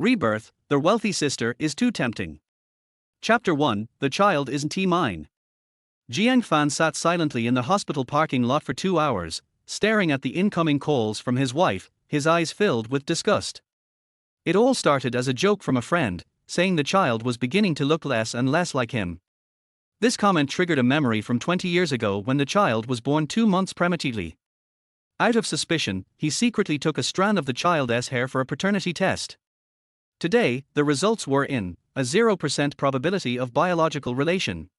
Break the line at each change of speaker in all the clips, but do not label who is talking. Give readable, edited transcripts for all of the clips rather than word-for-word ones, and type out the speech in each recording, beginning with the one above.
Rebirth, their wealthy sister is too tempting. Chapter 1, The Child Isn't He Mine? Jiang Fan sat silently in the hospital parking lot for 2 hours, staring at the incoming calls from his wife, his eyes filled with disgust. It all started as a joke from a friend, saying the child was beginning to look less and less like him. This comment triggered a memory from 20 years ago when the child was born 2 months prematurely. Out of suspicion, he secretly took a strand of the child's hair for a paternity test. Today, the results were in a 0% probability of biological relation.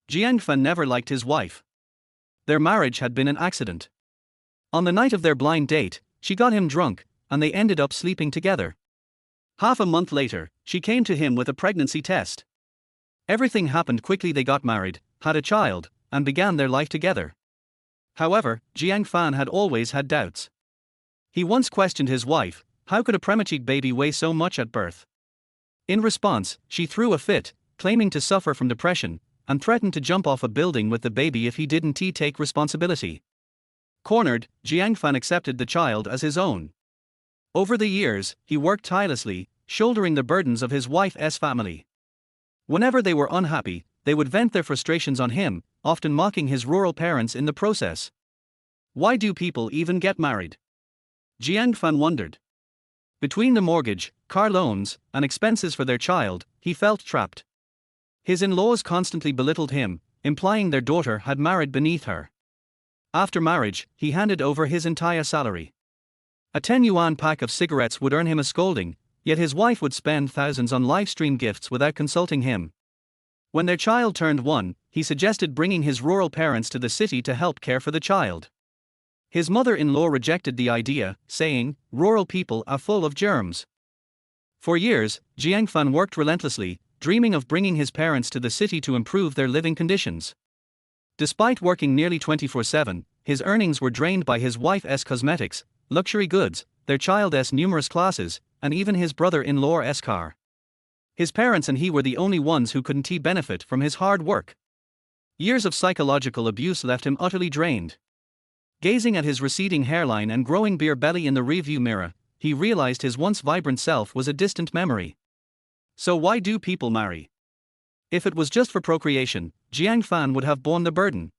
Jiang Fan never liked his wife. Their marriage had been an accident. On the night of their blind date, she got him drunk, and they ended up sleeping together. Half a month later, she came to him with a pregnancy test. Everything happened quickly. They got married, had a child, and began their life together. However, Jiang Fan had always had doubts. He once questioned his wife, how could a premature baby weigh so much at birth? In response, she threw a fit, claiming to suffer from depression, and threatened to jump off a building with the baby if he didn't take responsibility. Cornered, Jiang Fan accepted the child as his own. Over the years, he worked tirelessly, shouldering the burdens of his wife's family. Whenever they were unhappy, they would vent their frustrations on him, often mocking his rural parents in the process. Why do people even get married? Jiang Fan wondered. Between the mortgage, car loans, and expenses for their child, he felt trapped. His in-laws constantly belittled him, implying their daughter had married beneath her. After marriage, he handed over his entire salary. A 10 yuan pack of cigarettes would earn him a scolding, yet his wife would spend thousands on live-stream gifts without consulting him. When their child turned 1, he suggested bringing his rural parents to the city to help care for the child. His mother-in-law rejected the idea, saying, rural people are full of germs. For years, Jiang Fan worked relentlessly, dreaming of bringing his parents to the city to improve their living conditions. Despite working nearly 24/7, his earnings were drained by his wife's cosmetics, luxury goods, their child's numerous classes, and even his brother-in-law's car. His parents and he were the only ones who couldn't benefit from his hard work. Years of psychological abuse left him utterly drained. Gazing at his receding hairline and growing beer belly in the rearview mirror, he realized his once vibrant self was a distant memory. So why do people marry? If it was just for procreation, Jiang Fan would have borne the burden.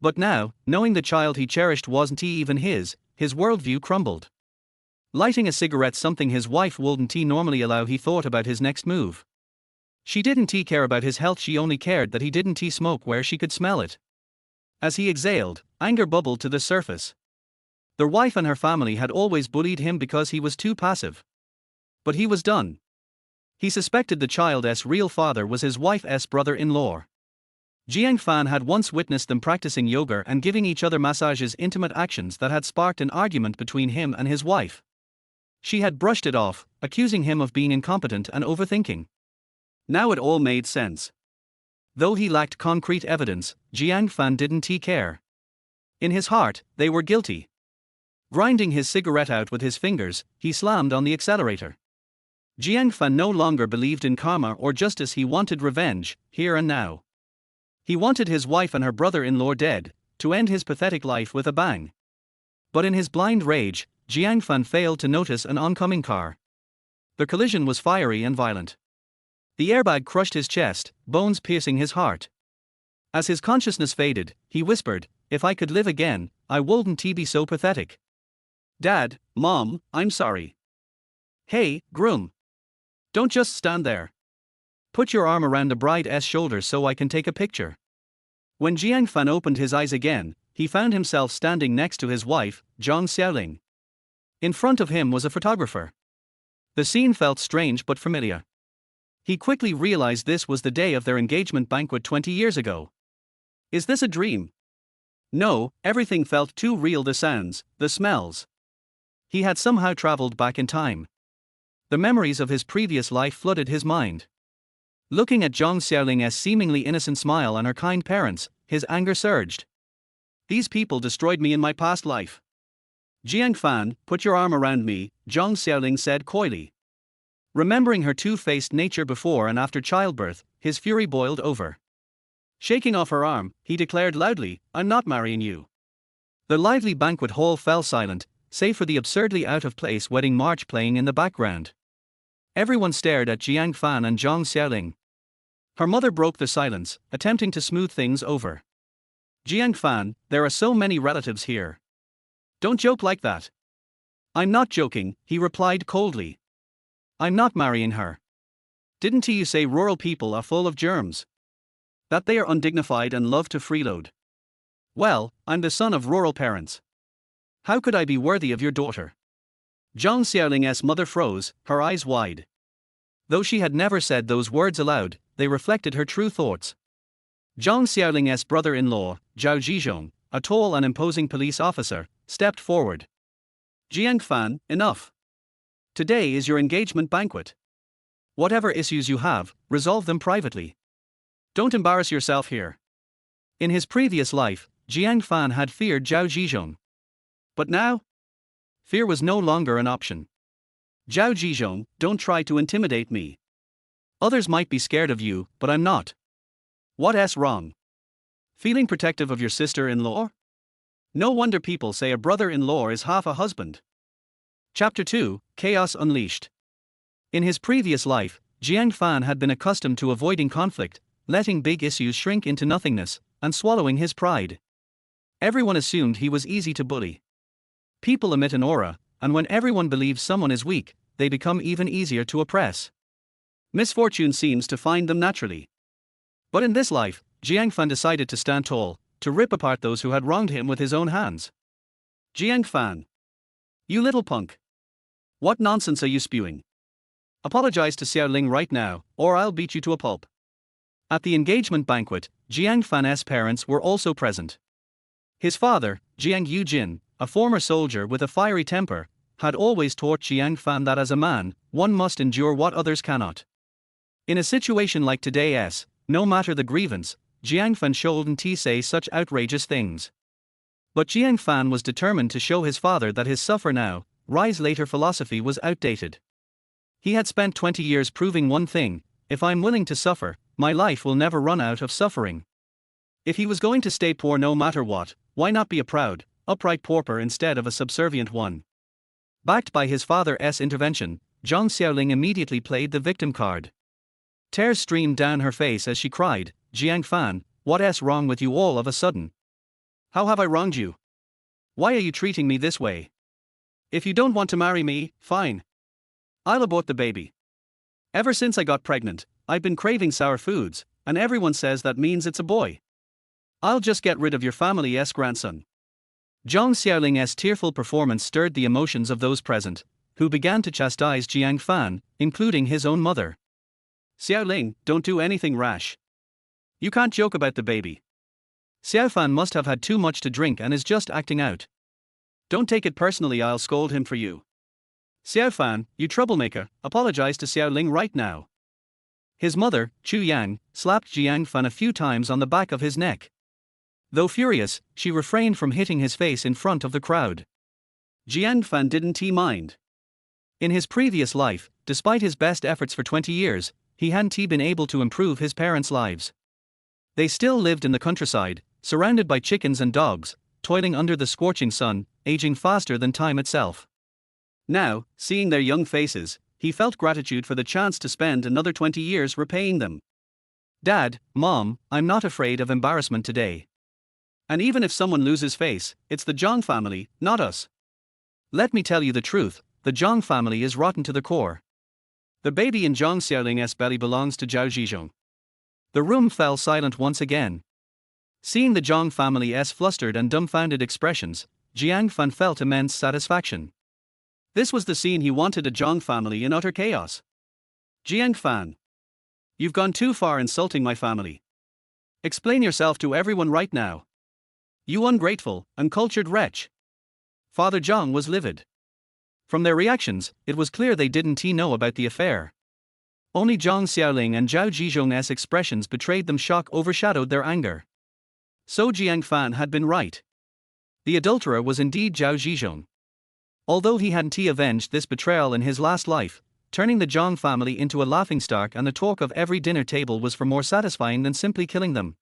But now, knowing the child he cherished wasn't even his worldview crumbled. Lighting a cigarette, something his wife wouldn't normally allow, he thought about his next move. She didn't care about his health, she only cared that he didn't smoke where she could smell it. As he exhaled, anger bubbled to the surface. Their wife and her family had always bullied him because he was too passive. But he was done. He suspected the child's real father was his wife's brother-in-law. Jiang Fan had once witnessed them practicing yoga and giving each other massages, intimate actions that had sparked an argument between him and his wife. She had brushed it off, accusing him of being incompetent and overthinking. Now it all made sense. Though he lacked concrete evidence, Jiang Fan didn't care. In his heart, they were guilty. Grinding his cigarette out with his fingers, he slammed on the accelerator. Jiang Fan no longer believed in karma or justice, he wanted revenge, here and now. He wanted his wife and her brother-in-law dead, to end his pathetic life with a bang. But in his blind rage, Jiang Fan failed to notice an oncoming car. The collision was fiery and violent. The airbag crushed his chest, bones piercing his heart. As his consciousness faded, he whispered, if I could live again, I wouldn't be so pathetic. Dad, Mom, I'm sorry. Hey, groom. Don't just stand there. Put your arm around the bride's shoulder so I can take a picture. When Jiang Fan opened his eyes again, he found himself standing next to his wife, Zhang Xiaoling. In front of him was a photographer. The scene felt strange but familiar. He quickly realized this was the day of their engagement banquet 20 years ago. Is this a dream? No, everything felt too real, the sounds, the smells. He had somehow traveled back in time. The memories of his previous life flooded his mind. Looking at Zhang Xiaoling's seemingly innocent smile and her kind parents, his anger surged. These people destroyed me in my past life. Jiang Fan, put your arm around me, Zhang Xiaoling said coyly. Remembering her two-faced nature before and after childbirth, his fury boiled over. Shaking off her arm, he declared loudly, I'm not marrying you. The lively banquet hall fell silent, save for the absurdly out-of-place wedding march playing in the background. Everyone stared at Jiang Fan and Zhang Xiaoling. Her mother broke the silence, attempting to smooth things over. Jiang Fan, there are so many relatives here. Don't joke like that. I'm not joking, he replied coldly. I'm not marrying her. Didn't you say rural people are full of germs? That they are undignified and love to freeload? Well, I'm the son of rural parents. How could I be worthy of your daughter? Zhang Xiaoling's mother froze, her eyes wide. Though she had never said those words aloud, they reflected her true thoughts. Zhang Xiaoling's brother-in-law, Zhao Zhizhong, a tall and imposing police officer, stepped forward. Jiang Fan, enough. Today is your engagement banquet. Whatever issues you have, resolve them privately. Don't embarrass yourself here. In his previous life, Jiang Fan had feared Zhao Zhizhong. But now? Fear was no longer an option. Zhao Zhizhong, don't try to intimidate me. Others might be scared of you, but I'm not. What's wrong? Feeling protective of your sister-in-law? No wonder people say a brother-in-law is half a husband. Chapter 2, Chaos Unleashed. In his previous life, Jiang Fan had been accustomed to avoiding conflict, letting big issues shrink into nothingness, and swallowing his pride. Everyone assumed he was easy to bully. People emit an aura, and when everyone believes someone is weak, they become even easier to oppress. Misfortune seems to find them naturally. But in this life, Jiang Fan decided to stand tall, to rip apart those who had wronged him with his own hands. Jiang Fan. You little punk. What nonsense are you spewing? Apologize to Xiaoling right now, or I'll beat you to a pulp. At the engagement banquet, Jiang Fan's parents were also present. His father, Jiang Yujin, a former soldier with a fiery temper, had always taught Jiang Fan that as a man, one must endure what others cannot. In a situation like today's, no matter the grievance, Jiang Fan shouldn't say such outrageous things. But Jiang Fan was determined to show his father that his suffer now, rise later philosophy was outdated. He had spent 20 years proving one thing: if I'm willing to suffer, my life will never run out of suffering. If he was going to stay poor no matter what, why not be a proud, upright pauper instead of a subservient one? Backed by his father's intervention, Zhang Xiaoling immediately played the victim card. Tears streamed down her face as she cried, Jiang Fan, what's wrong with you all of a sudden? How have I wronged you? Why are you treating me this way? If you don't want to marry me, fine. I'll abort the baby. Ever since I got pregnant, I've been craving sour foods, and everyone says that means it's a boy. I'll just get rid of your family's grandson. Zhang Xiaoling's tearful performance stirred the emotions of those present, who began to chastise Jiang Fan, including his own mother. Xiaoling, don't do anything rash. You can't joke about the baby. Xiao Fan must have had too much to drink and is just acting out. Don't take it personally, I'll scold him for you. Xiao Fan, you troublemaker, apologize to Xiaoling right now. His mother, Chu Yang, slapped Jiang Fan a few times on the back of his neck. Though furious, she refrained from hitting his face in front of the crowd. Jiang Fan didn't mind. In his previous life, despite his best efforts for 20 years, he hadn't been able to improve his parents' lives. They still lived in the countryside, surrounded by chickens and dogs, toiling under the scorching sun, aging faster than time itself. Now, seeing their young faces, he felt gratitude for the chance to spend another 20 years repaying them. Dad, Mom, I'm not afraid of embarrassment today. And even if someone loses face, it's the Zhang family, not us. Let me tell you the truth, the Zhang family is rotten to the core. The baby in Zhang Xiaoling's belly belongs to Zhao Zhizhong. The room fell silent once again. Seeing the Zhang family's flustered and dumbfounded expressions, Jiang Fan felt immense satisfaction. This was the scene he wanted: a Zhang family in utter chaos. Jiang Fan. You've gone too far insulting my family. Explain yourself to everyone right now. You ungrateful, uncultured wretch. Father Zhang was livid. From their reactions, it was clear they didn't know about the affair. Only Zhang Xiaoling and Zhao Zhizhong's expressions betrayed them. Shock overshadowed their anger. So Jiang Fan had been right. The adulterer was indeed Zhao Zhizhong. Although he hadn't avenged this betrayal in his last life, turning the Zhang family into a laughingstock and the talk of every dinner table was far more satisfying than simply killing them.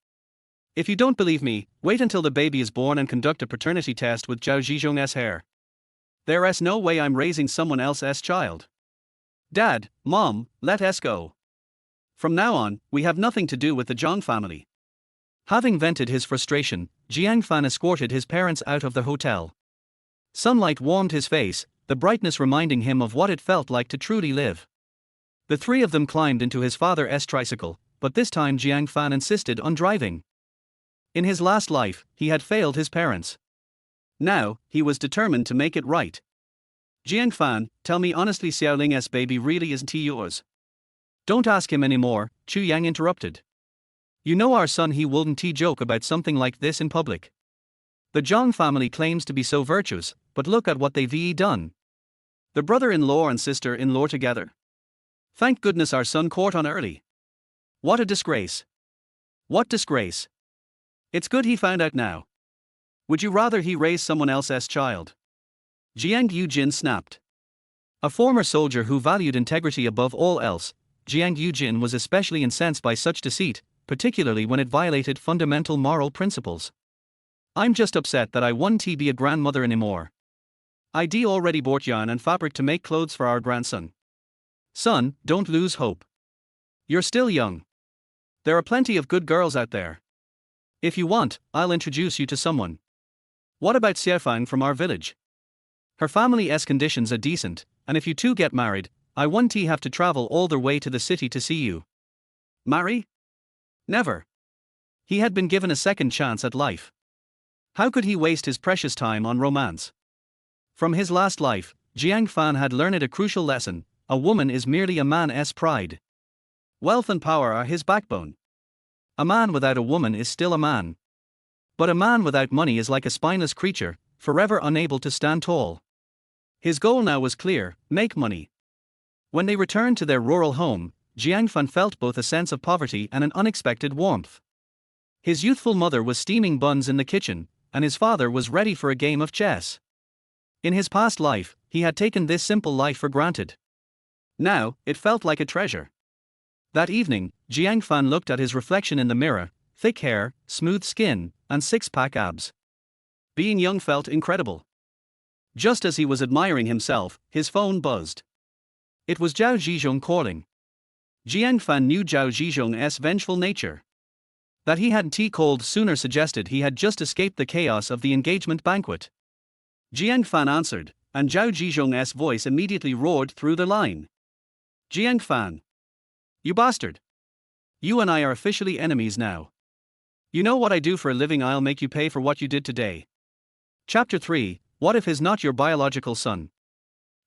If you don't believe me, wait until the baby is born and conduct a paternity test with Zhao Zhizhong's hair. There's no way I'm raising someone else's child. Dad, Mom, let us go. From now on, we have nothing to do with the Jiang family. Having vented his frustration, Jiang Fan escorted his parents out of the hotel. Sunlight warmed his face, the brightness reminding him of what it felt like to truly live. The three of them climbed into his father's tricycle, but this time Jiang Fan insisted on driving. In his last life, he had failed his parents. Now, he was determined to make it right. Jiang Fan, tell me honestly, Xiaoling's baby really isn't yours? Don't ask him anymore, Chu Yang interrupted. You know our son, he wouldn't joke about something like this in public. The Jiang family claims to be so virtuous, but look at what they've done. The brother-in-law and sister-in-law together. Thank goodness our son caught on early. What a disgrace. What disgrace. It's good he found out now. Would you rather he raise someone else's child? Jiang Yujin snapped. A former soldier who valued integrity above all else, Jiang Yujin was especially incensed by such deceit, particularly when it violated fundamental moral principles. I'm just upset that I won't be a grandmother anymore. I'd already bought yarn and fabric to make clothes for our grandson. Son, don't lose hope. You're still young. There are plenty of good girls out there. If you want, I'll introduce you to someone. What about Xiaofang from our village? Her family's conditions are decent, and if you two get married, I won't have to travel all the way to the city to see you. Marry? Never. He had been given a second chance at life. How could he waste his precious time on romance? From his last life, Jiang Fan had learned a crucial lesson: a woman is merely a man's pride. Wealth and power are his backbone. A man without a woman is still a man. But a man without money is like a spineless creature, forever unable to stand tall. His goal now was clear: make money. When they returned to their rural home, Jiang Fan felt both a sense of poverty and an unexpected warmth. His youthful mother was steaming buns in the kitchen, and his father was ready for a game of chess. In his past life, he had taken this simple life for granted. Now, it felt like a treasure. That evening, Jiang Fan looked at his reflection in the mirror: thick hair, smooth skin, and six-pack abs. Being young felt incredible. Just as he was admiring himself, his phone buzzed. It was Zhao Zhizhong calling. Jiang Fan knew Zhao Zhizhong's vengeful nature. That he hadn't called sooner suggested he had just escaped the chaos of the engagement banquet. Jiang Fan answered, and Zhao Zhizhong's voice immediately roared through the line. Jiang Fan. You bastard. You and I are officially enemies now. You know what I do for a living? I'll make you pay for what you did today. Chapter 3, What if he's not your biological son?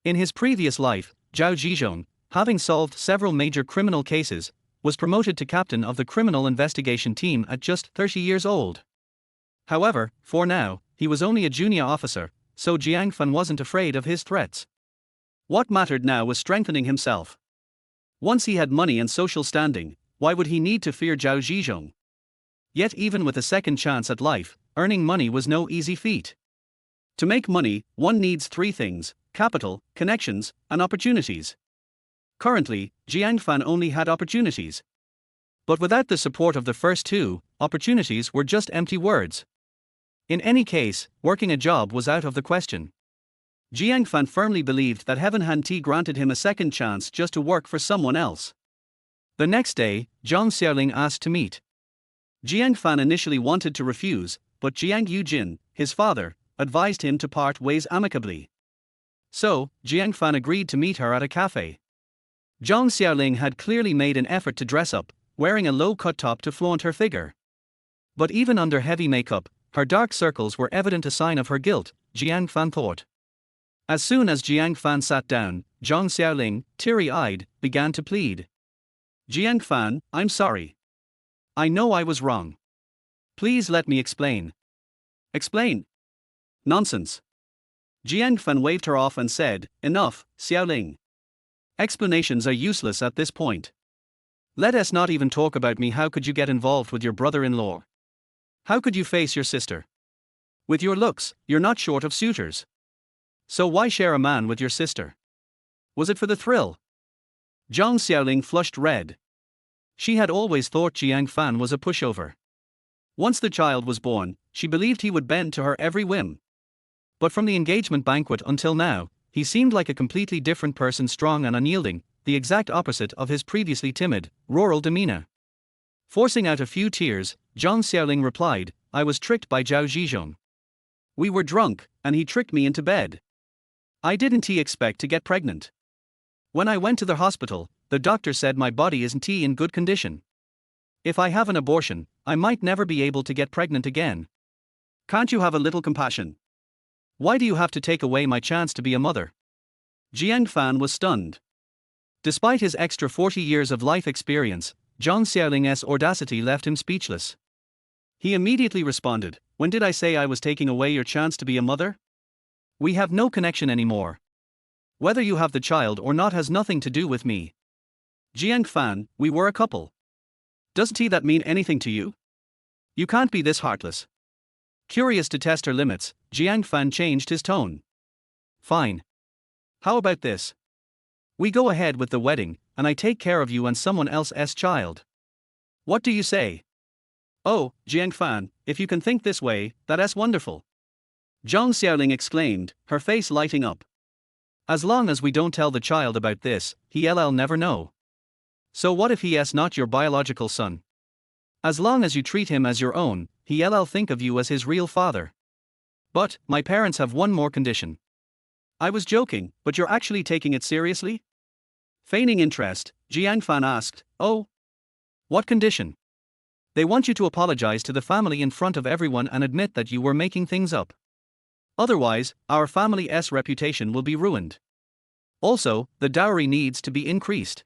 In his previous life, Zhao Zhizhong, having solved several major criminal cases, was promoted to captain of the criminal investigation team at just 30 years old. However, for now, he was only a junior officer, so Jiang Fan wasn't afraid of his threats. What mattered now was strengthening himself. Once he had money and social standing, why would he need to fear Zhao Zhizhong? Yet even with a second chance at life, earning money was no easy feat. To make money, one needs three things: capital, connections, and opportunities. Currently, Jiang Fan only had opportunities. But without the support of the first two, opportunities were just empty words. In any case, working a job was out of the question. Jiang Fan firmly believed that heaven hadn't granted him a second chance just to work for someone else. The next day, Zhang Xiaoling asked to meet. Jiang Fan initially wanted to refuse, but Jiang Yujin, his father, advised him to part ways amicably. So, Jiang Fan agreed to meet her at a cafe. Zhang Xiaoling had clearly made an effort to dress up, wearing a low-cut top to flaunt her figure. But even under heavy makeup, her dark circles were evident, a sign of her guilt, Jiang Fan thought. As soon as Jiang Fan sat down, Zhang Xiaoling, teary-eyed, began to plead. Jiang Fan, I'm sorry. I know I was wrong. Please let me explain. Explain? Nonsense. Jiang Fan waved her off and said, Enough, Xiaoling. Explanations are useless at this point. Let us not even talk about me. How could you get involved with your brother-in-law? How could you face your sister? With your looks, you're not short of suitors. So why share a man with your sister? Was it for the thrill? Zhang Xiaoling flushed red. She had always thought Jiang Fan was a pushover. Once the child was born, she believed he would bend to her every whim. But from the engagement banquet until now, he seemed like a completely different person, strong and unyielding, the exact opposite of his previously timid, rural demeanor. Forcing out a few tears, Zhang Xiaoling replied, I was tricked by Zhao Zhizhong. We were drunk, and he tricked me into bed. I didn't expect to get pregnant. When I went to the hospital, the doctor said my body isn't in good condition. If I have an abortion, I might never be able to get pregnant again. Can't you have a little compassion? Why do you have to take away my chance to be a mother? Jiang Fan was stunned. Despite his extra 40 years of life experience, Zhang Xiaoling's audacity left him speechless. He immediately responded, when did I say I was taking away your chance to be a mother? We have no connection anymore. Whether you have the child or not has nothing to do with me. Jiang Fan, we were a couple. Doesn't that mean anything to you? You can't be this heartless. Curious to test her limits, Jiang Fan changed his tone. Fine. How about this? We go ahead with the wedding, and I take care of you and someone else's child. What do you say? Oh, Jiang Fan, if you can think this way, that's wonderful. Zhang Xiaoling exclaimed, her face lighting up. As long as we don't tell the child about this, he'll never know. So what if he's not your biological son? As long as you treat him as your own, he'll think of you as his real father. But, my parents have one more condition. I was joking, but you're actually taking it seriously? Feigning interest, Jiang Fan asked, oh? What condition? They want you to apologize to the family in front of everyone and admit that you were making things up. Otherwise, our family's reputation will be ruined. Also, the dowry needs to be increased.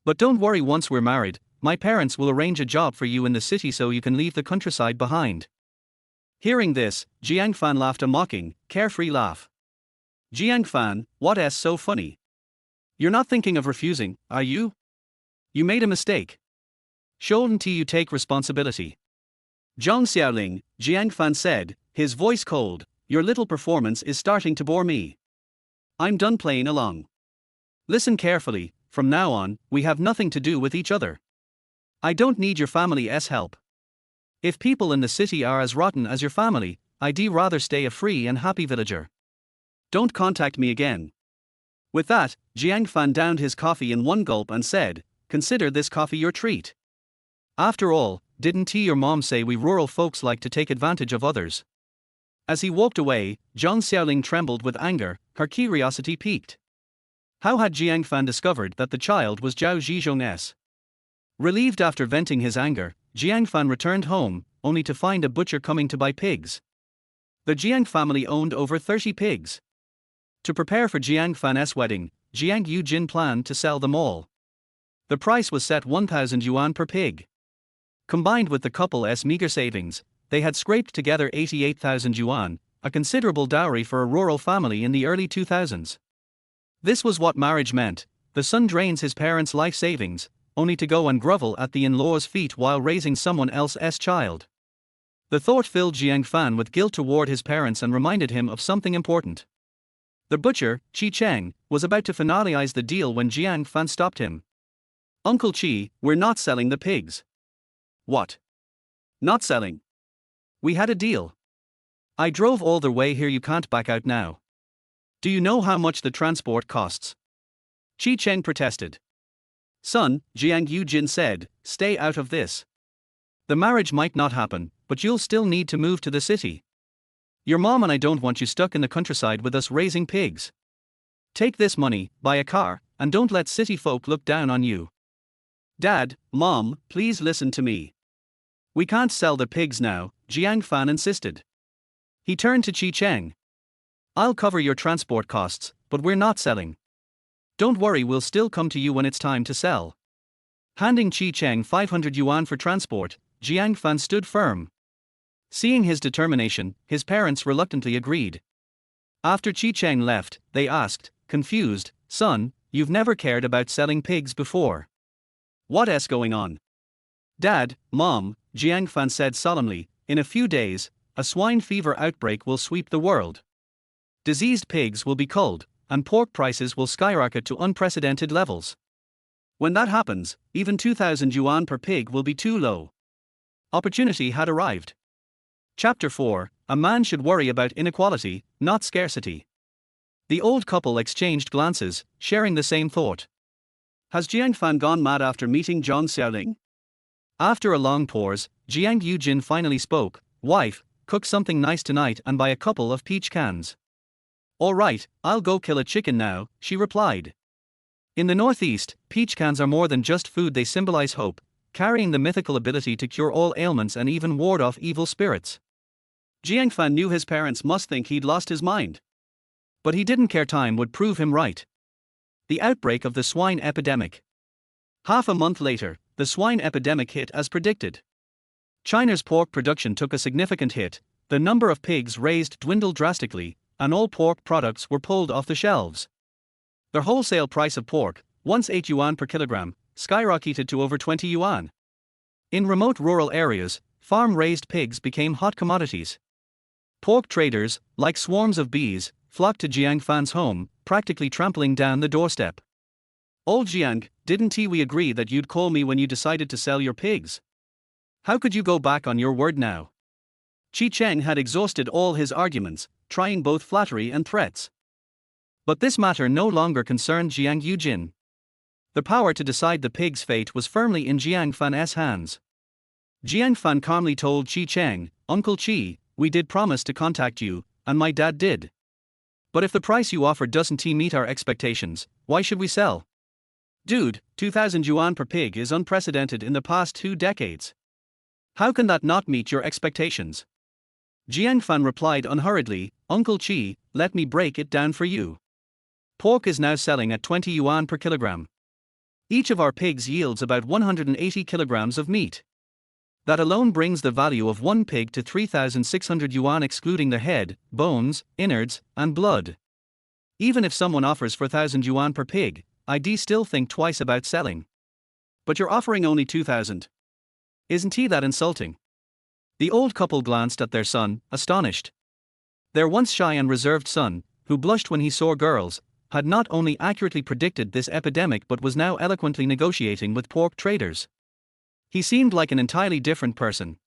But don't worry, once we're married, my parents will arrange a job for you in the city so you can leave the countryside behind. Hearing this, Jiang Fan laughed a mocking, carefree laugh. Jiang Fan, what's so funny? You're not thinking of refusing, are you? You made a mistake. Shouldn't you take responsibility? Zhang Xiaoling, Jiang Fan said, his voice cold, your little performance is starting to bore me. I'm done playing along. Listen carefully, from now on, we have nothing to do with each other. I don't need your family's help. If people in the city are as rotten as your family, I'd rather stay a free and happy villager. Don't contact me again. With that, Jiang Fan downed his coffee in one gulp and said, consider this coffee your treat. After all, didn't your mom say we rural folks like to take advantage of others? As he walked away, Zhang Xiaoling trembled with anger, her curiosity piqued. How had Jiang Fan discovered that the child was Zhao Zhizhong's? Relieved after venting his anger, Jiang Fan returned home, only to find a butcher coming to buy pigs. The Jiang family owned over 30 pigs. To prepare for Jiang Fan's wedding, Jiang Yujin planned to sell them all. The price was set 1,000 yuan per pig. Combined with the couple's meager savings, they had scraped together 88,000 yuan, a considerable dowry for a rural family in the early 2000s. This was what marriage meant: the son drains his parents' life savings, only to go and grovel at the in-laws' feet while raising someone else's child. The thought filled Jiang Fan with guilt toward his parents and reminded him of something important. The butcher, Qi Cheng, was about to finalize the deal when Jiang Fan stopped him. Uncle Qi, we're not selling the pigs. What? Not selling? We had a deal. I drove all the way here, you can't back out now. Do you know how much the transport costs? Qi Cheng protested. Son, Jiang Yujin said, stay out of this. The marriage might not happen, but you'll still need to move to the city. Your mom and I don't want you stuck in the countryside with us raising pigs. Take this money, buy a car, and don't let city folk look down on you. Dad, Mom, please listen to me. We can't sell the pigs now, Jiang Fan insisted. He turned to Qi Cheng. I'll cover your transport costs, but we're not selling. Don't worry, we'll still come to you when it's time to sell. Handing Qi Cheng 500 yuan for transport, Jiang Fan stood firm. Seeing his determination, his parents reluctantly agreed. After Qi Cheng left, they asked, confused, son, you've never cared about selling pigs before. What's going on? Dad, Mom, Jiang Fan said solemnly, in a few days, a swine fever outbreak will sweep the world. Diseased pigs will be culled, and pork prices will skyrocket to unprecedented levels. When that happens, even 2,000 yuan per pig will be too low. Opportunity had arrived. Chapter 4, A man should worry about inequality, not scarcity. The old couple exchanged glances, sharing the same thought. Has Jiang Fan gone mad after meeting Zhang Xiaoling? After a long pause, Jiang Yujin finally spoke. Wife, cook something nice tonight and buy a couple of peach cans. All right, I'll go kill a chicken now, she replied. In the Northeast, peach cans are more than just food, they symbolize hope, carrying the mythical ability to cure all ailments and even ward off evil spirits. Jiang Fan knew his parents must think he'd lost his mind. But he didn't care, time would prove him right. The outbreak of the swine epidemic. Half a month later, the swine epidemic hit as predicted. China's pork production took a significant hit, the number of pigs raised dwindled drastically, and all pork products were pulled off the shelves. The wholesale price of pork, once 8 yuan per kilogram, skyrocketed to over 20 yuan. In remote rural areas, farm-raised pigs became hot commodities. Pork traders, like swarms of bees, flocked to Jiang Fan's home, practically trampling down the doorstep. Old Jiang, didn't we agree that you'd call me when you decided to sell your pigs? How could you go back on your word now? Qi Cheng had exhausted all his arguments, trying both flattery and threats. But this matter no longer concerned Jiang Yujin. The power to decide the pig's fate was firmly in Jiang Fan's hands. Jiang Fan calmly told Qi Cheng, Uncle Qi, we did promise to contact you, and my dad did. But if the price you offered doesn't meet our expectations, why should we sell? Dude, 2,000 yuan per pig is unprecedented in the past 2 decades. How can that not meet your expectations? Jiang Fan replied unhurriedly, Uncle Qi, let me break it down for you. Pork is now selling at 20 yuan per kilogram. Each of our pigs yields about 180 kilograms of meat. That alone brings the value of one pig to 3,600 yuan, excluding the head, bones, innards, and blood. Even if someone offers 4,000 yuan per pig, I'd still think twice about selling. But you're offering only 2,000. Isn't that insulting? The old couple glanced at their son, astonished. Their once shy and reserved son, who blushed when he saw girls, had not only accurately predicted this epidemic but was now eloquently negotiating with pork traders. He seemed like an entirely different person.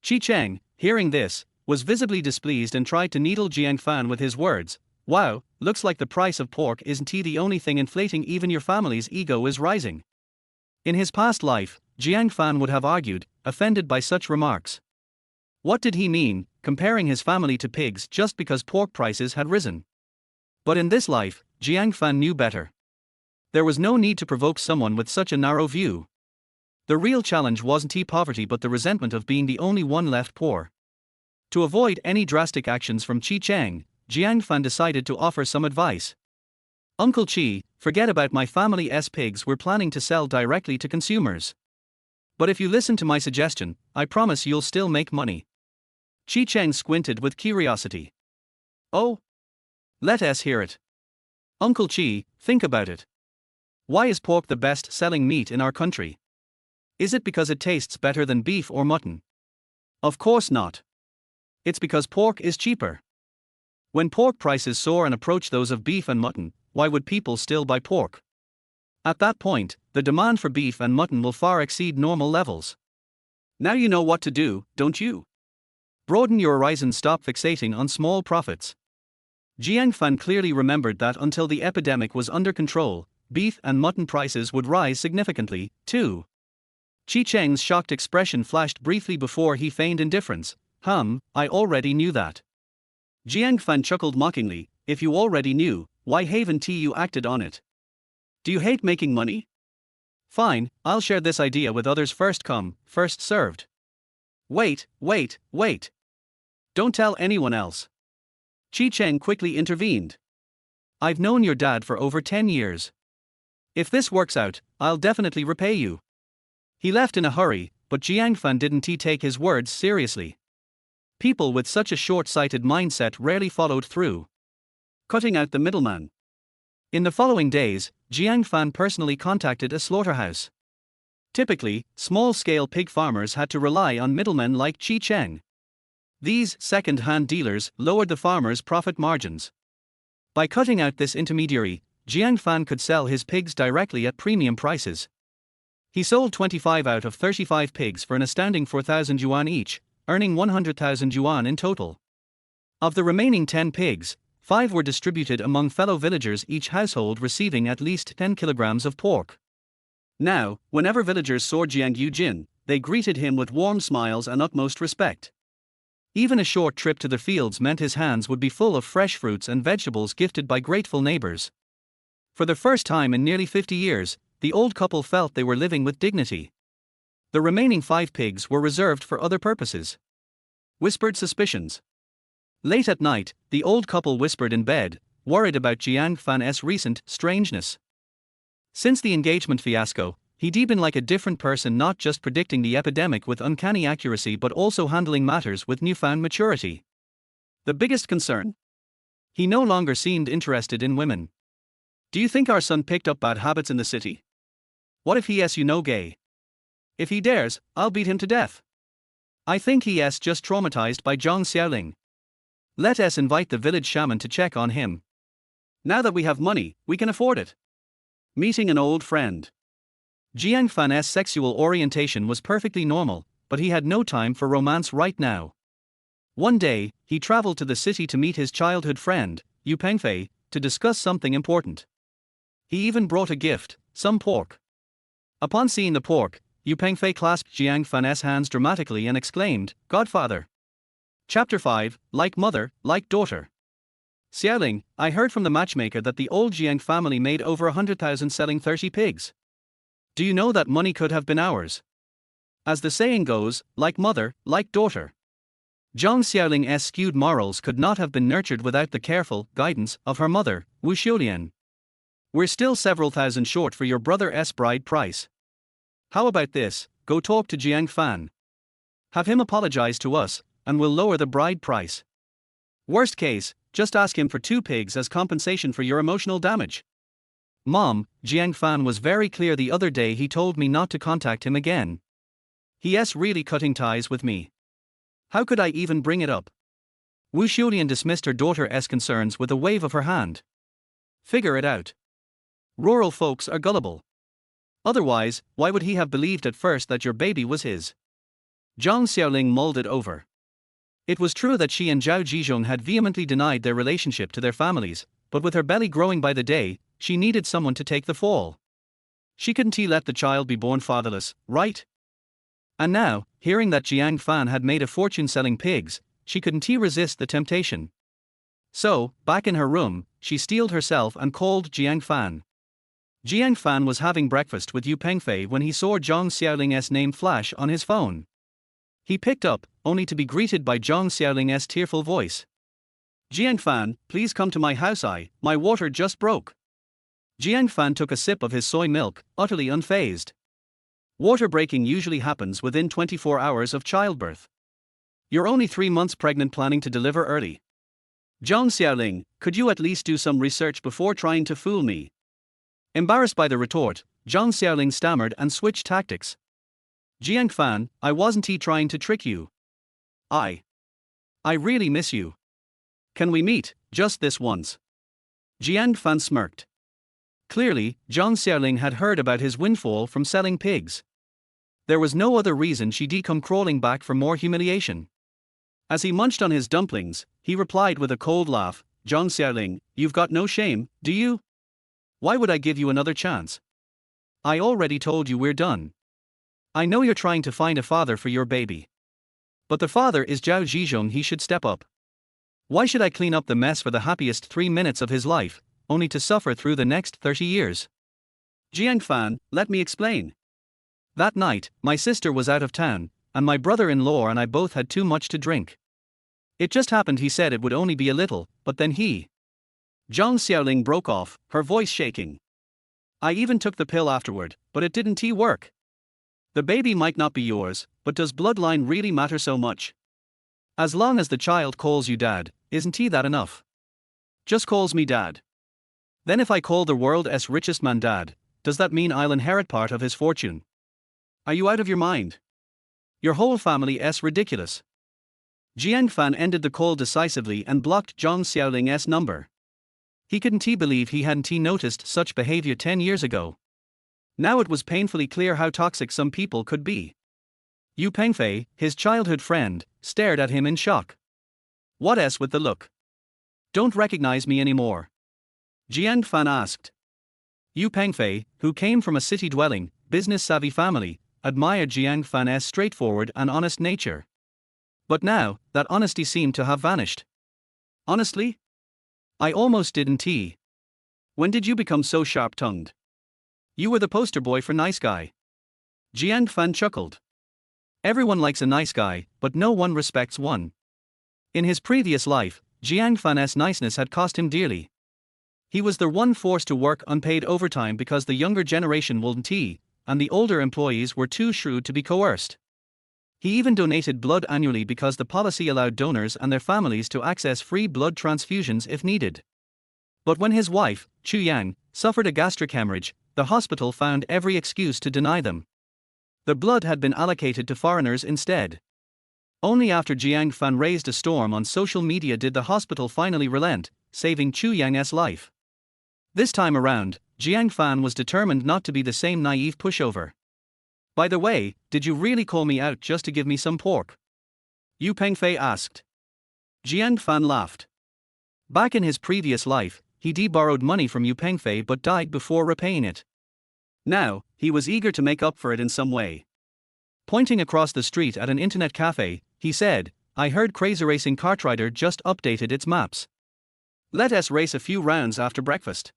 Qi Cheng, hearing this, was visibly displeased and tried to needle Jiang Fan with his words. Wow, looks like the price of pork isn't the only thing inflating, even your family's ego is rising. In his past life, Jiang Fan would have argued, offended by such remarks. What did he mean, comparing his family to pigs just because pork prices had risen? But in this life, Jiang Fan knew better. There was no need to provoke someone with such a narrow view. The real challenge wasn't poverty but the resentment of being the only one left poor. To avoid any drastic actions from Qi Cheng, Jiang Fan decided to offer some advice. Uncle Qi, forget about my family's pigs, we're planning to sell directly to consumers. But if you listen to my suggestion, I promise you'll still make money. Qi Cheng squinted with curiosity. Oh? Let us hear it. Uncle Qi, think about it. Why is pork the best-selling meat in our country? Is it because it tastes better than beef or mutton? Of course not. It's because pork is cheaper. When pork prices soar and approach those of beef and mutton, why would people still buy pork? At that point, the demand for beef and mutton will far exceed normal levels. Now you know what to do, don't you? Broaden your horizon, stop fixating on small profits. Jiang Fan clearly remembered that until the epidemic was under control, beef and mutton prices would rise significantly, too. Qi Cheng's shocked expression flashed briefly before he feigned indifference. I already knew that. Jiang Fan chuckled mockingly, if you already knew, why haven't you acted on it? Do you hate making money? Fine, I'll share this idea with others, first come, first served. Wait. Don't tell anyone else. Qi Cheng quickly intervened. I've known your dad for over 10 years. If this works out, I'll definitely repay you. He left in a hurry, but Jiang Fan didn't take his words seriously. People with such a short-sighted mindset rarely followed through. Cutting out the middleman. In the following days, Jiang Fan personally contacted a slaughterhouse. Typically, small-scale pig farmers had to rely on middlemen like Qi Cheng. These second-hand dealers lowered the farmers' profit margins. By cutting out this intermediary, Jiang Fan could sell his pigs directly at premium prices. He sold 25 out of 35 pigs for an astounding 4,000 yuan each, earning 100,000 yuan in total. Of the remaining 10 pigs, 5 were distributed among fellow villagers, each household receiving at least 10 kilograms of pork. Now, whenever villagers saw Jiang Yujin, they greeted him with warm smiles and utmost respect. Even a short trip to the fields meant his hands would be full of fresh fruits and vegetables gifted by grateful neighbors. For the first time in nearly 50 years, the old couple felt they were living with dignity. The remaining 5 pigs were reserved for other purposes. Whispered suspicions. Late at night, the old couple whispered in bed, worried about Jiang Fan's recent strangeness. Since the engagement fiasco, he'd been like a different person, not just predicting the epidemic with uncanny accuracy but also handling matters with newfound maturity. The biggest concern? He no longer seemed interested in women. Do you think our son picked up bad habits in the city? What if he gay? If he dares, I'll beat him to death. I think he's just traumatized by Zhang Xiaoling. Let us invite the village shaman to check on him. Now that we have money, we can afford it. Meeting an old friend. Jiang Fan's sexual orientation was perfectly normal, but he had no time for romance right now. One day, he traveled to the city to meet his childhood friend, Yu Pengfei, to discuss something important. He even brought a gift, some pork. Upon seeing the pork, Yu Pengfei clasped Jiang Fan's hands dramatically and exclaimed, "Godfather." Chapter 5, Like Mother, Like Daughter. Xiaoling, I heard from the matchmaker that the old Jiang family made over 100,000 selling 30 pigs. Do you know that money could have been ours? As the saying goes, like mother, like daughter. Zhang Xiaoling's skewed morals could not have been nurtured without the careful guidance of her mother, Wu Xiulian. We're still several thousand short for your brother's bride price. How about this? Go talk to Jiang Fan. Have him apologize to us, and we'll lower the bride price. Worst case, just ask him for 2 pigs as compensation for your emotional damage. Mom, Jiang Fan was very clear the other day. He told me not to contact him again. He's really cutting ties with me. How could I even bring it up? Wu Xiulian dismissed her daughter's concerns with a wave of her hand. Figure it out. Rural folks are gullible. Otherwise, why would he have believed at first that your baby was his? Zhang Xiaoling mulled it over. It was true that she and Zhao Zhizhong had vehemently denied their relationship to their families, but with her belly growing by the day, she needed someone to take the fall. She couldn't let the child be born fatherless, right? And now, hearing that Jiang Fan had made a fortune selling pigs, she couldn't resist the temptation. So, back in her room, she steeled herself and called Jiang Fan. Jiang Fan was having breakfast with Yu Pengfei when he saw Zhang Xiaoling's name flash on his phone. He picked up, only to be greeted by Zhang Xiaoling's tearful voice. Jiang Fan, please come to my house. My water just broke. Jiang Fan took a sip of his soy milk, utterly unfazed. Water breaking usually happens within 24 hours of childbirth. You're only 3 months pregnant, planning to deliver early. Zhang Xiaoling, could you at least do some research before trying to fool me? Embarrassed by the retort, Zhang Xiaoling stammered and switched tactics. Jiang Fan, I wasn't trying to trick you. I really miss you. Can we meet, just this once? Jiang Fan smirked. Clearly, Zhang Xiaoling had heard about his windfall from selling pigs. There was no other reason she'd come crawling back for more humiliation. As he munched on his dumplings, he replied with a cold laugh, Zhang Xiaoling, you've got no shame, do you? Why would I give you another chance? I already told you we're done. I know you're trying to find a father for your baby. But the father is Zhao Zhizhong. He should step up. Why should I clean up the mess for the happiest 3 minutes of his life, only to suffer through the next 30 years? Jiang Fan, let me explain. That night, my sister was out of town, and my brother-in-law and I both had too much to drink. It just happened he said it would only be a little, but then he... Zhang Xiaoling broke off, her voice shaking. I even took the pill afterward, but it didn't work. The baby might not be yours, but does bloodline really matter so much? As long as the child calls you dad, isn't that enough? Just calls me dad. Then if I call the world's richest man dad, does that mean I'll inherit part of his fortune? Are you out of your mind? Your whole family is ridiculous. Jiang Fan ended the call decisively and blocked Zhang Xiaoling's number. He couldn't believe he hadn't noticed such behavior 10 years ago. Now it was painfully clear how toxic some people could be. Yu Pengfei, his childhood friend, stared at him in shock. What with the look? Don't recognize me anymore? Jiang Fan asked. Yu Pengfei, who came from a city-dwelling, business-savvy family, admired Jiang Fan's straightforward and honest nature. But now, that honesty seemed to have vanished. Honestly? I almost didn't. When did you become so sharp-tongued? You were the poster boy for nice guy. Jiang Fan chuckled. Everyone likes a nice guy, but no one respects one. In his previous life, Jiang Fan's niceness had cost him dearly. He was the one forced to work unpaid overtime because the younger generation wouldn't, and the older employees were too shrewd to be coerced. He even donated blood annually because the policy allowed donors and their families to access free blood transfusions if needed. But when his wife, Chu Yang, suffered a gastric hemorrhage, the hospital found every excuse to deny them. The blood had been allocated to foreigners instead. Only after Jiang Fan raised a storm on social media did the hospital finally relent, saving Chu Yang's life. This time around, Jiang Fan was determined not to be the same naive pushover. By the way, did you really call me out just to give me some pork? Yu Pengfei asked. Jiang Fan laughed. Back in his previous life, he borrowed money from Yu Pengfei but died before repaying it. Now, he was eager to make up for it in some way. Pointing across the street at an internet cafe, he said, I heard Crazy Racing Kartrider just updated its maps. Let us race a few rounds after breakfast.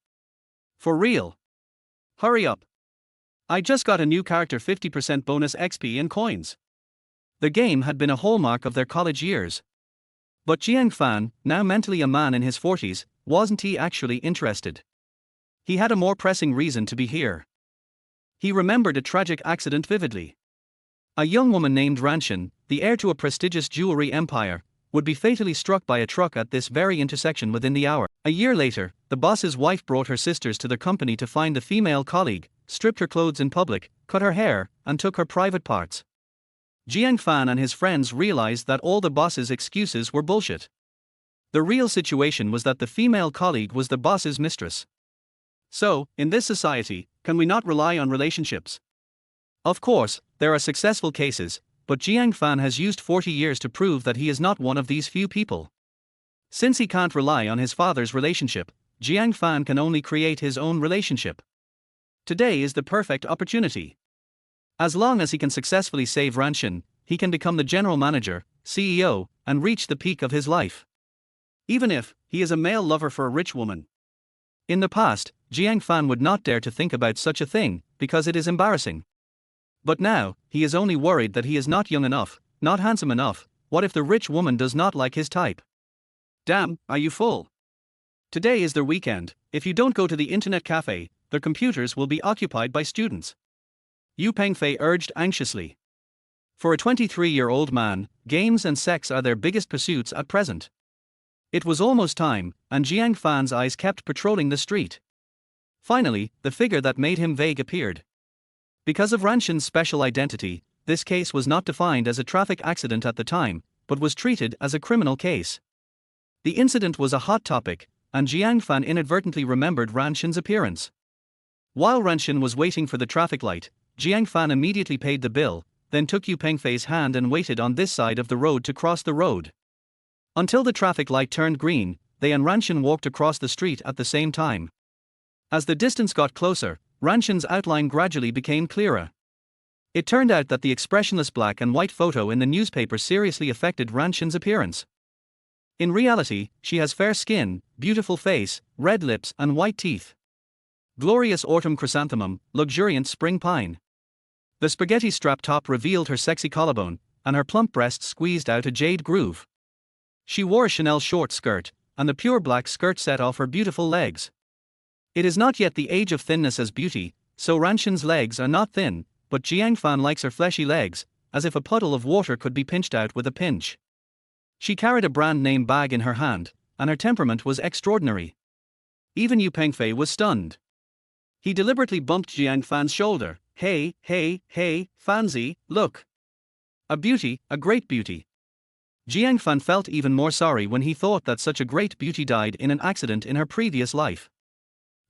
For real. Hurry up. I just got a new character 50% bonus XP and coins. The game had been a hallmark of their college years. But Jiang Fan, now mentally a man in his 40s, wasn't he actually interested? He had a more pressing reason to be here. He remembered a tragic accident vividly. A young woman named Ranshin, the heir to a prestigious jewelry empire, would be fatally struck by a truck at this very intersection within the hour. A year later, the boss's wife brought her sisters to the company to find the female colleague, stripped her clothes in public, cut her hair, and took her private parts. Jiang Fan and his friends realized that all the boss's excuses were bullshit. The real situation was that the female colleague was the boss's mistress. So, in this society, can we not rely on relationships? Of course, there are successful cases, but Jiang Fan has used 40 years to prove that he is not one of these few people. Since he can't rely on his father's relationship, Jiang Fan can only create his own relationship. Today is the perfect opportunity. As long as he can successfully save Ranshin, he can become the general manager, CEO, and reach the peak of his life. Even if he is a male lover for a rich woman. In the past, Jiang Fan would not dare to think about such a thing, because it is embarrassing. But now, he is only worried that he is not young enough, not handsome enough. What if the rich woman does not like his type? Damn, are you full? Today is their weekend. If you don't go to the internet cafe, their computers will be occupied by students. Yu Pengfei urged anxiously. For a 23-year-old man, games and sex are their biggest pursuits at present. It was almost time, and Jiang Fan's eyes kept patrolling the street. Finally, the figure that made him vague appeared. Because of Ranshin's special identity, this case was not defined as a traffic accident at the time, but was treated as a criminal case. The incident was a hot topic, and Jiang Fan inadvertently remembered Ranshin's appearance. While Ranshin was waiting for the traffic light, Jiang Fan immediately paid the bill, then took Yu Pengfei's hand and waited on this side of the road to cross the road. Until the traffic light turned green, they and Ranshin walked across the street at the same time. As the distance got closer, Ranshin's outline gradually became clearer. It turned out that the expressionless black and white photo in the newspaper seriously affected Ranshin's appearance. In reality, she has fair skin, beautiful face, red lips and white teeth. Glorious autumn chrysanthemum, luxuriant spring pine. The spaghetti strap top revealed her sexy collarbone, and her plump breasts squeezed out a jade groove. She wore a Chanel short skirt, and the pure black skirt set off her beautiful legs. It is not yet the age of thinness as beauty, so Ranshin's legs are not thin, but Jiang Fan likes her fleshy legs, as if a puddle of water could be pinched out with a pinch. She carried a brand name bag in her hand, and her temperament was extraordinary. Even Yu Pengfei was stunned. He deliberately bumped Jiang Fan's shoulder. Hey, Fanzi, look. A beauty, a great beauty. Jiang Fan felt even more sorry when he thought that such a great beauty died in an accident in her previous life.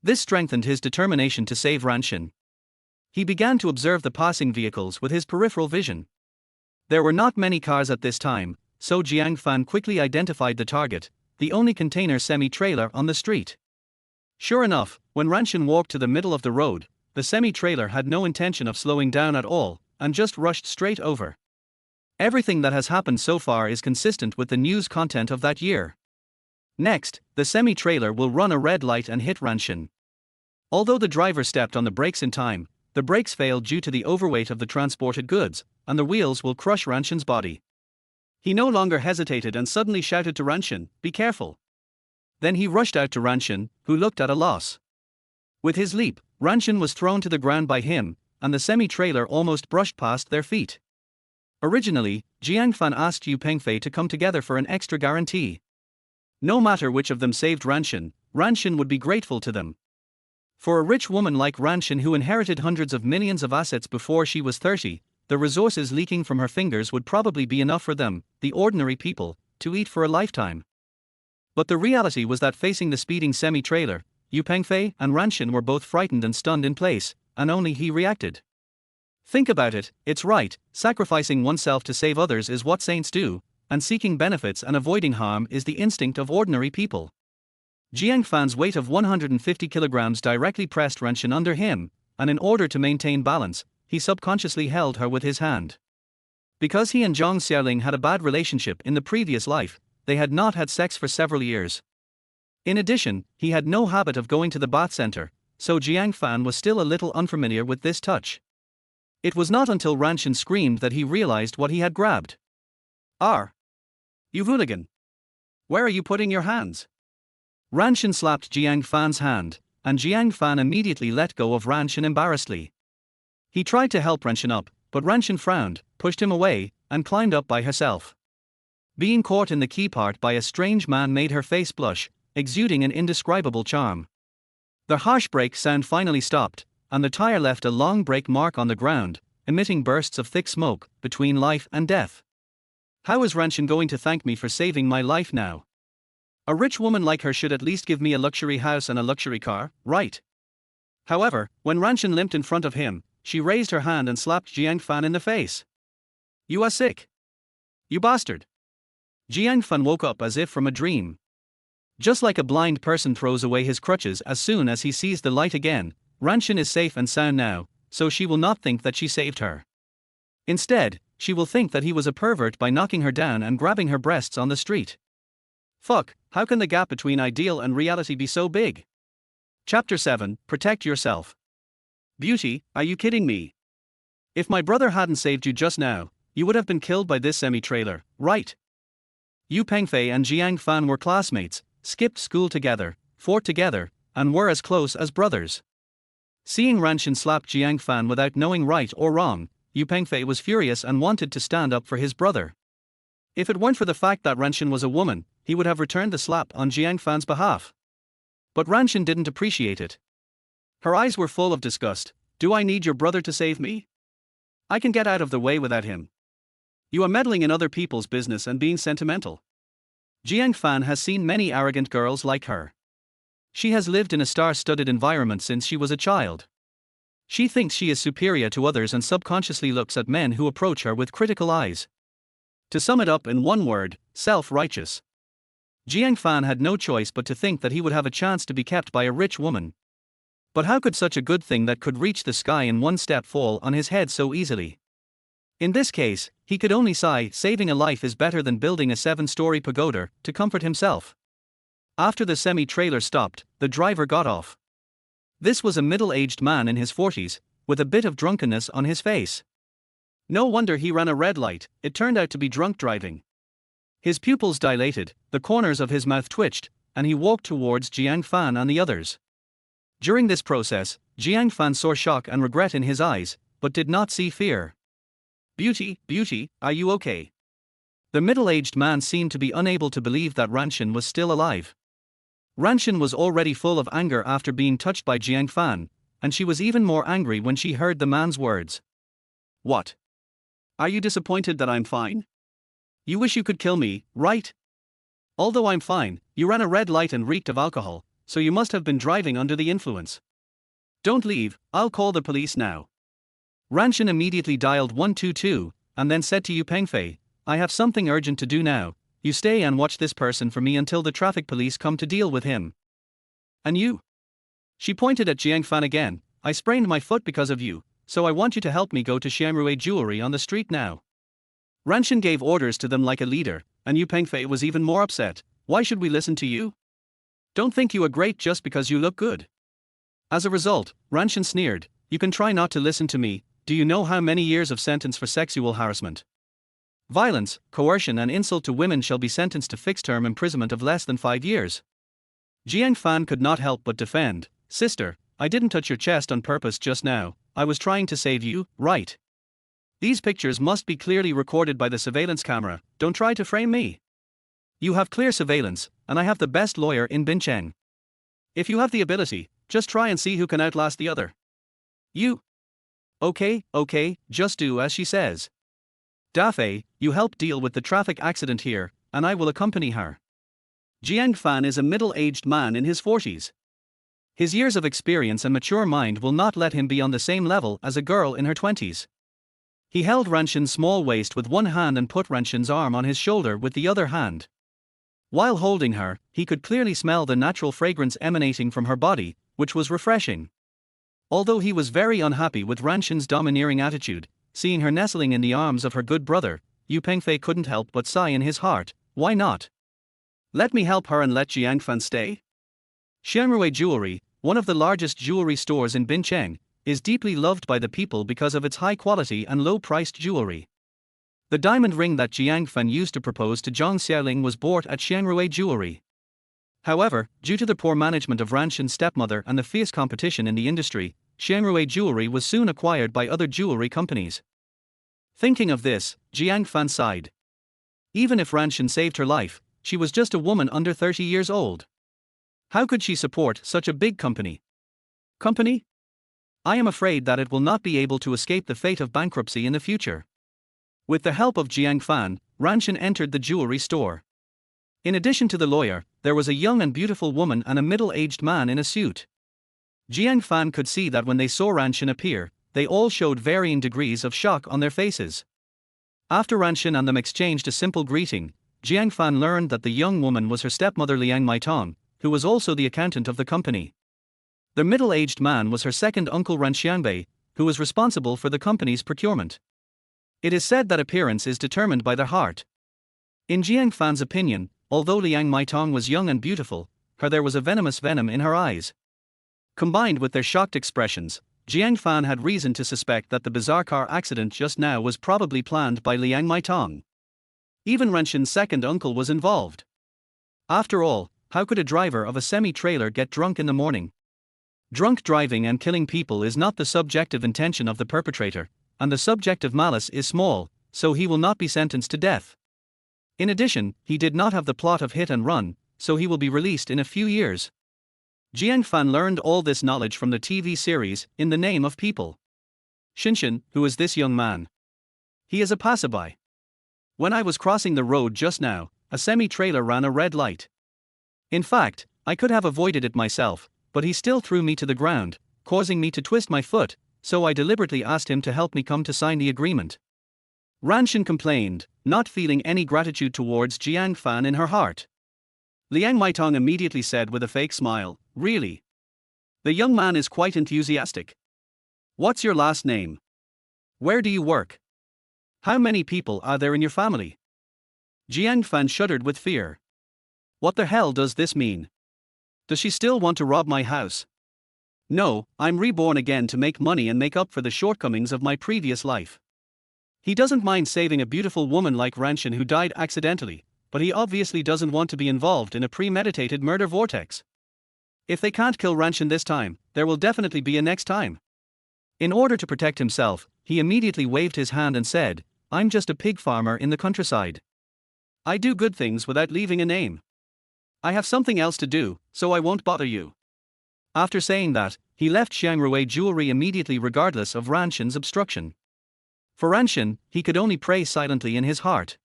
This strengthened his determination to save Ranshin. He began to observe the passing vehicles with his peripheral vision. There were not many cars at this time, so Jiang Fan quickly identified the target, the only container semi-trailer on the street. Sure enough, when Ranshin walked to the middle of the road, the semi-trailer had no intention of slowing down at all, and just rushed straight over. Everything that has happened so far is consistent with the news content of that year. Next, the semi-trailer will run a red light and hit Ranshin. Although the driver stepped on the brakes in time, the brakes failed due to the overweight of the transported goods, and the wheels will crush Ranshin's body. He no longer hesitated and suddenly shouted to Ranshin, "Be careful." Then he rushed out to Ranshin, who looked at a loss. With his leap, Ranshin was thrown to the ground by him, and the semi-trailer almost brushed past their feet. Originally, Jiang Fan asked Yu Pengfei to come together for an extra guarantee. No matter which of them saved Ranshin, Ranshin would be grateful to them. For a rich woman like Ranshin who inherited hundreds of millions of assets before she was 30, the resources leaking from her fingers would probably be enough for them, the ordinary people, to eat for a lifetime. But the reality was that facing the speeding semi-trailer, Yu Pengfei and Ranshin were both frightened and stunned in place, and only he reacted. Think about it, it's right, sacrificing oneself to save others is what saints do, and seeking benefits and avoiding harm is the instinct of ordinary people. Jiang Fan's weight of 150 kilograms directly pressed Ranshin under him, and in order to maintain balance, he subconsciously held her with his hand. Because he and Zhang Xiaoling had a bad relationship in the previous life, they had not had sex for several years. In addition, he had no habit of going to the bath center, so Jiang Fan was still a little unfamiliar with this touch. It was not until Ranshin screamed that he realized what he had grabbed. You hooligan! Where are you putting your hands? Ranshin slapped Jiang Fan's hand, and Jiang Fan immediately let go of Ranshin embarrassedly. He tried to help Ranshin up, but Ranshin frowned, pushed him away, and climbed up by herself. Being caught in the key part by a strange man made her face blush, exuding an indescribable charm. The harsh brake sound finally stopped, and the tire left a long brake mark on the ground, emitting bursts of thick smoke, between life and death. How is Ranshin going to thank me for saving my life now? A rich woman like her should at least give me a luxury house and a luxury car, right? However, when Ranshin limped in front of him, she raised her hand and slapped Jiang Fan in the face. You are sick. You bastard. Jiang Fan woke up as if from a dream. Just like a blind person throws away his crutches as soon as he sees the light again, Ranshin is safe and sound now, so she will not think that she saved her. Instead, she will think that he was a pervert by knocking her down and grabbing her breasts on the street. Fuck, how can the gap between ideal and reality be so big? Chapter 7, Protect Yourself. Beauty, are you kidding me? If my brother hadn't saved you just now, you would have been killed by this semi-trailer, right? Yu Pengfei and Jiang Fan were classmates, skipped school together, fought together, and were as close as brothers. Seeing Ranshin slap Jiang Fan without knowing right or wrong, Yu Pengfei was furious and wanted to stand up for his brother. If it weren't for the fact that Ranshin was a woman, he would have returned the slap on Jiang Fan's behalf. But Ranshin didn't appreciate it. Her eyes were full of disgust. Do I need your brother to save me? I can get out of the way without him. You are meddling in other people's business and being sentimental. Jiang Fan has seen many arrogant girls like her. She has lived in a star-studded environment since she was a child. She thinks she is superior to others and subconsciously looks at men who approach her with critical eyes. To sum it up in one word, self-righteous. Jiang Fan had no choice but to think that he would have a chance to be kept by a rich woman. But how could such a good thing that could reach the sky in one step fall on his head so easily? In this case, he could only sigh, saving a life is better than building a 7-story pagoda, to comfort himself. After the semi-trailer stopped, the driver got off. This was a middle-aged man in his 40s, with a bit of drunkenness on his face. No wonder he ran a red light, it turned out to be drunk driving. His pupils dilated, the corners of his mouth twitched, and he walked towards Jiang Fan and the others. During this process, Jiang Fan saw shock and regret in his eyes, but did not see fear. Beauty, are you okay? The middle-aged man seemed to be unable to believe that Ranshin was still alive. Ranshin was already full of anger after being touched by Jiang Fan, and she was even more angry when she heard the man's words. What? Are you disappointed that I'm fine? You wish you could kill me, right? Although I'm fine, you ran a red light and reeked of alcohol, so you must have been driving under the influence. Don't leave, I'll call the police now. Ranshin immediately dialed 122, and then said to Yu Pengfei, I have something urgent to do now, you stay and watch this person for me until the traffic police come to deal with him. And you? She pointed at Jiang Fan again. I sprained my foot because of you, so I want you to help me go to Xiangrui Jewelry on the street now. Ranshin gave orders to them like a leader, and Yu Pengfei was even more upset. Why should we listen to you? Don't think you are great just because you look good. As a result, Ranshin sneered, you can try not to listen to me. Do you know how many years of sentence for sexual harassment, violence, coercion and insult to women shall be sentenced to fixed-term imprisonment of less than 5 years? Jiang Fan could not help but defend. Sister, I didn't touch your chest on purpose just now. I was trying to save you, right? These pictures must be clearly recorded by the surveillance camera. Don't try to frame me. You have clear surveillance, and I have the best lawyer in Bincheng. If you have the ability, just try and see who can outlast the other. You. Okay, just do as she says. Dafei, you help deal with the traffic accident here, and I will accompany her. Jiang Fan is a middle-aged man in his 40s. His years of experience and mature mind will not let him be on the same level as a girl in her 20s. He held Ranshin's small waist with one hand and put Ranshin's arm on his shoulder with the other hand. While holding her, he could clearly smell the natural fragrance emanating from her body, which was refreshing. Although he was very unhappy with Ranshin's domineering attitude, seeing her nestling in the arms of her good brother, Yu Pengfei couldn't help but sigh in his heart. Why not? Let me help her and let Jiang Fan stay? Xiangrui Jewelry, one of the largest jewelry stores in Bincheng, is deeply loved by the people because of its high quality and low-priced jewelry. The diamond ring that Jiang Fan used to propose to Zhang Xiaoling was bought at Xiangrui Jewelry. However, due to the poor management of Ranshin's stepmother and the fierce competition in the industry, Xiangrui Jewelry was soon acquired by other jewelry companies. Thinking of this, Jiang Fan sighed. Even if Ranshin saved her life, she was just a woman under 30 years old. How could she support such a big company? I am afraid that it will not be able to escape the fate of bankruptcy in the future. With the help of Jiang Fan, Ranshin entered the jewelry store. In addition to the lawyer, there was a young and beautiful woman and a middle-aged man in a suit. Jiang Fan could see that when they saw Ranshin appear, they all showed varying degrees of shock on their faces. After Ranshin and them exchanged a simple greeting, Jiang Fan learned that the young woman was her stepmother Liang Maitong, who was also the accountant of the company. The middle-aged man was her second uncle Ran Xiangbei, who was responsible for the company's procurement. It is said that appearance is determined by the heart. In Jiang Fan's opinion, although Liang Maitong was young and beautiful, there was a venomous venom in her eyes. Combined with their shocked expressions, Jiang Fan had reason to suspect that the bizarre car accident just now was probably planned by Liang Maitong. Even Ranshin's second uncle was involved. After all, how could a driver of a semi-trailer get drunk in the morning? Drunk driving and killing people is not the subjective intention of the perpetrator, and the subjective malice is small, so he will not be sentenced to death. In addition, he did not have the plot of hit and run, so he will be released in a few years. Jiang Fan learned all this knowledge from the TV series, In the Name of People. Shinshin, who is this young man? He is a passerby. When I was crossing the road just now, a semi-trailer ran a red light. In fact, I could have avoided it myself, but he still threw me to the ground, causing me to twist my foot, so I deliberately asked him to help me come to sign the agreement. Ranshin complained, not feeling any gratitude towards Jiang Fan in her heart. Liang Maitong immediately said with a fake smile, really? The young man is quite enthusiastic. What's your last name? Where do you work? How many people are there in your family? Jiang Fan shuddered with fear. What the hell does this mean? Does she still want to rob my house? No, I'm reborn again to make money and make up for the shortcomings of my previous life. He doesn't mind saving a beautiful woman like Ranshin who died accidentally, but he obviously doesn't want to be involved in a premeditated murder vortex. If they can't kill Ranshin this time, there will definitely be a next time. In order to protect himself, he immediately waved his hand and said, I'm just a pig farmer in the countryside. I do good things without leaving a name. I have something else to do, so I won't bother you. After saying that, he left Xiangrui Jewelry immediately regardless of Ranshin's obstruction. For Ranshin, he could only pray silently in his heart.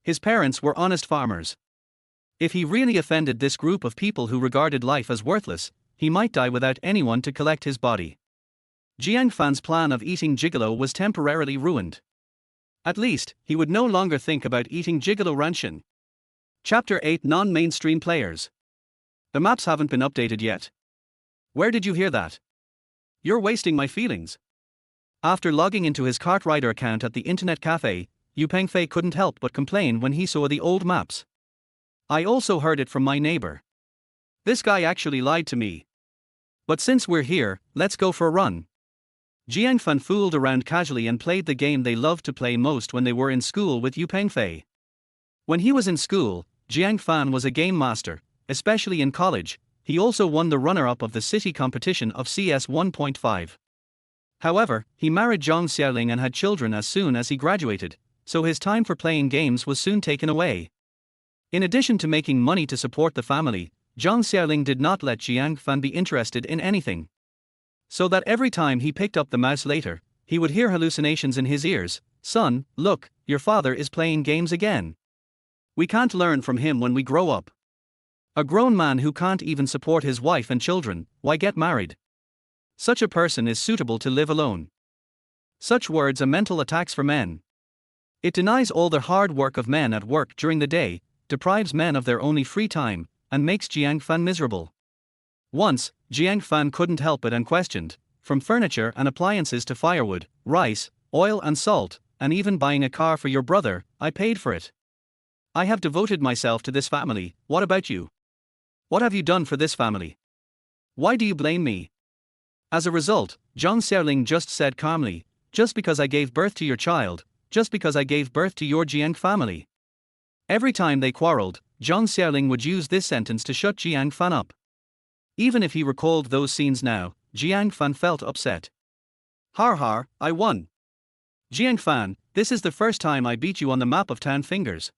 His parents were honest farmers. If he really offended this group of people who regarded life as worthless, he might die without anyone to collect his body. Jiang Fan's plan of eating gigolo was temporarily ruined. At least, he would no longer think about eating gigolo Ranshin. Chapter 8 Non-Mainstream Players. The maps haven't been updated yet. Where did you hear that? You're wasting my feelings. After logging into his Cartrider account at the internet cafe, Yu Pengfei couldn't help but complain when he saw the old maps. I also heard it from my neighbor. This guy actually lied to me. But since we're here, let's go for a run. Jiang Fan fooled around casually and played the game they loved to play most when they were in school with Yu Pengfei. When he was in school, Jiang Fan was a game master, especially in college. He also won the runner-up of the city competition of CS 1.5. However, he married Zhang Xiaoling and had children as soon as he graduated, so his time for playing games was soon taken away. In addition to making money to support the family, Zhang Xiaoling did not let Jiang Fan be interested in anything. So that every time he picked up the mouse later, he would hear hallucinations in his ears. Son, look, your father is playing games again. We can't learn from him when we grow up. A grown man who can't even support his wife and children, why get married? Such a person is suitable to live alone. Such words are mental attacks for men. It denies all the hard work of men at work during the day, deprives men of their only free time, and makes Jiang Fan miserable. Once, Jiang Fan couldn't help it and questioned, from furniture and appliances to firewood, rice, oil and salt, and even buying a car for your brother, I paid for it. I have devoted myself to this family, what about you? What have you done for this family? Why do you blame me? As a result, Zhang Xiaoling just said calmly, just because I gave birth to your child, just because I gave birth to your Jiang family. Every time they quarreled, Zhang Xiaoling would use this sentence to shut Jiang Fan up. Even if he recalled those scenes now, Jiang Fan felt upset. Har har, I won. Jiang Fan, this is the first time I beat you on the map of 10 fingers.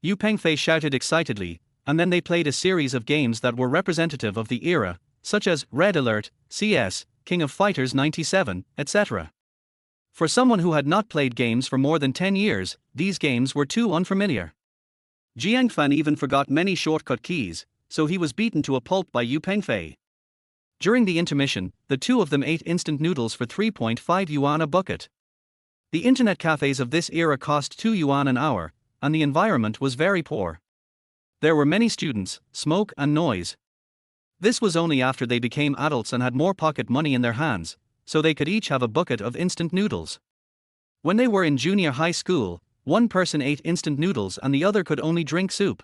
Yu Pengfei shouted excitedly, and then they played a series of games that were representative of the era, such as Red Alert, CS, King of Fighters 97, etc. For someone who had not played games for more than 10 years, these games were too unfamiliar. Jiang Fan even forgot many shortcut keys, so he was beaten to a pulp by Yu Pengfei. During the intermission, the two of them ate instant noodles for 3.5 yuan a bucket. The internet cafes of this era cost 2 yuan an hour, and the environment was very poor. There were many students, smoke and noise. This was only after they became adults and had more pocket money in their hands, so they could each have a bucket of instant noodles. When they were in junior high school, one person ate instant noodles and the other could only drink soup.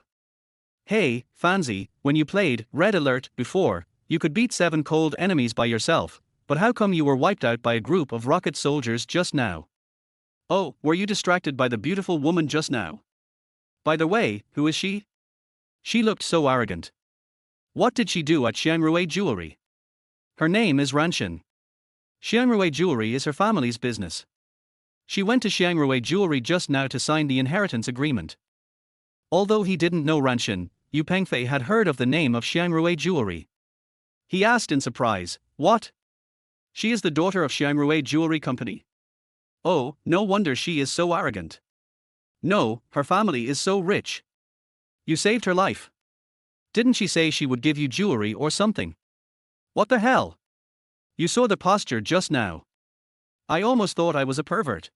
Hey, Fanzi, when you played Red Alert before, you could beat 7 cold enemies by yourself, but how come you were wiped out by a group of rocket soldiers just now? Oh, were you distracted by the beautiful woman just now? By the way, who is she? She looked so arrogant. What did she do at Xiangrui Jewelry? Her name is Ranshin. Xiangrui Jewelry is her family's business. She went to Xiangrui Jewelry just now to sign the inheritance agreement. Although he didn't know Ranshin, Yu Pengfei had heard of the name of Xiangrui Jewelry. He asked in surprise, what? She is the daughter of Xiangrui Jewelry Company. Oh, no wonder she is so arrogant. No, her family is so rich. You saved her life. Didn't she say she would give you jewelry or something? What the hell? You saw the posture just now. I almost thought I was a pervert.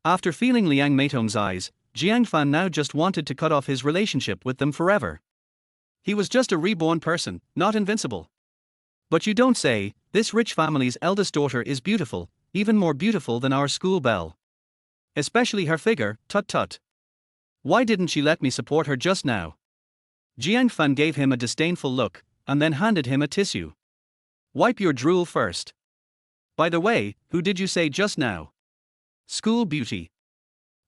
After feeling Liang Meitong's eyes, Jiang Fan now just wanted to cut off his relationship with them forever. He was just a reborn person, not invincible. But you don't say, this rich family's eldest daughter is beautiful, even more beautiful than our school belle. Especially her figure, tut-tut. Why didn't she let me support her just now? Jiang Fan gave him a disdainful look, and then handed him a tissue. Wipe your drool first. By the way, who did you say just now? School beauty.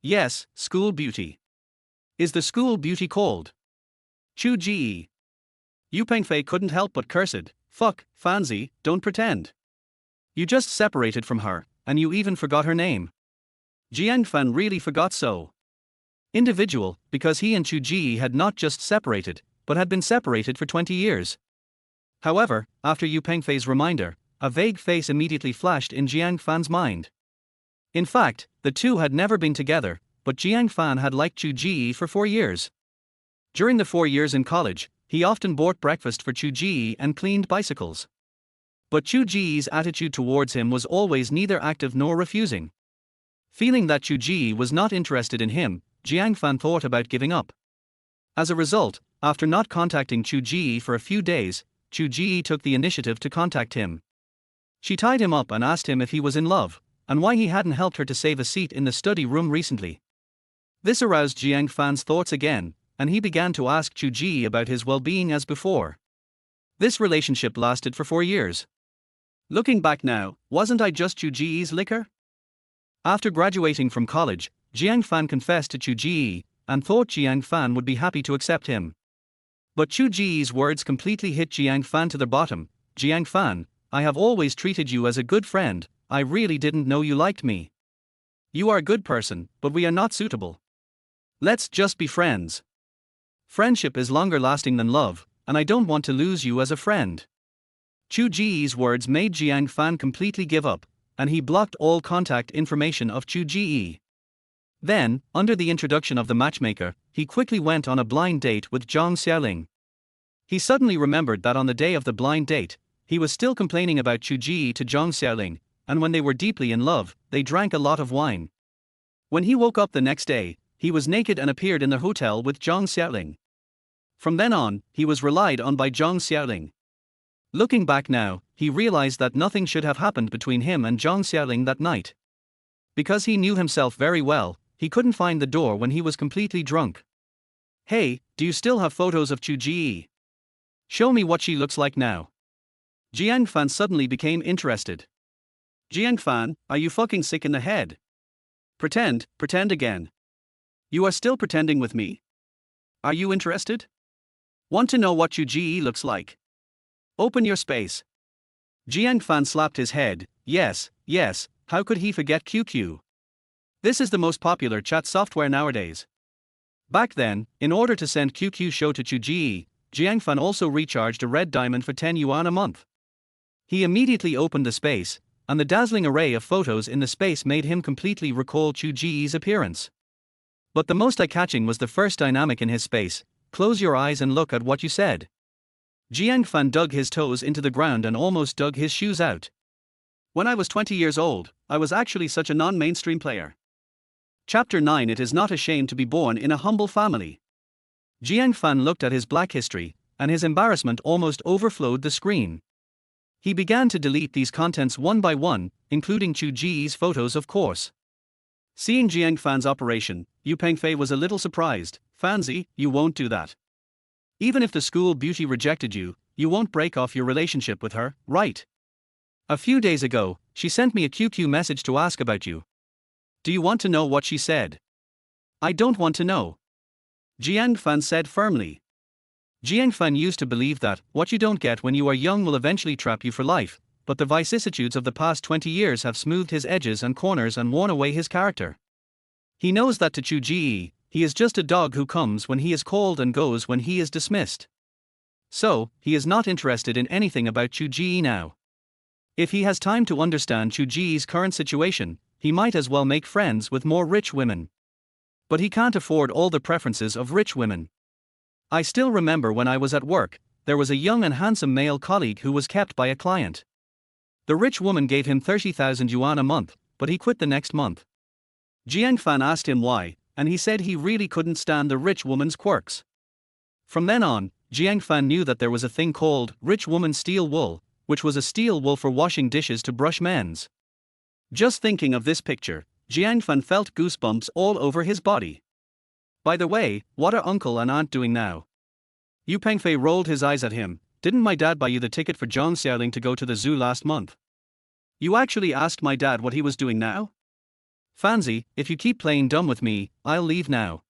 Yes, school beauty. Is the school beauty called Chu Ji? Yu Pengfei couldn't help but cursed, fuck, Fanzi, don't pretend. You just separated from her, and you even forgot her name. Jiang Fan really forgot so. Individual, because he and Chu Ji had not just separated, but had been separated for 20 years. However, after Yu Pengfei's reminder, a vague face immediately flashed in Jiang Fan's mind. In fact, the two had never been together, but Jiang Fan had liked Chu Ji for 4 years. During the 4 years in college, he often bought breakfast for Chu Ji and cleaned bicycles. But Chu Ji's attitude towards him was always neither active nor refusing. Feeling that Chu Ji was not interested in him, Jiang Fan thought about giving up. As a result, after not contacting Chu Ji for a few days, Chu Ji took the initiative to contact him. She tied him up and asked him if he was in love, and why he hadn't helped her to save a seat in the study room recently. This aroused Jiang Fan's thoughts again, and he began to ask Chu Ji about his well-being as before. This relationship lasted for 4 years. Looking back now, wasn't I just Chu Ji's liquor? After graduating from college, Jiang Fan confessed to Chu Ji, and thought Jiang Fan would be happy to accept him. But Chu Ji's words completely hit Jiang Fan to the bottom. Jiang Fan, I have always treated you as a good friend, I really didn't know you liked me. You are a good person, but we are not suitable. Let's just be friends. Friendship is longer lasting than love, and I don't want to lose you as a friend. Chu Ji's words made Jiang Fan completely give up, and he blocked all contact information of Chu Ji. Then, under the introduction of the matchmaker, he quickly went on a blind date with Zhang Xiaoling. He suddenly remembered that on the day of the blind date, he was still complaining about Chu Ji to Zhang Xiaoling, and when they were deeply in love, they drank a lot of wine. When he woke up the next day, he was naked and appeared in the hotel with Zhang Xiaoling. From then on, he was relied on by Zhang Xiaoling. Looking back now, he realized that nothing should have happened between him and Zhang Xiaoling that night. Because he knew himself very well, he couldn't find the door when he was completely drunk. Hey, do you still have photos of Chu Ji? Show me what she looks like now. Jiang Fan suddenly became interested. Jiang Fan, are you fucking sick in the head? Pretend again. You are still pretending with me. Are you interested? Want to know what Chu Ji looks like? Open your space. Jiang Fan slapped his head. Yes, how could he forget QQ? This is the most popular chat software nowadays. Back then, in order to send QQ show to Chu Ji, Jiang Fan also recharged a red diamond for 10 yuan a month. He immediately opened the space, and the dazzling array of photos in the space made him completely recall Chu Ji's appearance. But the most eye-catching was the first dynamic in his space. Close your eyes and look at what you said. Jiang Fan dug his toes into the ground and almost dug his shoes out. When I was 20 years old, I was actually such a non-mainstream player. Chapter 9. It is not a shame to be born in a humble family. Jiang Fan looked at his black history, and his embarrassment almost overflowed the screen. He began to delete these contents one by one, including Chu Ji's photos of course. Seeing Jiang Fan's operation, Yu Pengfei was a little surprised. Fanzi, you won't do that. Even if the school beauty rejected you, you won't break off your relationship with her, right? A few days ago, she sent me a QQ message to ask about you. Do you want to know what she said? I don't want to know. Jiang Fan said firmly. Jiang Fan used to believe that what you don't get when you are young will eventually trap you for life, but the vicissitudes of the past 20 years have smoothed his edges and corners and worn away his character. He knows that to Chu Ji, he is just a dog who comes when he is called and goes when he is dismissed. So, he is not interested in anything about Chu Ji now. If he has time to understand Chu Ji's current situation, he might as well make friends with more rich women. But he can't afford all the preferences of rich women. I still remember when I was at work, there was a young and handsome male colleague who was kept by a client. The rich woman gave him 30,000 yuan a month, but he quit the next month. Jiang Fan asked him why, and he said he really couldn't stand the rich woman's quirks. From then on, Jiang Fan knew that there was a thing called rich woman steel wool, which was a steel wool for washing dishes to brush men's. Just thinking of this picture, Jiang Fan felt goosebumps all over his body. By the way, what are uncle and aunt doing now? Yu Pengfei rolled his eyes at him. Didn't my dad buy you the ticket for Zhang Xiaoling to go to the zoo last month? You actually asked my dad what he was doing now? Fanzi, if you keep playing dumb with me, I'll leave now.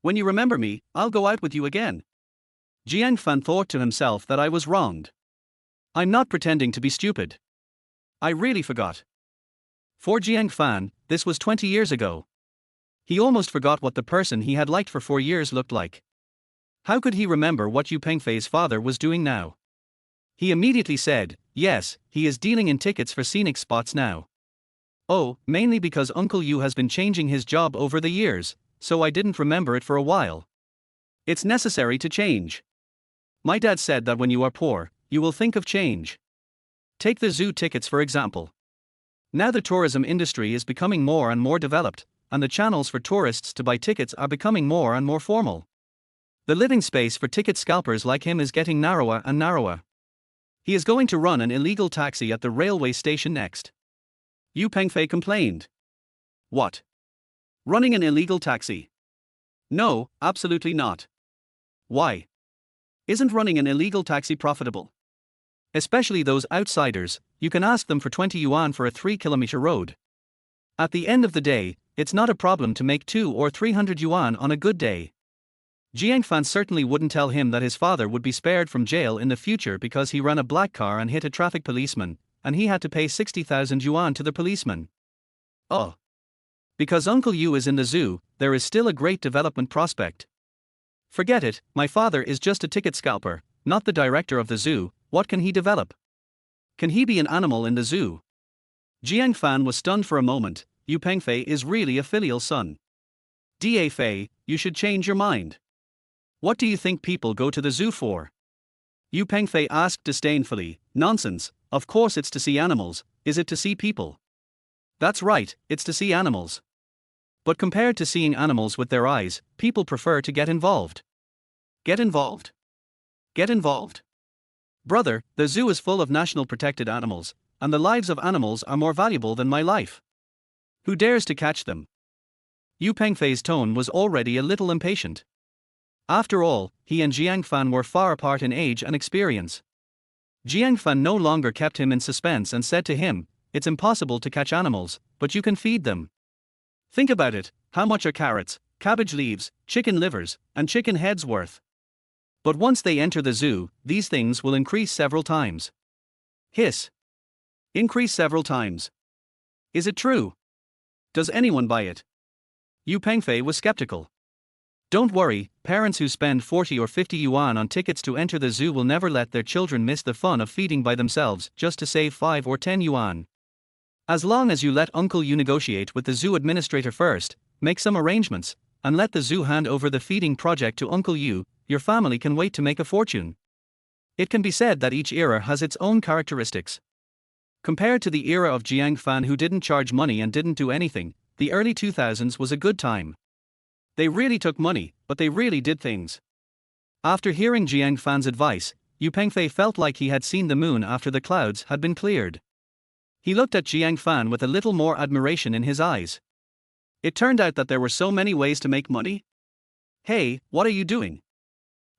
When you remember me, I'll go out with you again. Jiang Fan thought to himself that I was wronged. I'm not pretending to be stupid. I really forgot. For Jiang Fan, this was 20 years ago. He almost forgot what the person he had liked for 4 years looked like. How could he remember what Yu Pengfei's father was doing now? He immediately said, yes, he is dealing in tickets for scenic spots now. Oh, mainly because Uncle Yu has been changing his job over the years, so I didn't remember it for a while. It's necessary to change. My dad said that when you are poor, you will think of change. Take the zoo tickets for example. Now the tourism industry is becoming more and more developed, and the channels for tourists to buy tickets are becoming more and more formal. The living space for ticket scalpers like him is getting narrower and narrower. He is going to run an illegal taxi at the railway station next. Yu Pengfei complained. What? Running an illegal taxi? No, absolutely not. Why? Isn't running an illegal taxi profitable? Especially those outsiders, you can ask them for 20 yuan for a 3-kilometer road. At the end of the day, it's not a problem to make 200 or 300 yuan on a good day. Jiang Fan certainly wouldn't tell him that his father would be spared from jail in the future because he ran a black car and hit a traffic policeman, and he had to pay 60,000 yuan to the policeman. Oh. Because Uncle Yu is in the zoo, there is still a great development prospect. Forget it, my father is just a ticket scalper, not the director of the zoo. What can he develop? Can he be an animal in the zoo? Jiang Fan was stunned for a moment. Yu Pengfei is really a filial son. Da Fei, you should change your mind. What do you think people go to the zoo for? Yu Pengfei asked disdainfully. Nonsense, of course it's to see animals. Is it to see people? That's right, it's to see animals. But compared to seeing animals with their eyes, people prefer to get involved. Get involved? Get involved? Brother, the zoo is full of national protected animals, and the lives of animals are more valuable than my life. Who dares to catch them? Yu Pengfei's tone was already a little impatient. After all, he and Jiang Fan were far apart in age and experience. Jiang Fan no longer kept him in suspense and said to him, "It's impossible to catch animals, but you can feed them. Think about it, how much are carrots, cabbage leaves, chicken livers, and chicken heads worth? But once they enter the zoo, these things will increase several times." Hiss. Increase several times. Is it true? Does anyone buy it? Yu Pengfei was skeptical. Don't worry, parents who spend 40 or 50 yuan on tickets to enter the zoo will never let their children miss the fun of feeding by themselves just to save 5 or 10 yuan. As long as you let Uncle Yu negotiate with the zoo administrator first, make some arrangements, and let the zoo hand over the feeding project to Uncle Yu, your family can wait to make a fortune. It can be said that each era has its own characteristics. Compared to the era of Jiang Fan, who didn't charge money and didn't do anything, the early 2000s was a good time. They really took money, but they really did things. After hearing Jiang Fan's advice, Yu Pengfei felt like he had seen the moon after the clouds had been cleared. He looked at Jiang Fan with a little more admiration in his eyes. It turned out that there were so many ways to make money. Hey, what are you doing?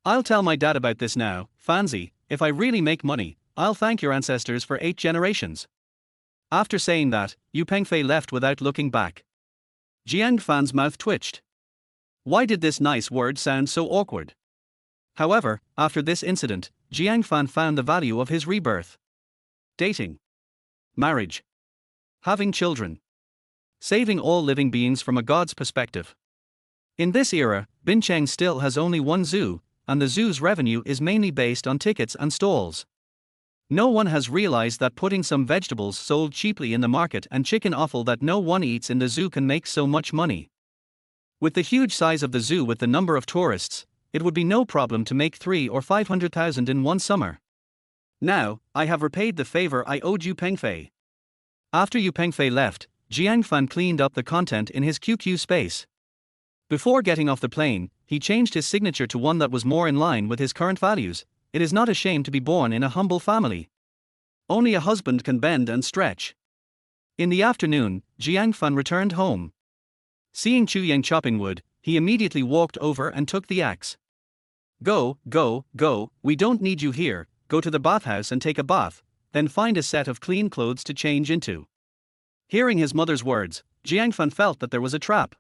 I'll tell my dad about this now, Fanzi. If I really make money, I'll thank your ancestors for 8 generations. After saying that, Yu Pengfei left without looking back. Jiang Fan's mouth twitched. Why did this nice word sound so awkward? However, after this incident, Jiang Fan found the value of his rebirth. Dating. Marriage. Having children. Saving all living beings from a god's perspective. In this era, Bincheng still has only one zoo, and the zoo's revenue is mainly based on tickets and stalls. No one has realized that putting some vegetables sold cheaply in the market and chicken offal that no one eats in the zoo can make so much money. With the huge size of the zoo, with the number of tourists, it would be no problem to make 300,000 or 500,000 in one summer. Now, I have repaid the favor I owed Yu Pengfei. After Yu Pengfei left, Jiang Fan cleaned up the content in his QQ space. Before getting off the plane, he changed his signature to one that was more in line with his current values. It is not a shame to be born in a humble family. Only a husband can bend and stretch. In the afternoon, Jiang Fan returned home. Seeing Chu Yang chopping wood, he immediately walked over and took the axe. Go, go, go, we don't need you here. Go to the bathhouse and take a bath, then find a set of clean clothes to change into. Hearing his mother's words, Jiang Fan felt that there was a trap.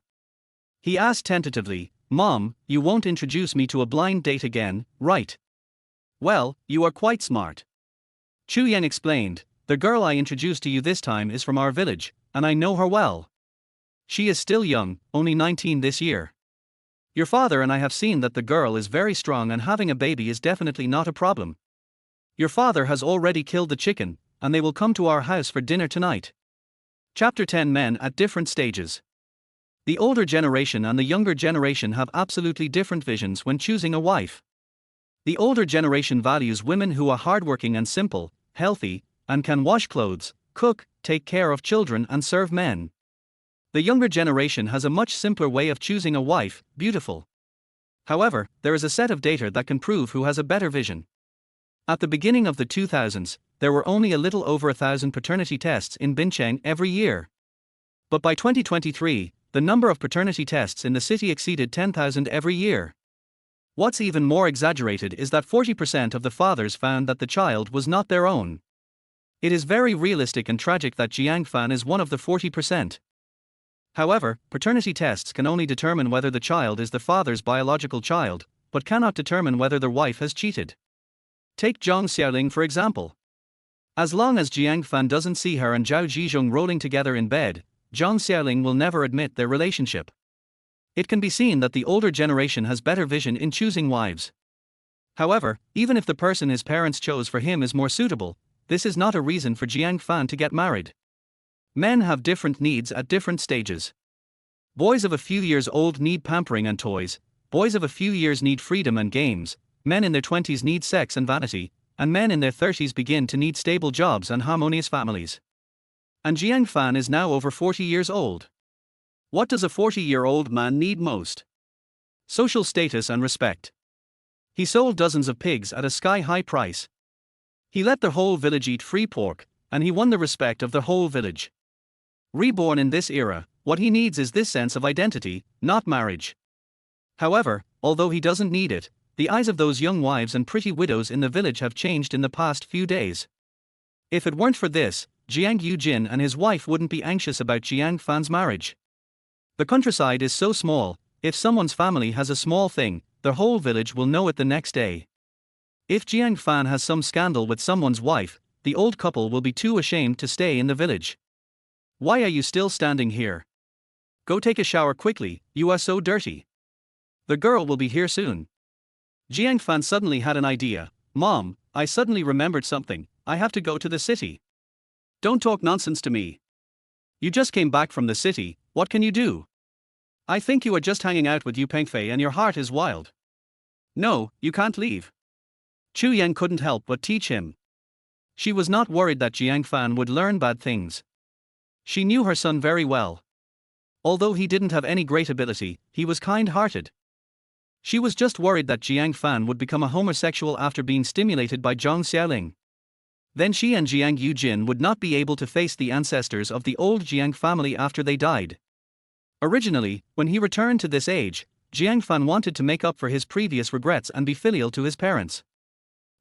He asked tentatively, "Mom, you won't introduce me to a blind date again, right?" "Well, you are quite smart." Chu Yang explained, "The girl I introduced to you this time is from our village, and I know her well. She is still young, only 19 this year. Your father and I have seen that the girl is very strong, and having a baby is definitely not a problem. Your father has already killed the chicken, and they will come to our house for dinner tonight." Chapter 10. Men at different stages. The older generation and the younger generation have absolutely different visions when choosing a wife. The older generation values women who are hardworking and simple, healthy, and can wash clothes, cook, take care of children, and serve men. The younger generation has a much simpler way of choosing a wife, beautiful. However, there is a set of data that can prove who has a better vision. At the beginning of the 2000s, there were only a little over 1,000 paternity tests in Bincheng every year. But by 2023, the number of paternity tests in the city exceeded 10,000 every year. What's even more exaggerated is that 40% of the fathers found that the child was not their own. It is very realistic and tragic that Jiang Fan is one of the 40%. However, paternity tests can only determine whether the child is the father's biological child, but cannot determine whether the wife has cheated. Take Zhang Xiaoling for example. As long as Jiang Fan doesn't see her and Zhao Zhizhong rolling together in bed, Zhang Xiaoling will never admit their relationship. It can be seen that the older generation has better vision in choosing wives. However, even if the person his parents chose for him is more suitable, this is not a reason for Jiang Fan to get married. Men have different needs at different stages. Boys of a few years old need pampering and toys, boys of a few years need freedom and games, men in their 20s need sex and vanity, and men in their 30s begin to need stable jobs and harmonious families. And Jiang Fan is now over 40 years old. What does a 40-year-old man need most? Social status and respect. He sold dozens of pigs at a sky-high price. He let the whole village eat free pork, and he won the respect of the whole village. Reborn in this era, what he needs is this sense of identity, not marriage. However, although he doesn't need it, the eyes of those young wives and pretty widows in the village have changed in the past few days. If it weren't for this, Jiang Yujin and his wife wouldn't be anxious about Jiang Fan's marriage. The countryside is so small, if someone's family has a small thing, the whole village will know it the next day. If Jiang Fan has some scandal with someone's wife, the old couple will be too ashamed to stay in the village. Why are you still standing here? Go take a shower quickly, you are so dirty. The girl will be here soon. Jiang Fan suddenly had an idea. Mom, I suddenly remembered something, I have to go to the city. Don't talk nonsense to me. You just came back from the city, what can you do? I think you are just hanging out with Yu Pengfei and your heart is wild. No, you can't leave. Chu Yang couldn't help but teach him. She was not worried that Jiang Fan would learn bad things. She knew her son very well. Although he didn't have any great ability, he was kind-hearted. She was just worried that Jiang Fan would become a homosexual after being stimulated by Zhang Xiaoling. Then she and Jiang Yujin would not be able to face the ancestors of the old Jiang family after they died. Originally, when he returned to this age, Jiang Fan wanted to make up for his previous regrets and be filial to his parents.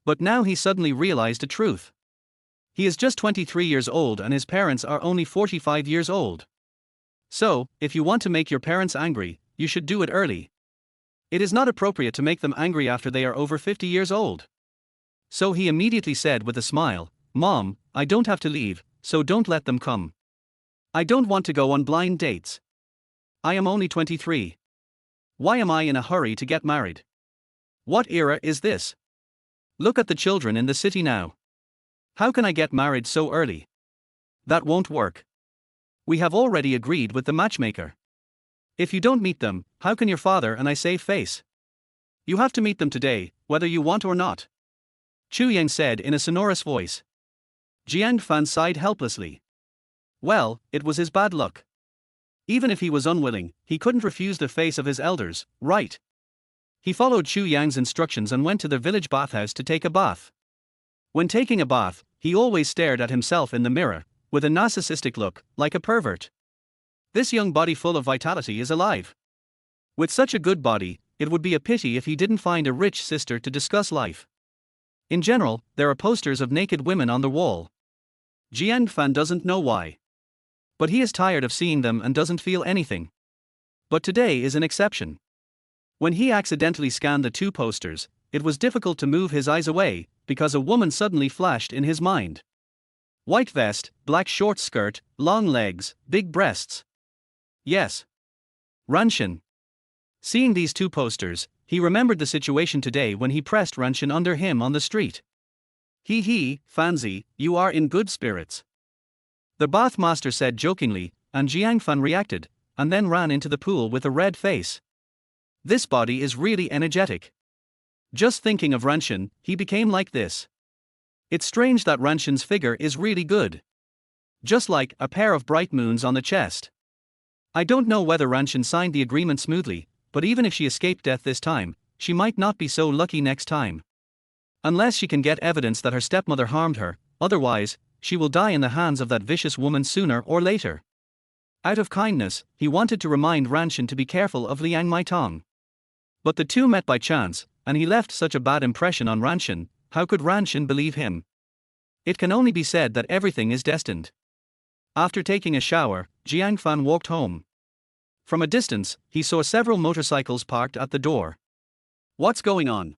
But now he suddenly realized the truth. He is just 23 years old and his parents are only 45 years old. So, if you want to make your parents angry, you should do it early. It is not appropriate to make them angry after they are over 50 years old. So he immediately said with a smile, Mom, I don't have to leave, so don't let them come. I don't want to go on blind dates. I am only 23. Why am I in a hurry to get married? What era is this? Look at the children in the city now. How can I get married so early? That won't work. We have already agreed with the matchmaker. If you don't meet them, how can your father and I save face? You have to meet them today, whether you want or not. Chu Yang said in a sonorous voice. Jiang Fan sighed helplessly. Well, it was his bad luck. Even if he was unwilling, he couldn't refuse the face of his elders, right? He followed Chu Yang's instructions and went to the village bathhouse to take a bath. When taking a bath, he always stared at himself in the mirror, with a narcissistic look, like a pervert. This young body full of vitality is alive. With such a good body, it would be a pity if he didn't find a rich sister to discuss life. In general, there are posters of naked women on the wall. Jiang Fan doesn't know why. But he is tired of seeing them and doesn't feel anything. But today is an exception. When he accidentally scanned the two posters, it was difficult to move his eyes away, because a woman suddenly flashed in his mind. White vest, black short skirt, long legs, big breasts. Yes. Ranshin. Seeing these two posters, he remembered the situation today when he pressed Ranshin under him on the street. He, Fanzi, you are in good spirits. The bathmaster said jokingly, and Jiang Fan reacted, and then ran into the pool with a red face. This body is really energetic. Just thinking of Ranshin, he became like this. It's strange that Ranshin's figure is really good. Just like a pair of bright moons on the chest. I don't know whether Ranshin signed the agreement smoothly, but even if she escaped death this time, she might not be so lucky next time. Unless she can get evidence that her stepmother harmed her, otherwise, she will die in the hands of that vicious woman sooner or later. Out of kindness, he wanted to remind Ranshin to be careful of Liang Maitong. But the two met by chance, and he left such a bad impression on Ranshin. How could Ranshin believe him? It can only be said that everything is destined. After taking a shower, Jiang Fan walked home. From a distance, he saw several motorcycles parked at the door. What's going on?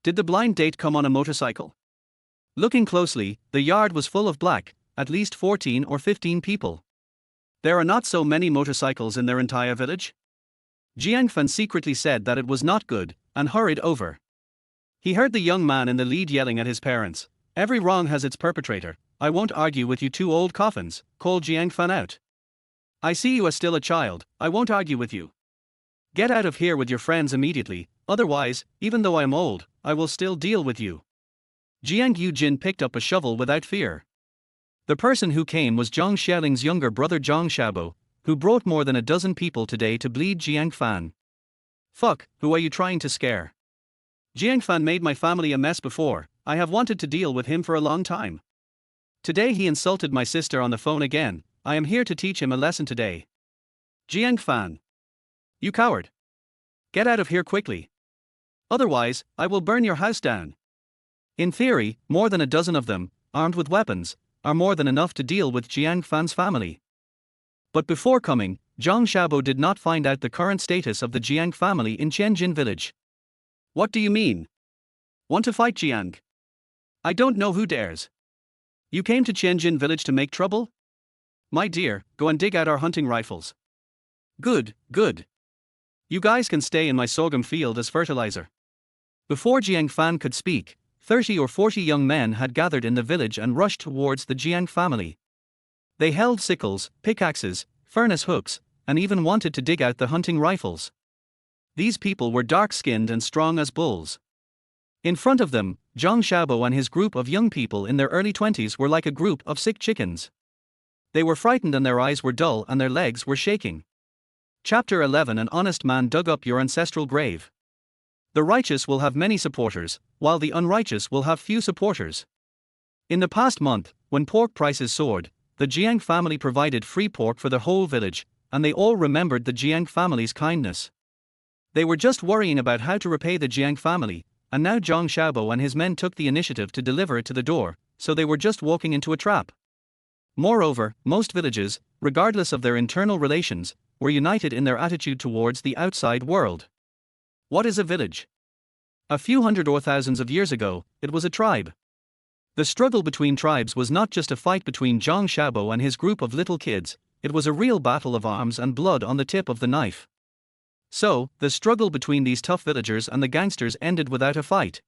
Did the blind date come on a motorcycle? Looking closely, the yard was full of black, at least 14 or 15 people. There are not so many motorcycles in their entire village? Jiang Fan secretly said that it was not good, and hurried over. He heard the young man in the lead yelling at his parents. Every wrong has its perpetrator. I won't argue with you two old coffins, called Jiang Fan out. I see you are still a child, I won't argue with you. Get out of here with your friends immediately, otherwise, even though I am old, I will still deal with you. Jiang Yujin picked up a shovel without fear. The person who came was Zhang Xiaoling's younger brother Zhang Xiaobo, who brought more than a dozen people today to bleed Jiang Fan. Fuck, who are you trying to scare? Jiang Fan made my family a mess before, I have wanted to deal with him for a long time. Today he insulted my sister on the phone again, I am here to teach him a lesson today. Jiang Fan. You coward. Get out of here quickly. Otherwise, I will burn your house down. In theory, more than a dozen of them, armed with weapons, are more than enough to deal with Jiang Fan's family. But before coming, Zhang Xiaobo did not find out the current status of the Jiang family in Tianjin village. What do you mean? Want to fight Jiang? I don't know who dares. You came to Tianjin village to make trouble? My dear, go and dig out our hunting rifles. Good, good. You guys can stay in my sorghum field as fertilizer. Before Jiang Fan could speak, 30 or 40 young men had gathered in the village and rushed towards the Jiang family. They held sickles, pickaxes, furnace hooks, and even wanted to dig out the hunting rifles. These people were dark-skinned and strong as bulls. In front of them, Zhang Xiaobo and his group of young people in their early 20s were like a group of sick chickens. They were frightened and their eyes were dull and their legs were shaking. Chapter 11. An honest man dug up your ancestral grave. The righteous will have many supporters, while the unrighteous will have few supporters. In the past month, when pork prices soared, the Jiang family provided free pork for the whole village, and they all remembered the Jiang family's kindness. They were just worrying about how to repay the Jiang family, and now Zhang Xiaobo and his men took the initiative to deliver it to the door, so they were just walking into a trap. Moreover, most villages, regardless of their internal relations, were united in their attitude towards the outside world. What is a village? A few hundred or thousands of years ago, it was a tribe. The struggle between tribes was not just a fight between Zhang Xiaobo and his group of little kids, it was a real battle of arms and blood on the tip of the knife. So, the struggle between these tough villagers and the gangsters ended without a fight.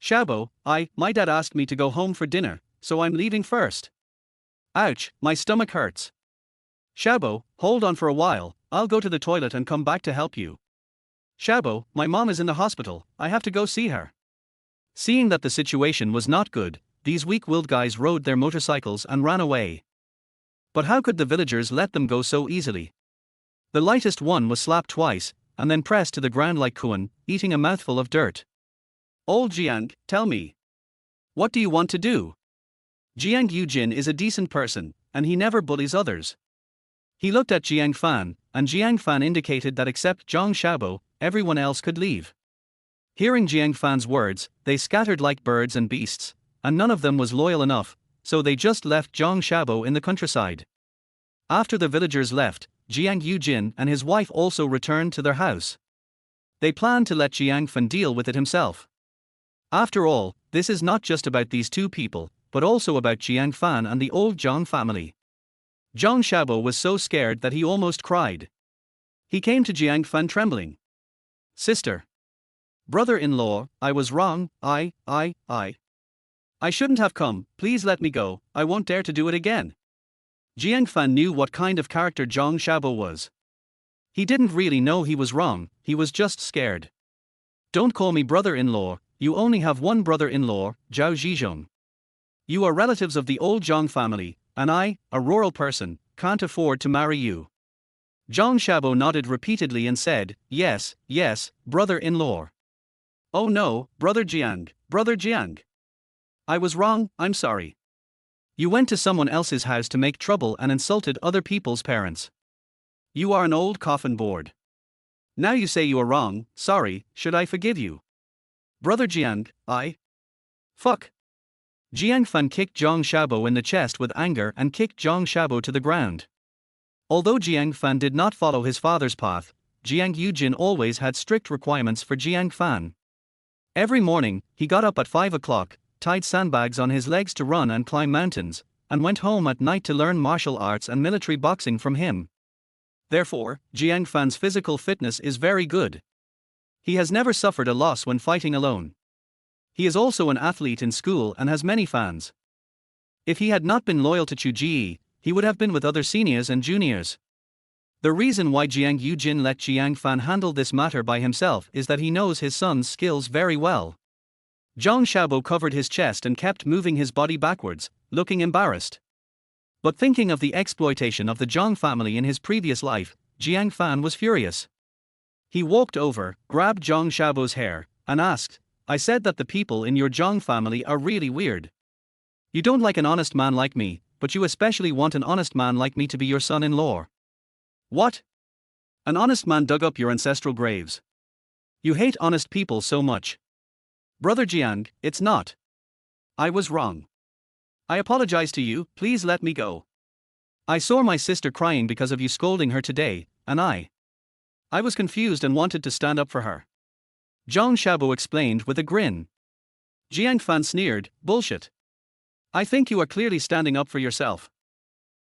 Xiaobo, my dad asked me to go home for dinner, so I'm leaving first. Ouch, my stomach hurts. Xiaobo, hold on for a while, I'll go to the toilet and come back to help you. Xiaobo, my mom is in the hospital, I have to go see her. Seeing that the situation was not good, these weak-willed guys rode their motorcycles and ran away. But how could the villagers let them go so easily? The lightest one was slapped twice, and then pressed to the ground like Kuan, eating a mouthful of dirt. Old Jiang, tell me. What do you want to do? Jiang Yujin is a decent person, and he never bullies others. He looked at Jiang Fan, and Jiang Fan indicated that except Zhang Xiaobo, everyone else could leave. Hearing Jiang Fan's words, they scattered like birds and beasts, and none of them was loyal enough, so they just left Zhang Xiaobo in the countryside. After the villagers left, Jiang Yujin and his wife also returned to their house. They planned to let Jiang Fan deal with it himself. After all, this is not just about these two people, but also about Jiang Fan and the old Zhang family. Zhang Xiaobo was so scared that he almost cried. He came to Jiang Fan trembling. Sister. Brother-in-law, I was wrong, I shouldn't have come, please let me go, I won't dare to do it again. Jiang Fan knew what kind of character Zhang Xiaobo was. He didn't really know he was wrong, he was just scared. Don't call me brother-in-law, you only have one brother-in-law, Zhao Zhizhong. You are relatives of the old Zhang family, and I, a rural person, can't afford to marry you. Zhang Xiaobo nodded repeatedly and said, yes, brother-in-law. Oh no, brother Jiang, Brother Jiang. I was wrong, I'm sorry. You went to someone else's house to make trouble and insulted other people's parents. You are an old coffin board. Now you say you are wrong, sorry, should I forgive you? Brother Jiang, Fuck. Jiang Fan kicked Jiang Xiaobo in the chest with anger and kicked Jiang Xiaobo to the ground. Although Jiang Fan did not follow his father's path, Jiang Yujin always had strict requirements for Jiang Fan. Every morning, he got up at 5 o'clock, tied sandbags on his legs to run and climb mountains, and went home at night to learn martial arts and military boxing from him. Therefore, Jiang Fan's physical fitness is very good. He has never suffered a loss when fighting alone. He is also an athlete in school and has many fans. If he had not been loyal to Chu Ji, he would have been with other seniors and juniors. The reason why Jiang Yujin let Jiang Fan handle this matter by himself is that he knows his son's skills very well. Jiang Xiaobo covered his chest and kept moving his body backwards, looking embarrassed. But thinking of the exploitation of the Jiang family in his previous life, Jiang Fan was furious. He walked over, grabbed Jiang Xiaobo's hair, and asked, I said that the people in your Jiang family are really weird. You don't like an honest man like me, but you especially want an honest man like me to be your son-in-law. What? An honest man dug up your ancestral graves. You hate honest people so much. Brother Jiang, it's not. I was wrong. I apologize to you, please let me go. I saw my sister crying because of you scolding her today, and I was confused and wanted to stand up for her. Jiang Xiaobo explained with a grin. Jiang Fan sneered, bullshit. I think you are clearly standing up for yourself.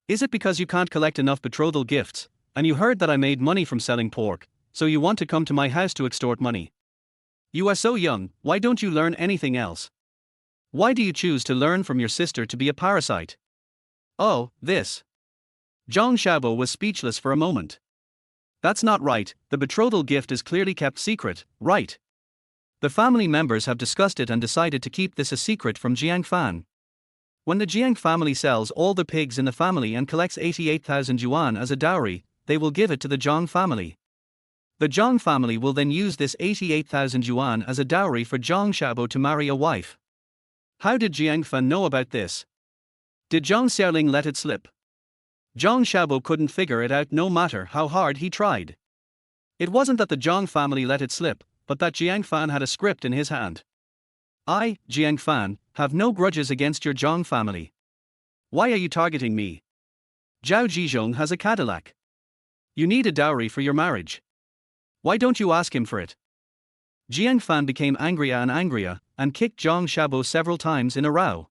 Is it because you can't collect enough betrothal gifts, and you heard that I made money from selling pork, so you want to come to my house to extort money? You are so young, why don't you learn anything else? Why do you choose to learn from your sister to be a parasite? Oh, this. Jiang Xiaobo was speechless for a moment. That's not right, the betrothal gift is clearly kept secret, right? The family members have discussed it and decided to keep this a secret from Jiang Fan. When the Jiang family sells all the pigs in the family and collects 88,000 yuan as a dowry, they will give it to the Jiang family. The Jiang family will then use this 88,000 yuan as a dowry for Jiang Xiaobo to marry a wife. How did Jiang Fan know about this? Did Jiang Xiaoling let it slip? Jiang Xiaobo couldn't figure it out no matter how hard he tried. It wasn't that the Jiang family let it slip, but that Jiang Fan had a script in his hand. I, Jiang Fan, have no grudges against your Jiang family. Why are you targeting me? Zhao Zhizhong has a Cadillac. You need a dowry for your marriage. Why don't you ask him for it? Jiang Fan became angrier and angrier, and kicked Jiang Xiaobo several times in a row.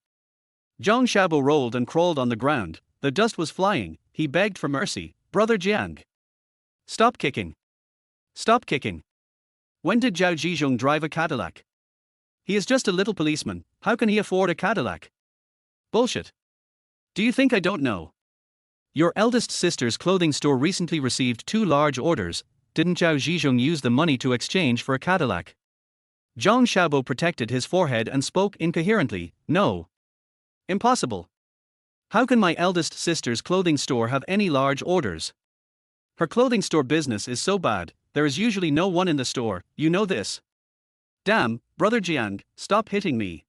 Jiang Xiaobo rolled and crawled on the ground, the dust was flying, he begged for mercy, Brother Jiang. Stop kicking. Stop kicking. When did Zhao Zhizhong drive a Cadillac? He is just a little policeman, how can he afford a Cadillac? Bullshit. Do you think I don't know? Your eldest sister's clothing store recently received 2 large orders, didn't Zhao Zhizhong use the money to exchange for a Cadillac? Jiang Xiaobo protected his forehead and spoke incoherently, no. Impossible. How can my eldest sister's clothing store have any large orders? Her clothing store business is so bad, there is usually no one in the store, you know this. Damn, Brother Jiang, stop hitting me.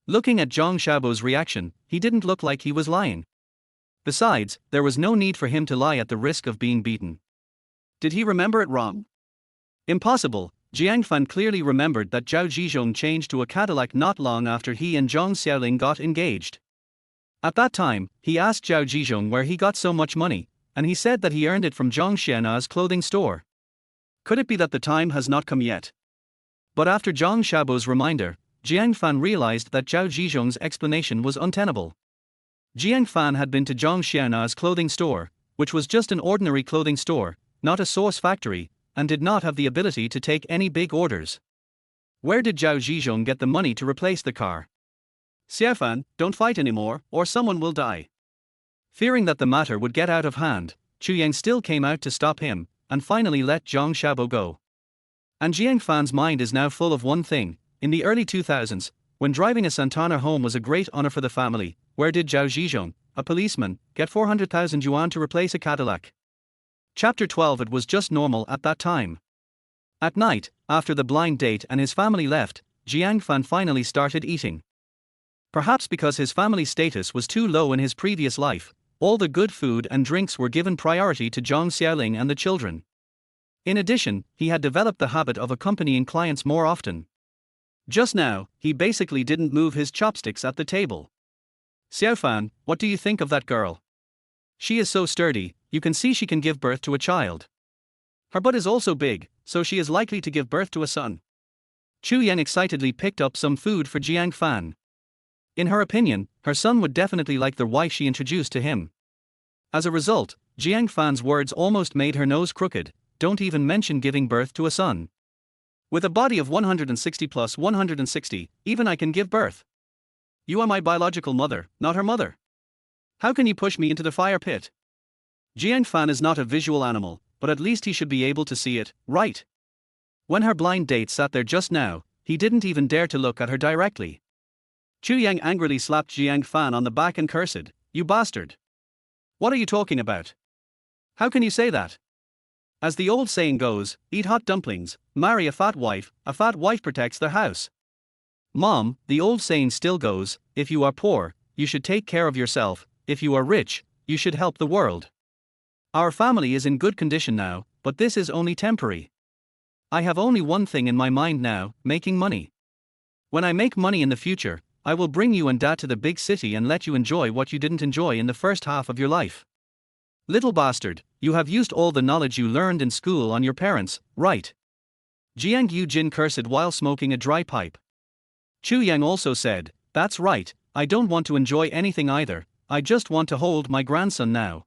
Looking at Jiang Xiaobo's reaction, he didn't look like he was lying. Besides, there was no need for him to lie at the risk of being beaten. Did he remember it wrong? Impossible. Jiang Fan clearly remembered that Zhao Zhizhong changed to a Cadillac not long after he and Jiang Xiaoling got engaged. At that time, he asked Zhao Zhizhong where he got so much money, and he said that he earned it from Jiang Xiana's clothing store. Could it be that the time has not come yet? But after Jiang Xiaobo's reminder, Jiang Fan realized that Zhao Zhizhong's explanation was untenable. Jiang Fan had been to Jiang Xiana's clothing store, which was just an ordinary clothing store, not a source factory, and did not have the ability to take any big orders. Where did Zhao Zhizhong get the money to replace the car? Xiaofan, don't fight anymore, or someone will die. Fearing that the matter would get out of hand, Chu Yang still came out to stop him, and finally let Jiang Xiaobo go. And Jiang Fan's mind is now full of one thing: in the early 2000s, when driving a Santana home was a great honor for the family, where did Zhao Zhizhong, a policeman, get 400,000 yuan to replace a Cadillac? Chapter 12. It was just normal at that time. At night, after the blind date and his family left, Jiang Fan finally started eating. Perhaps because his family status was too low in his previous life, all the good food and drinks were given priority to Zhang Xiaoling and the children. In addition, he had developed the habit of accompanying clients more often. Just now, he basically didn't move his chopsticks at the table. Xiaofan, what do you think of that girl? She is so sturdy, you can see she can give birth to a child. Her butt is also big, so she is likely to give birth to a son. Chu Yang excitedly picked up some food for Jiang Fan. In her opinion, her son would definitely like the wife she introduced to him. As a result, Jiang Fan's words almost made her nose crooked. Don't even mention giving birth to a son. With a body of 160 plus 160, even I can give birth. You are my biological mother, not her mother. How can you push me into the fire pit? Jiang Fan is not a visual animal, but at least he should be able to see it, right? When her blind date sat there just now, he didn't even dare to look at her directly. Chu Yang angrily slapped Jiang Fan on the back and cursed, "You bastard! What are you talking about? How can you say that? As the old saying goes, eat hot dumplings, marry a fat wife protects the house." Mom, the old saying still goes, if you are poor, you should take care of yourself, if you are rich, you should help the world. Our family is in good condition now, but this is only temporary. I have only one thing in my mind now, making money. When I make money in the future, I will bring you and Dad to the big city and let you enjoy what you didn't enjoy in the first half of your life. Little bastard, you have used all the knowledge you learned in school on your parents, right? Jiang Yujin cursed while smoking a dry pipe. Chu Yang also said, "That's right, I don't want to enjoy anything either, I just want to hold my grandson now."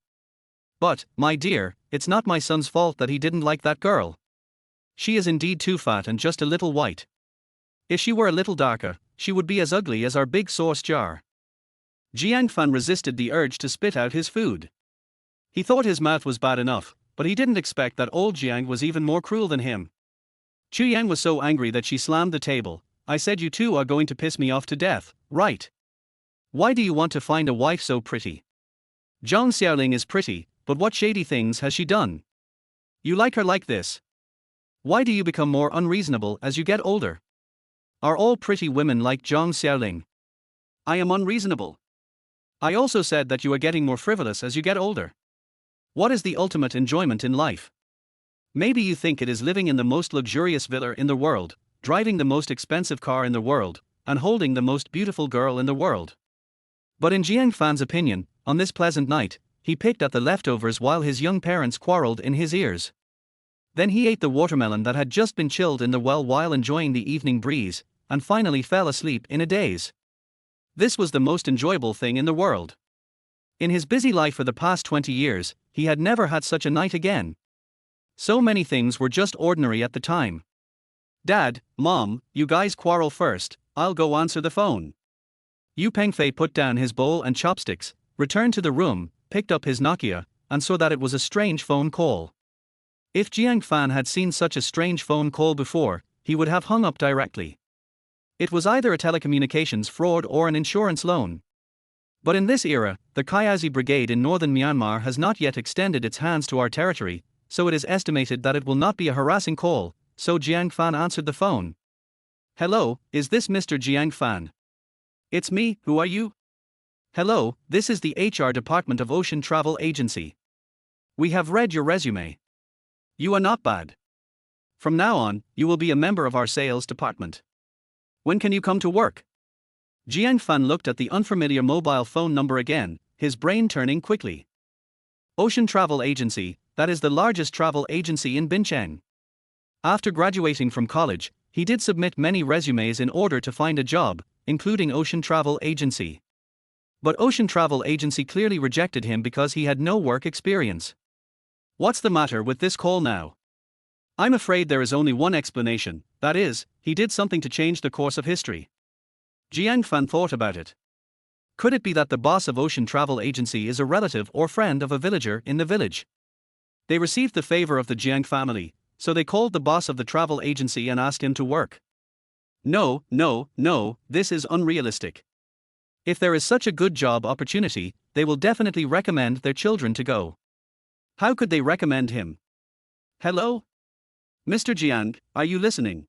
But, my dear, it's not my son's fault that he didn't like that girl. She is indeed too fat and just a little white. If she were a little darker, she would be as ugly as our big sauce jar. Jiang Fan resisted the urge to spit out his food. He thought his mouth was bad enough, but he didn't expect that old Jiang was even more cruel than him. Chu Yang was so angry that she slammed the table. "I said you two are going to piss me off to death, right? Why do you want to find a wife so pretty? Zhang Xiaoling is pretty, but what shady things has she done? You like her like this? Why do you become more unreasonable as you get older? Are all pretty women like Zhang Xiaoling? I am unreasonable. I also said that you are getting more frivolous as you get older. What is the ultimate enjoyment in life? Maybe you think it is living in the most luxurious villa in the world, driving the most expensive car in the world, and holding the most beautiful girl in the world." But in Jiang Fan's opinion, on this pleasant night, he picked at the leftovers while his young parents quarreled in his ears. Then he ate the watermelon that had just been chilled in the well while enjoying the evening breeze, and finally fell asleep in a daze. This was the most enjoyable thing in the world. In his busy life for the past 20 years, he had never had such a night again. So many things were just ordinary at the time. "Dad, Mom, you guys quarrel first, I'll go answer the phone." Yu Pengfei put down his bowl and chopsticks, returned to the room, picked up his Nokia, and saw that it was a strange phone call. If Jiang Fan had seen such a strange phone call before, he would have hung up directly. It was either a telecommunications fraud or an insurance loan. But in this era, the Kaiazi Brigade in northern Myanmar has not yet extended its hands to our territory, so it is estimated that it will not be a harassing call, so Jiang Fan answered the phone. "Hello, is this Mr. Jiang Fan?" "It's me, who are you?" "Hello, this is the HR department of Ocean Travel Agency. We have read your resume. You are not bad. From now on, you will be a member of our sales department. When can you come to work?" Jiang Fan looked at the unfamiliar mobile phone number again, his brain turning quickly. Ocean Travel Agency, that is the largest travel agency in Binchang. After graduating from college, he did submit many resumes in order to find a job, including Ocean Travel Agency. But Ocean Travel Agency clearly rejected him because he had no work experience. What's the matter with this call now? I'm afraid there is only one explanation, that is, he did something to change the course of history. Jiang Fan thought about it. Could it be that the boss of Ocean Travel Agency is a relative or friend of a villager in the village? They received the favor of the Jiang family, so they called the boss of the travel agency and asked him to work. No, this is unrealistic. If there is such a good job opportunity, they will definitely recommend their children to go. How could they recommend him? Hello? Mr. Jiang, are you listening?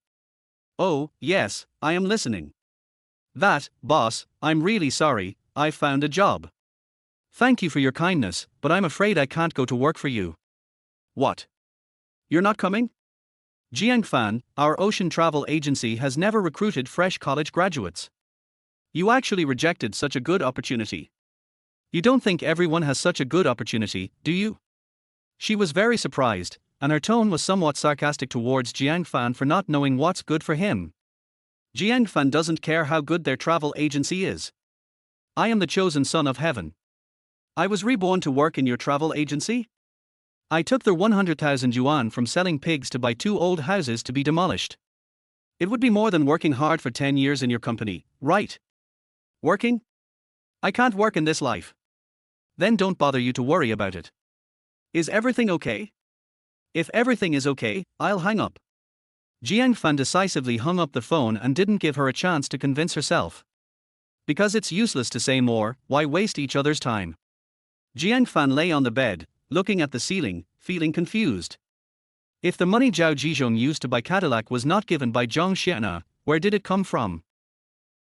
Oh, yes, I am listening. That, boss, I'm really sorry, I found a job. Thank you for your kindness, but I'm afraid I can't go to work for you. What? You're not coming? Jiang Fan, our ocean travel agency has never recruited fresh college graduates. You actually rejected such a good opportunity. You don't think everyone has such a good opportunity, do you? She was very surprised, and her tone was somewhat sarcastic towards Jiang Fan for not knowing what's good for him. Jiang Fan doesn't care how good their travel agency is. I am the chosen son of heaven. I was reborn to work in your travel agency? I took their 100,000 yuan from selling pigs to buy 2 old houses to be demolished. It would be more than working hard for 10 years in your company, right? Working? I can't work in this life. Then don't bother you to worry about it. Is everything okay? If everything is okay, I'll hang up. Jiang Fan decisively hung up the phone and didn't give her a chance to convince herself. Because it's useless to say more, why waste each other's time? Jiang Fan lay on the bed, looking at the ceiling, feeling confused. If the money Zhao Zhizhong used to buy Cadillac was not given by Zhang Xiana, where did it come from?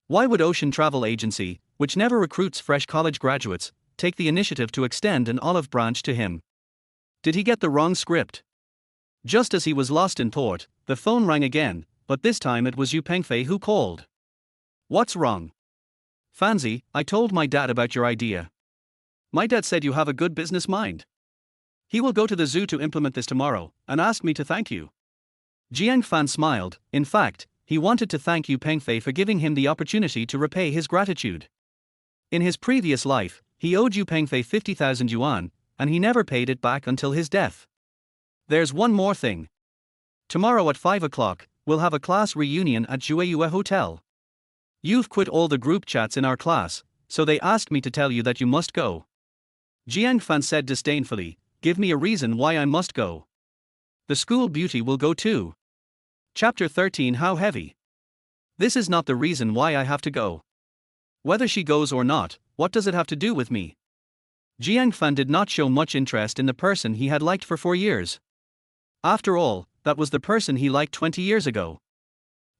Why would Ocean Travel Agency, which never recruits fresh college graduates, take the initiative to extend an olive branch to him? Did he get the wrong script? Just as he was lost in thought, the phone rang again, but this time it was Yu Pengfei who called. What's wrong? Fanzi, I told my dad about your idea. My dad said you have a good business mind. He will go to the zoo to implement this tomorrow, and asked me to thank you. Jiang Fan smiled. In fact, he wanted to thank Yu Pengfei for giving him the opportunity to repay his gratitude. In his previous life, he owed Yu Pengfei 50,000 yuan, and he never paid it back until his death. There's one more thing. Tomorrow at 5 o'clock, we'll have a class reunion at Jueyue Hotel. You've quit all the group chats in our class, so they asked me to tell you that you must go. Jiang Fan said disdainfully, give me a reason why I must go. The school beauty will go too. Chapter 13 How heavy? This is not the reason why I have to go. Whether she goes or not, what does it have to do with me? Jiang Fan did not show much interest in the person he had liked for 4 years. After all, that was the person he liked 20 years ago.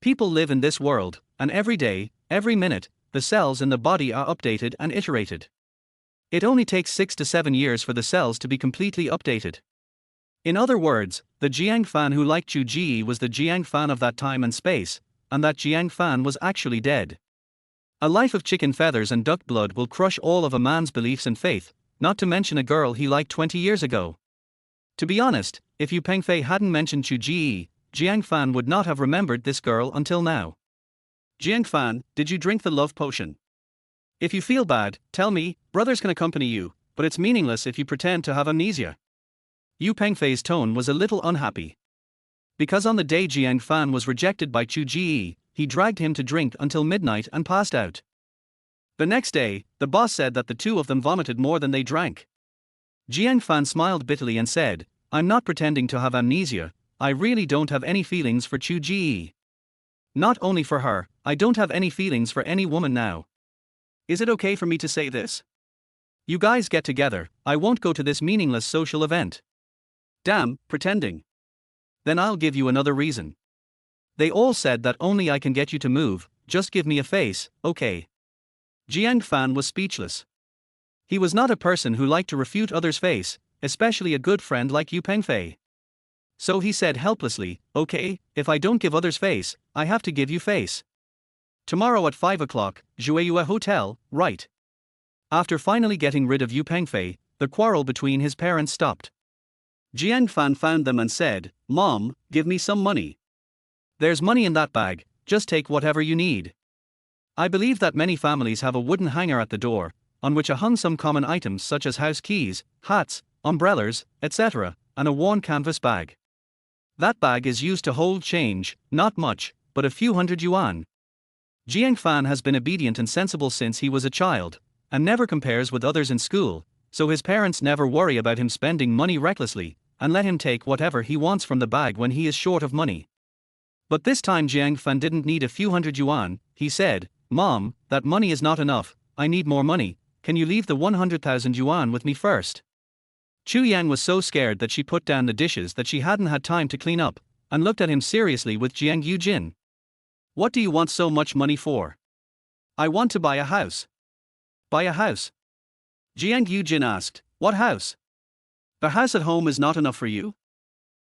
People live in this world, and every day, every minute, the cells in the body are updated and iterated. It only takes 6 to 7 years for the cells to be completely updated. In other words, the Jiang Fan who liked Chu Ji was the Jiang Fan of that time and space, and that Jiang Fan was actually dead. A life of chicken feathers and duck blood will crush all of a man's beliefs and faith, not to mention a girl he liked 20 years ago. To be honest, if Yu Pengfei hadn't mentioned Chu Ji, Jiang Fan would not have remembered this girl until now. Jiang Fan, did you drink the love potion? If you feel bad, tell me, brothers can accompany you, but it's meaningless if you pretend to have amnesia. Yu Pengfei's tone was a little unhappy. Because on the day Jiang Fan was rejected by Chu Ji, he dragged him to drink until midnight and passed out. The next day, the boss said that the two of them vomited more than they drank. Jiang Fan smiled bitterly and said, I'm not pretending to have amnesia, I really don't have any feelings for Chu Ji. Not only for her, I don't have any feelings for any woman now. Is it okay for me to say this? You guys get together, I won't go to this meaningless social event. Damn, pretending. Then I'll give you another reason. They all said that only I can get you to move, just give me a face, okay? Jiang Fan was speechless. He was not a person who liked to refute others' face, especially a good friend like Yu Pengfei. So he said helplessly, okay, if I don't give others face, I have to give you face. Tomorrow at 5 o'clock, Jueyue Hotel, right? After finally getting rid of Yu Pengfei, the quarrel between his parents stopped. Jiang Fan found them and said, Mom, give me some money. There's money in that bag, just take whatever you need. I believe that many families have a wooden hanger at the door, on which are hung some common items such as house keys, hats, umbrellas, etc., and a worn canvas bag. That bag is used to hold change, not much, but a few hundred yuan. Jiang Fan has been obedient and sensible since he was a child, and never compares with others in school, so his parents never worry about him spending money recklessly, and let him take whatever he wants from the bag when he is short of money. But this time Jiang Fan didn't need a few hundred yuan. He said, Mom, that money is not enough, I need more money, can you leave the 100,000 yuan with me first? Chu Yang was so scared that she put down the dishes that she hadn't had time to clean up, and looked at him seriously with Jiang Yujin. What do you want so much money for? I want to buy a house. Buy a house? Jiang Yujin asked. What house? The house at home is not enough for you?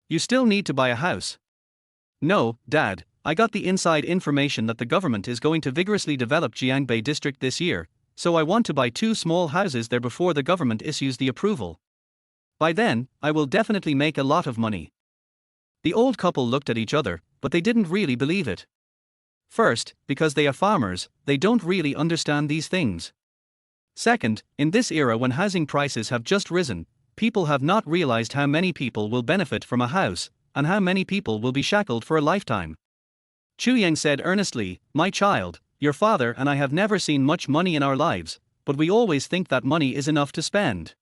You still need to buy a house. No, Dad, I got the inside information that the government is going to vigorously develop Jiangbei district this year, so I want to buy 2 small houses there before the government issues the approval. By then, I will definitely make a lot of money. The old couple looked at each other, but they didn't really believe it. First, because they are farmers, they don't really understand these things. Second, in this era when housing prices have just risen, people have not realized how many people will benefit from a house, and how many people will be shackled for a lifetime. Chu Yang said earnestly, My child, your father and I have never seen much money in our lives, but we always think that money is enough to spend.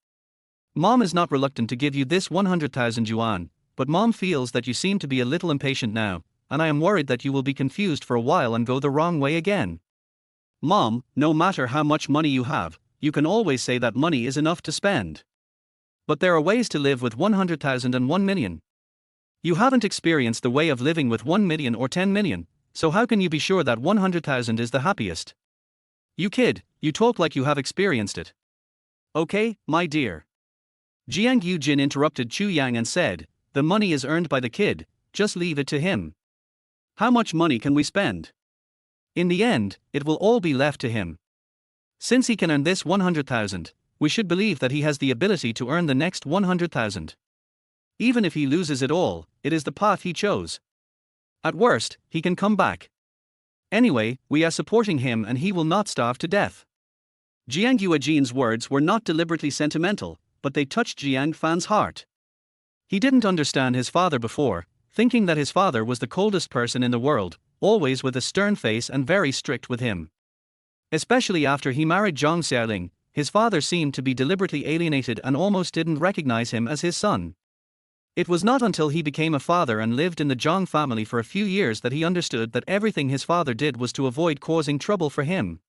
Mom is not reluctant to give you this 100,000 yuan, but Mom feels that you seem to be a little impatient now, and I am worried that you will be confused for a while and go the wrong way again. Mom, no matter how much money you have, you can always say that money is enough to spend. But there are ways to live with 100,000 and 1 million. You haven't experienced the way of living with 1 million or 10 million, so how can you be sure that 100,000 is the happiest? You kid, you talk like you have experienced it. Okay, my dear. Jiang Yujin interrupted Chu Yang and said, The money is earned by the kid, just leave it to him. How much money can we spend? In the end, it will all be left to him. Since he can earn this 100,000, we should believe that he has the ability to earn the next 100,000. Even if he loses it all, it is the path he chose. At worst, he can come back. Anyway, we are supporting him and he will not starve to death. Jiang Yuejin's words were not deliberately sentimental, but they touched Jiang Fan's heart. He didn't understand his father before, thinking that his father was the coldest person in the world, always with a stern face and very strict with him. Especially after he married Zhang Xiaoling, his father seemed to be deliberately alienated and almost didn't recognize him as his son. It was not until he became a father and lived in the Zhang family for a few years that he understood that everything his father did was to avoid causing trouble for him.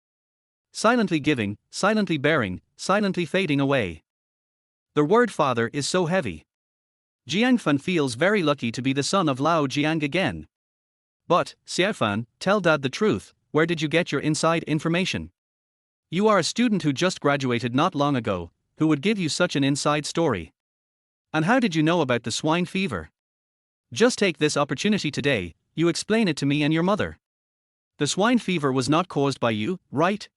Silently giving, silently bearing, silently fading away. The word father is so heavy. Jiang Fan feels very lucky to be the son of Lao Jiang again. But, Xiao Fan, tell Dad the truth, where did you get your inside information? You are a student who just graduated not long ago, who would give you such an inside story? And how did you know about the swine fever? Just take this opportunity today, you explain it to me and your mother. The swine fever was not caused by you, right?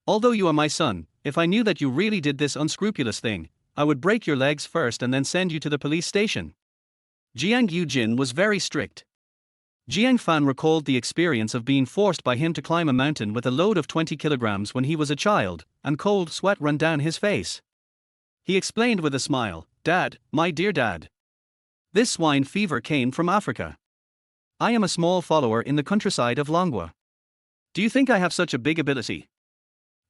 Although you are my son, if I knew that you really did this unscrupulous thing, I would break your legs first and then send you to the police station. Jiang Yujin was very strict. Jiang Fan recalled the experience of being forced by him to climb a mountain with a load of 20 kilograms when he was a child, and cold sweat ran down his face. He explained with a smile, Dad, my dear Dad. This swine fever came from Africa. I am a small follower in the countryside of Longwa. Do you think I have such a big ability?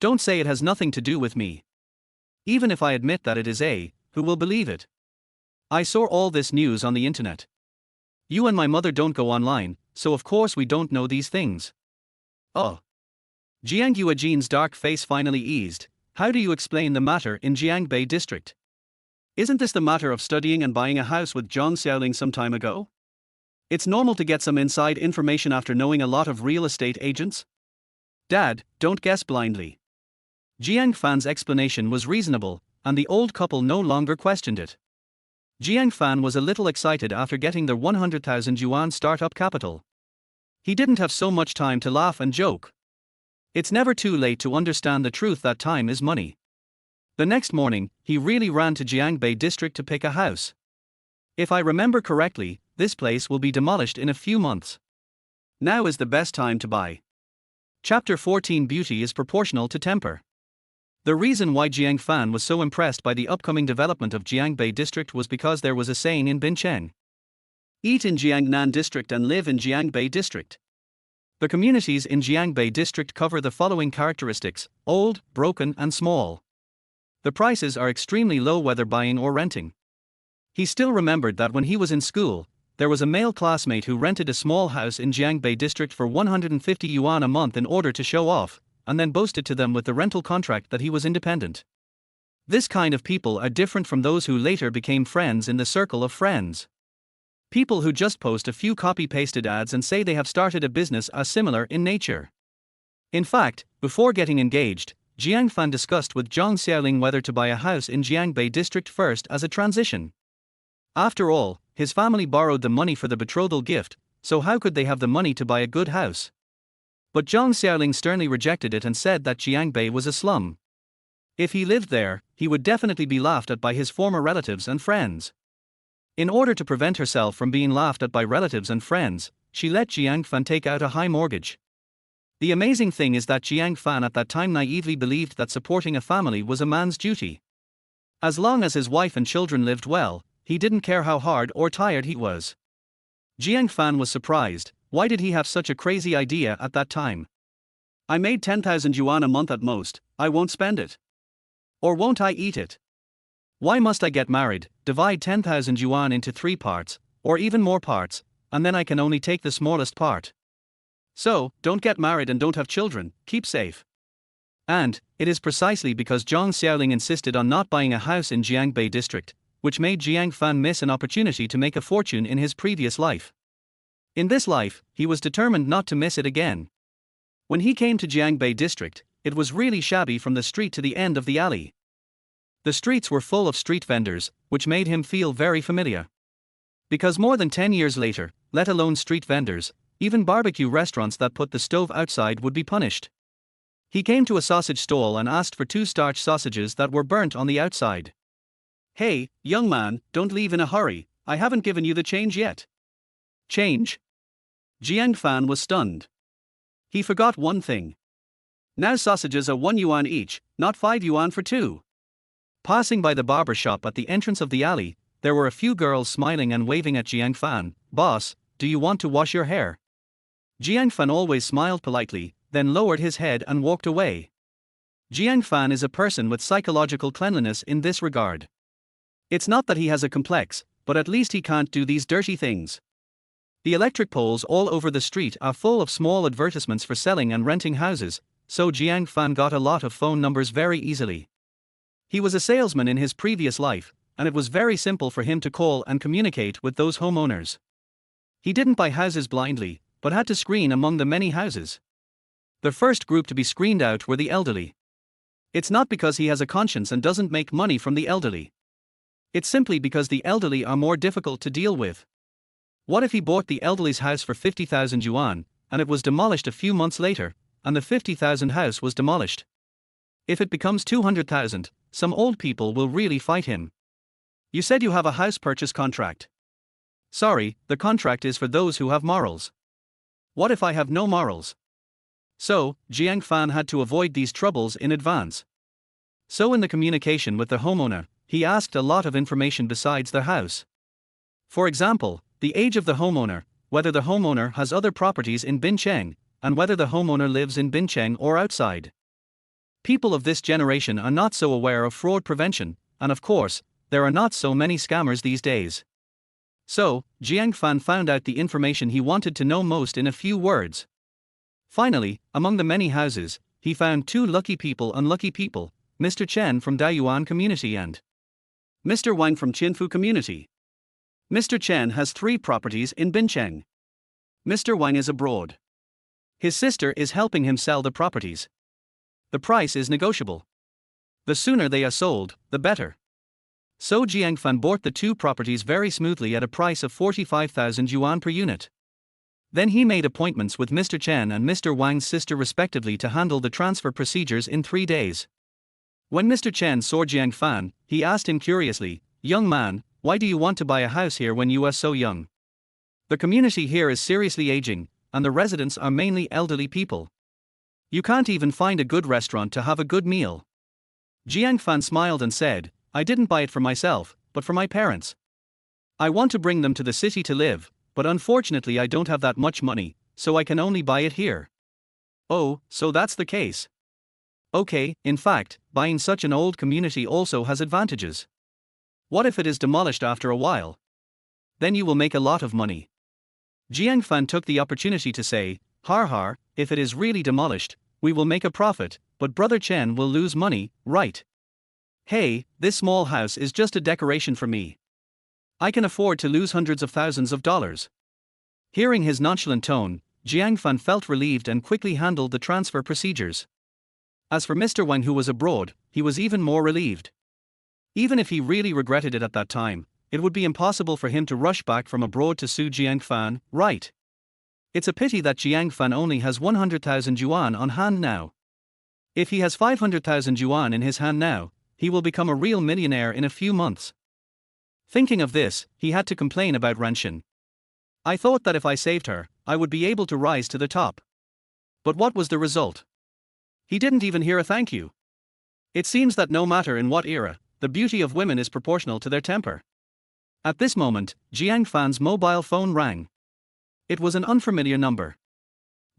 Don't say it has nothing to do with me. Even if I admit that it is who will believe it? I saw all this news on the internet. You and my mother don't go online, so of course we don't know these things. Oh. Jiang Yuejin's dark face finally eased. How do you explain the matter in Jiangbei district? Isn't this the matter of studying and buying a house with Zhang Xiaoling some time ago? It's normal to get some inside information after knowing a lot of real estate agents. Dad, don't guess blindly. Jiang Fan's explanation was reasonable, and the old couple no longer questioned it. Jiang Fan was a little excited after getting their 100,000 yuan startup capital. He didn't have so much time to laugh and joke. It's never too late to understand the truth that time is money. The next morning, he really ran to Jiangbei district to pick a house. If I remember correctly, this place will be demolished in a few months. Now is the best time to buy. Chapter 14 Beauty is proportional to temper. The reason why Jiang Fan was so impressed by the upcoming development of Jiangbei district was because there was a saying in Bincheng. Eat in Jiangnan district and live in Jiangbei district. The communities in Jiangbei district cover the following characteristics: old, broken and small. The prices are extremely low whether buying or renting. He still remembered that when he was in school, there was a male classmate who rented a small house in Jiangbei district for 150 yuan a month in order to show off, and then boasted to them with the rental contract that he was independent. This kind of people are different from those who later became friends in the circle of friends. People who just post a few copy-pasted ads and say they have started a business are similar in nature. In fact, before getting engaged, Jiang Fan discussed with Zhang Xiaoling whether to buy a house in Jiangbei district first as a transition. After all, his family borrowed the money for the betrothal gift, so how could they have the money to buy a good house? But Zhang Xiaoling sternly rejected it and said that Jiangbei was a slum. If he lived there, he would definitely be laughed at by his former relatives and friends. In order to prevent herself from being laughed at by relatives and friends, she let Jiang Fan take out a high mortgage. The amazing thing is that Jiang Fan at that time naively believed that supporting a family was a man's duty. As long as his wife and children lived well, he didn't care how hard or tired he was. Jiang Fan was surprised. Why did he have such a crazy idea at that time? I made 10,000 yuan a month at most, I won't spend it. Or won't I eat it? Why must I get married, divide 10,000 yuan into 3 parts, or even more parts, and then I can only take the smallest part? So, don't get married and don't have children, keep safe. And, it is precisely because Zhang Xiaoling insisted on not buying a house in Jiangbei district, which made Jiang Fan miss an opportunity to make a fortune in his previous life. In this life, he was determined not to miss it again. When he came to Jiangbei district, it was really shabby from the street to the end of the alley. The streets were full of street vendors, which made him feel very familiar. Because more than 10 years later, let alone street vendors, even barbecue restaurants that put the stove outside would be punished. He came to a sausage stall and asked for 2 starch sausages that were burnt on the outside. Hey, young man, don't leave in a hurry, I haven't given you the change yet. Change? Jiang Fan was stunned. He forgot one thing. Now sausages are 1 yuan each, not 5 yuan for 2. Passing by the barber shop at the entrance of the alley, there were a few girls smiling and waving at Jiang Fan. Boss, do you want to wash your hair? Jiang Fan always smiled politely, then lowered his head and walked away. Jiang Fan is a person with psychological cleanliness in this regard. It's not that he has a complex, but at least he can't do these dirty things. The electric poles all over the street are full of small advertisements for selling and renting houses, so Jiang Fan got a lot of phone numbers very easily. He was a salesman in his previous life, and it was very simple for him to call and communicate with those homeowners. He didn't buy houses blindly, but had to screen among the many houses. The first group to be screened out were the elderly. It's not because he has a conscience and doesn't make money from the elderly. It's simply because the elderly are more difficult to deal with. What if he bought the elderly's house for 50,000 yuan, and it was demolished a few months later, and the 50,000 house was demolished? If it becomes 200,000, some old people will really fight him. You said you have a house purchase contract. Sorry, the contract is for those who have morals. What if I have no morals? So, Jiang Fan had to avoid these troubles in advance. So in the communication with the homeowner, he asked a lot of information besides their house. For example, the age of the homeowner, whether the homeowner has other properties in Bincheng, and whether the homeowner lives in Bincheng or outside. People of this generation are not so aware of fraud prevention, and of course, there are not so many scammers these days. So, Jiang Fan found out the information he wanted to know most in a few words. Finally, among the many houses, he found 2 unlucky people, Mr. Chen from Dayuan community and Mr. Wang from Qinfu community. Mr. Chen has 3 properties in Bincheng. Mr. Wang is abroad. His sister is helping him sell the properties. The price is negotiable. The sooner they are sold, the better. So Jiang Fan bought the 2 properties very smoothly at a price of 45,000 yuan per unit. Then he made appointments with Mr. Chen and Mr. Wang's sister respectively to handle the transfer procedures in 3 days. When Mr. Chen saw Jiang Fan, he asked him curiously, "Young man, why do you want to buy a house here when you are so young? The community here is seriously aging, and the residents are mainly elderly people. You can't even find a good restaurant to have a good meal." Jiang Fan smiled and said, "I didn't buy it for myself, but for my parents. I want to bring them to the city to live, but unfortunately I don't have that much money, so I can only buy it here." "Oh, so that's the case. Okay, in fact, buying such an old community also has advantages. What if it is demolished after a while? Then you will make a lot of money." Jiang Fan took the opportunity to say, Har, if it is really demolished, we will make a profit, but Brother Chen will lose money, right? Hey, this small house is just a decoration for me. I can afford to lose hundreds of thousands of dollars. Hearing his nonchalant tone, Jiang Fan felt relieved and quickly handled the transfer procedures. As for Mr. Wang, who was abroad, he was even more relieved. Even if he really regretted it at that time, it would be impossible for him to rush back from abroad to sue Jiang Fan, right? It's a pity that Jiang Fan only has 100,000 yuan on hand now. If he has 500,000 yuan in his hand now, he will become a real millionaire in a few months. Thinking of this, he had to complain about Ranshin. I thought that if I saved her, I would be able to rise to the top. But what was the result? He didn't even hear a thank you. It seems that no matter in what era, the beauty of women is proportional to their temper. At this moment, Jiang Fan's mobile phone rang. It was an unfamiliar number.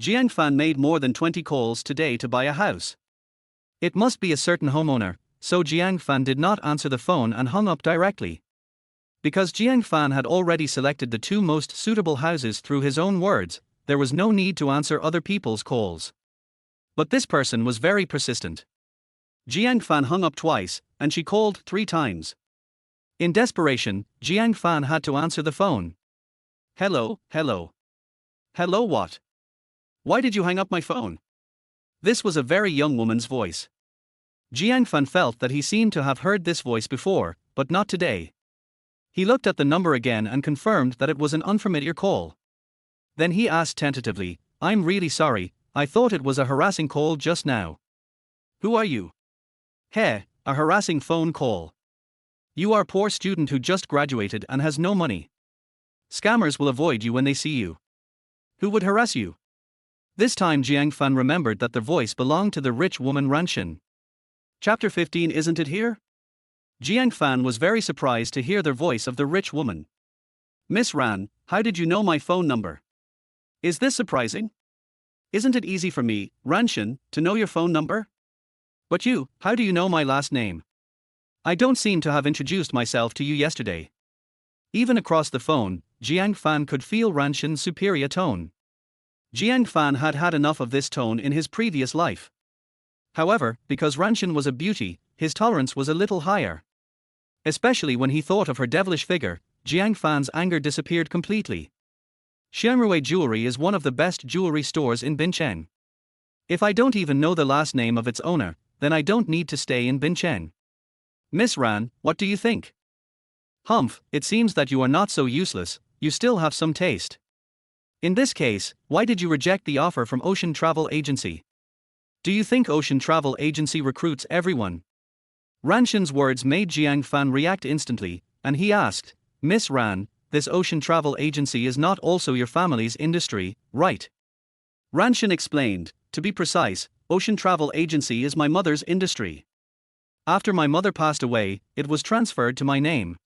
Jiang Fan made more than 20 calls today to buy a house. It must be a certain homeowner, so Jiang Fan did not answer the phone and hung up directly. Because Jiang Fan had already selected the two most suitable houses through his own words, there was no need to answer other people's calls. But this person was very persistent. Jiang Fan hung up twice, and she called 3 times. In desperation, Jiang Fan had to answer the phone. Hello, hello. Hello what? Why did you hang up my phone? This was a very young woman's voice. Jiang Fan felt that he seemed to have heard this voice before, but not today. He looked at the number again and confirmed that it was an unfamiliar call. Then he asked tentatively, I'm really sorry, I thought it was a harassing call just now. Who are you? Hey, a harassing phone call. You are a poor student who just graduated and has no money. Scammers will avoid you when they see you. Who would harass you? This time Jiang Fan remembered that the voice belonged to the rich woman Ranshin. Chapter 15. Isn't it here? Jiang Fan was very surprised to hear the voice of the rich woman. Miss Ran, how did you know my phone number? Is this surprising? Isn't it easy for me, Ranshin, to know your phone number? But you, how do you know my last name? I don't seem to have introduced myself to you yesterday. Even across the phone, Jiang Fan could feel Ranshin's superior tone. Jiang Fan had had enough of this tone in his previous life. However, because Ranshin was a beauty, his tolerance was a little higher. Especially when he thought of her devilish figure, Jiang Fan's anger disappeared completely. Xianrui Jewelry is one of the best jewelry stores in Bincheng. If I don't even know the last name of its owner, then I don't need to stay in Bincheng. Miss Ran, what do you think? Humph, it seems that you are not so useless, you still have some taste. In this case, why did you reject the offer from Ocean Travel Agency? Do you think Ocean Travel Agency recruits everyone? Ranshin's words made Jiang Fan react instantly, and he asked, Miss Ran, this Ocean Travel Agency is not also your family's industry, right? Ranshin explained, to be precise, Ocean Travel Agency is my mother's industry. After my mother passed away, it was transferred to my name.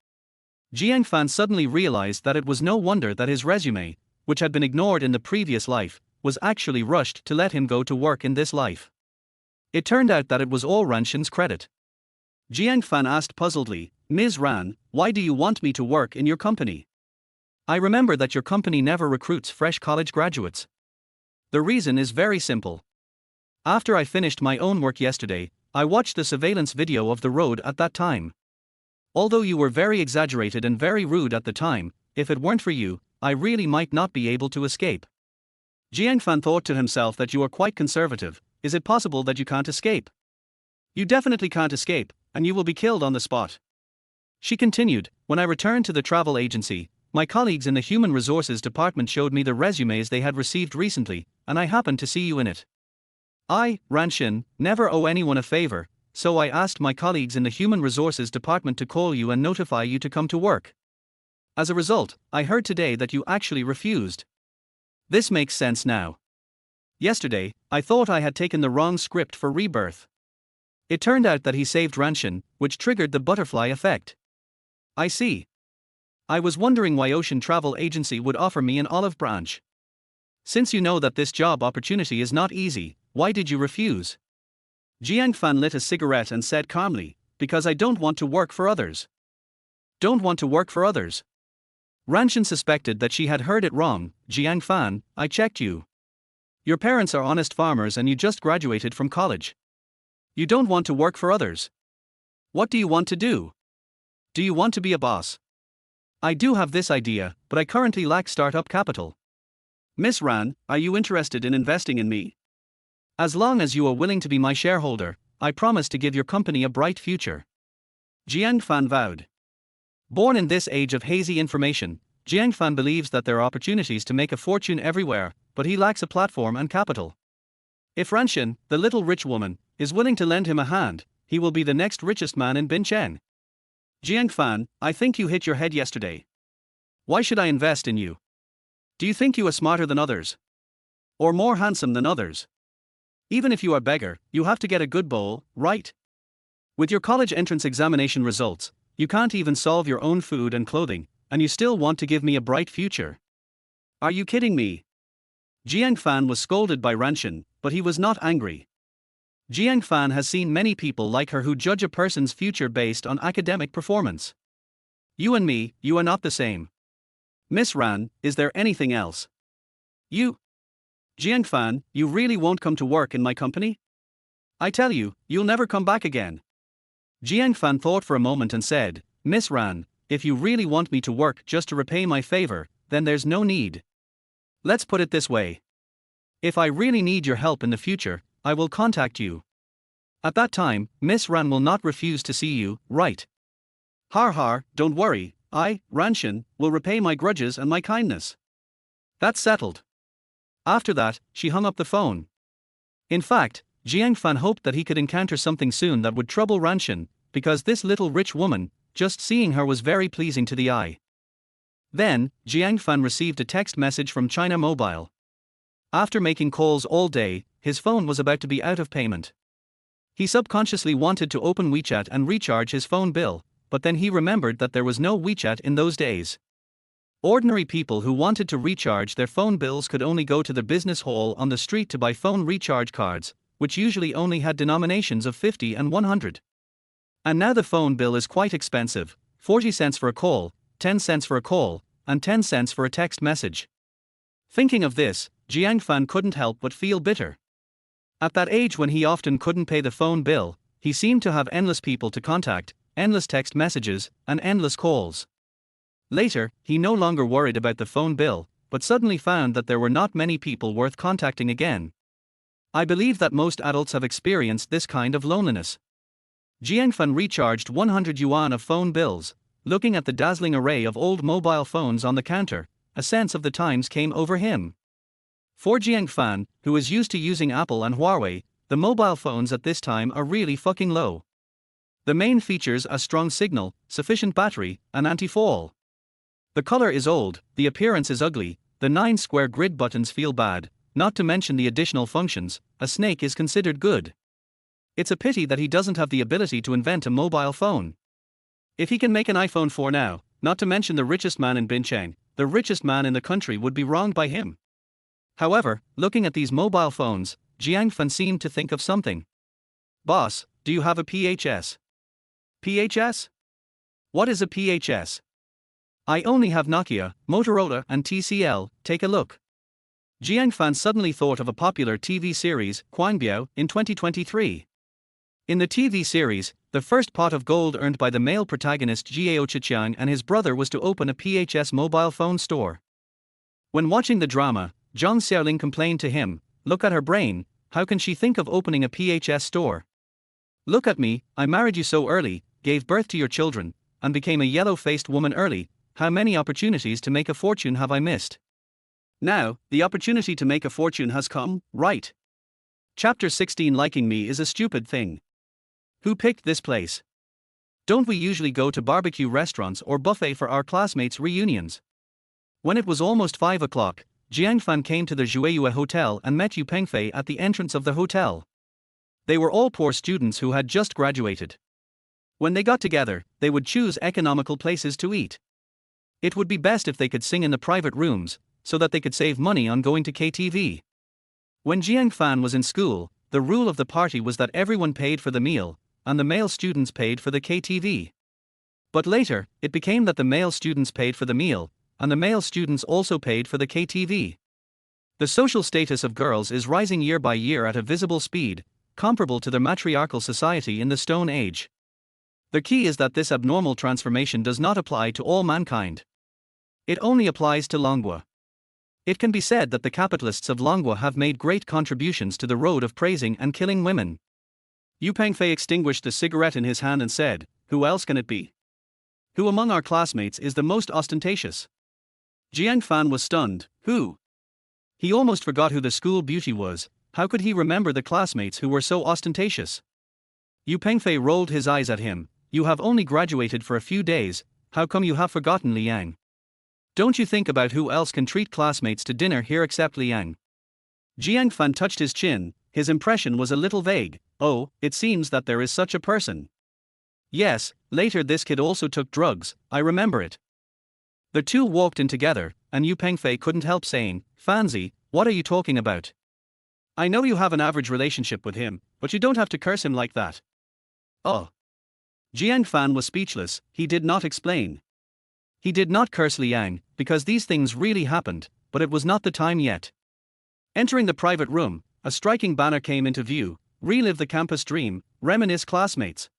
Jiang Fan suddenly realized that it was no wonder that his resume, which had been ignored in the previous life, was actually rushed to let him go to work in this life. It turned out that it was all Ranshin's credit. Jiang Fan asked puzzledly, Ms. Ran, why do you want me to work in your company? I remember that your company never recruits fresh college graduates. The reason is very simple. After I finished my own work yesterday, I watched the surveillance video of the road at that time. Although you were very exaggerated and very rude at the time, if it weren't for you, I really might not be able to escape. Jiang Fan thought to himself that you are quite conservative. Is it possible that you can't escape? You definitely can't escape, and you will be killed on the spot. She continued, when I returned to the travel agency, my colleagues in the human resources department showed me the resumes they had received recently, and I happened to see you in it. I, Ranshin, never owe anyone a favor, so I asked my colleagues in the human resources department to call you and notify you to come to work. As a result, I heard today that you actually refused. This makes sense now. Yesterday, I thought I had taken the wrong script for Rebirth. It turned out that he saved Ranshin, which triggered the butterfly effect. I see. I was wondering why Ocean Travel Agency would offer me an olive branch. Since you know that this job opportunity is not easy, why did you refuse? Jiang Fan lit a cigarette and said calmly, because I don't want to work for others. Don't want to work for others. Ranshin suspected that she had heard it wrong. Jiang Fan, I checked you. Your parents are honest farmers and you just graduated from college. You don't want to work for others. What do you want to do? Do you want to be a boss? I do have this idea, but I currently lack startup capital. Miss Ran, are you interested in investing in me? As long as you are willing to be my shareholder, I promise to give your company a bright future. Jiang Fan vowed. Born in this age of hazy information, Jiang Fan believes that there are opportunities to make a fortune everywhere, but he lacks a platform and capital. If Ranshin, the little rich woman, is willing to lend him a hand, he will be the next richest man in Binchen. Jiang Fan, I think you hit your head yesterday. Why should I invest in you? Do you think you are smarter than others? Or more handsome than others? Even if you are beggar, you have to get a good bowl, right? With your college entrance examination results, you can't even solve your own food and clothing, and you still want to give me a bright future. Are you kidding me? Jiang Fan was scolded by Ranshin, but he was not angry. Jiang Fan has seen many people like her who judge a person's future based on academic performance. You and me, you are not the same. Miss Ran, is there anything else? You? Jiang Fan, you really won't come to work in my company? I tell you, you'll never come back again. Jiang Fan thought for a moment and said, Miss Ran, if you really want me to work just to repay my favor, then there's no need. Let's put it this way. If I really need your help in the future, I will contact you. At that time, Miss Ran will not refuse to see you, right? Har har, don't worry, I, Ranshin, will repay my grudges and my kindness. That's settled. After that, she hung up the phone. In fact, Jiang Fan hoped that he could encounter something soon that would trouble Ranshin, because this little rich woman, just seeing her was very pleasing to the eye. Then, Jiang Fan received a text message from China Mobile. After making calls all day, his phone was about to be out of payment. He subconsciously wanted to open WeChat and recharge his phone bill, but then he remembered that there was no WeChat in those days. Ordinary people who wanted to recharge their phone bills could only go to the business hall on the street to buy phone recharge cards, which usually only had denominations of 50 and 100. And now the phone bill is quite expensive, 40 cents for a call, 10 cents for a call, and 10 cents for a text message. Thinking of this, Jiang Fan couldn't help but feel bitter. At that age when he often couldn't pay the phone bill, he seemed to have endless people to contact, endless text messages, and endless calls. Later, he no longer worried about the phone bill, but suddenly found that there were not many people worth contacting again. I believe that most adults have experienced this kind of loneliness. Jiang Fan recharged 100 yuan of phone bills. Looking at the dazzling array of old mobile phones on the counter, a sense of the times came over him. For Jiang Fan, who is used to using Apple and Huawei, the mobile phones at this time are really fucking low. The main features are strong signal, sufficient battery, and anti-fall. The color is old, the appearance is ugly, the 9 square grid buttons feel bad, not to mention the additional functions, a snake is considered good. It's a pity that he doesn't have the ability to invent a mobile phone. If he can make an iPhone 4 now, not to mention the richest man in Binchang, the richest man in the country would be wronged by him. However, looking at these mobile phones, Jiang Fan seemed to think of something. Boss, do you have a PHS? PHS? What is a PHS? I only have Nokia, Motorola, and TCL, take a look. Jiang Fan suddenly thought of a popular TV series, Quanbiao, in 2023. In the TV series, the first pot of gold earned by the male protagonist Jiao Chichiang and his brother was to open a PHS mobile phone store. When watching the drama, Zhang Xiaoling complained to him, "Look at her brain, how can she think of opening a PHS store? Look at me, I married you so early, gave birth to your children, and became a yellow-faced woman early. How many opportunities to make a fortune have I missed? Now, the opportunity to make a fortune has come, right? Chapter 16 Liking me is a stupid thing. Who picked this place? Don't we usually go to barbecue restaurants or buffet for our classmates' reunions? When it was almost 5 o'clock, Jiang Fan came to the Zhueyue Hotel and met Yu Pengfei at the entrance of the hotel. They were all poor students who had just graduated. When they got together, they would choose economical places to eat. It would be best if they could sing in the private rooms, so that they could save money on going to KTV. When Jiang Fan was in school, the rule of the party was that everyone paid for the meal, and the male students paid for the KTV. But later, it became that the male students paid for the meal, and the male students also paid for the KTV. The social status of girls is rising year by year at a visible speed, comparable to the matriarchal society in the Stone Age. The key is that this abnormal transformation does not apply to all mankind. It only applies to Longhua. It can be said that the capitalists of Longhua have made great contributions to the road of praising and killing women. Yu Pengfei extinguished the cigarette in his hand and said, "Who else can it be? Who among our classmates is the most ostentatious?" Jiang Fan was stunned. Who? He almost forgot who the school beauty was. How could he remember the classmates who were so ostentatious? Yu Pengfei rolled his eyes at him. You have only graduated for a few days, how come you have forgotten Liang? Don't you think about who else can treat classmates to dinner here except Liang? Jiang Fan touched his chin, his impression was a little vague. Oh, it seems that there is such a person. Yes, later this kid also took drugs, I remember it. The two walked in together, and Yu Pengfei couldn't help saying, Fanzi, what are you talking about? I know you have an average relationship with him, but you don't have to curse him like that. Oh. Jiang Fan was speechless, he did not explain. He did not curse Liang, because these things really happened, but it was not the time yet. Entering the private room, a striking banner came into view, Relive the Campus Dream, Reminisce Classmates.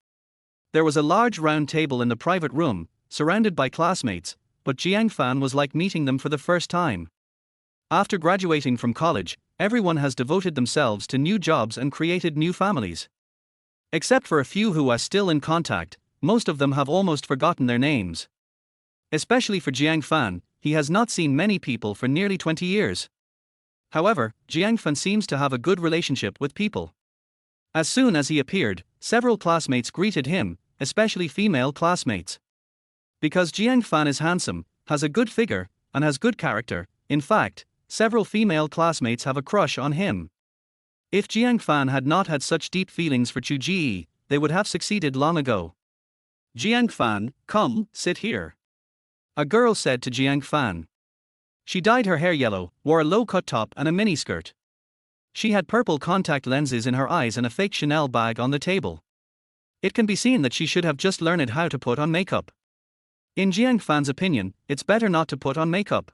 There was a large round table in the private room, surrounded by classmates, but Jiang Fan was like meeting them for the first time. After graduating from college, everyone has devoted themselves to new jobs and created new families. Except for a few who are still in contact, most of them have almost forgotten their names. Especially for Jiang Fan, he has not seen many people for nearly 20 years. However, Jiang Fan seems to have a good relationship with people. As soon as he appeared, several classmates greeted him, especially female classmates. Because Jiang Fan is handsome, has a good figure, and has good character, in fact, several female classmates have a crush on him. If Jiang Fan had not had such deep feelings for Chu Ji, they would have succeeded long ago. Jiang Fan, come, sit here. A girl said to Jiang Fan. She dyed her hair yellow, wore a low-cut top and a miniskirt. She had purple contact lenses in her eyes and a fake Chanel bag on the table. It can be seen that she should have just learned how to put on makeup. In Jiang Fan's opinion, it's better not to put on makeup.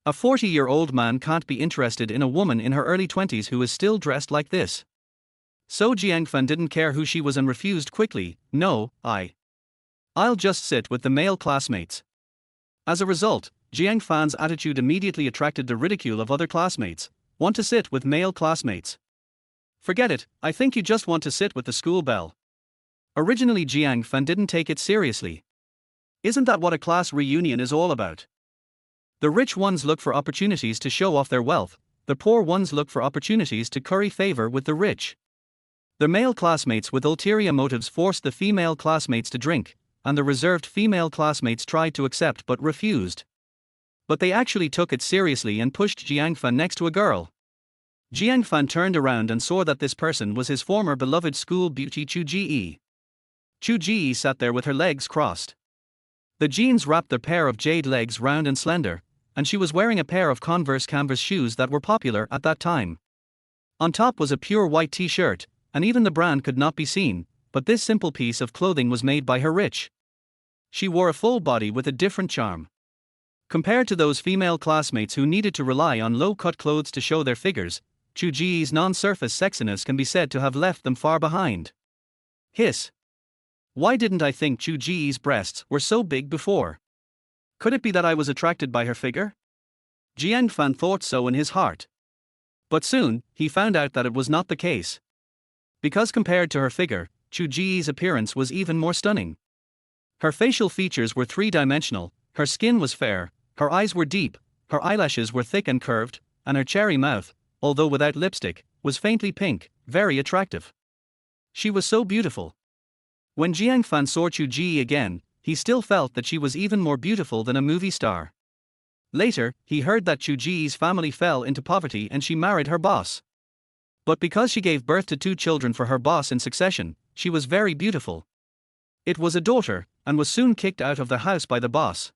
A 40-year-old man can't be interested in a woman in her early 20s who is still dressed like this. So Jiang Fan didn't care who she was and refused quickly, no, I'll just sit with the male classmates. As a result, Jiang Fan's attitude immediately attracted the ridicule of other classmates. Want to sit with male classmates? Forget it, I think you just want to sit with the school belle. Originally Jiang Fan didn't take it seriously. Isn't that what a class reunion is all about? The rich ones look for opportunities to show off their wealth, the poor ones look for opportunities to curry favor with the rich. The male classmates with ulterior motives forced the female classmates to drink, and the reserved female classmates tried to accept but refused. But they actually took it seriously and pushed Jiang Fan next to a girl. Jiang Fan turned around and saw that this person was his former beloved school beauty Chu Ji. Chu Ji sat there with her legs crossed. The jeans wrapped their pair of jade legs round and slender, and she was wearing a pair of Converse canvas shoes that were popular at that time. On top was a pure white t-shirt, and even the brand could not be seen, but this simple piece of clothing was made by her rich. She wore a full body with a different charm. Compared to those female classmates who needed to rely on low-cut clothes to show their figures, Chu Ji's non-surface sexiness can be said to have left them far behind. Hiss. Why didn't I think Chu Ji's breasts were so big before? Could it be that I was attracted by her figure? Jiang Fan thought so in his heart. But soon, he found out that it was not the case. Because compared to her figure, Chu Ji's appearance was even more stunning. Her facial features were three-dimensional, her skin was fair, her eyes were deep, her eyelashes were thick and curved, and her cherry mouth, although without lipstick, was faintly pink, very attractive. She was so beautiful. When Jiang Fan saw Chu Ji again, he still felt that she was even more beautiful than a movie star. Later, he heard that Chu Ji's family fell into poverty and she married her boss. But because she gave birth to 2 children for her boss in succession, she was very beautiful. It was a daughter, and was soon kicked out of the house by the boss.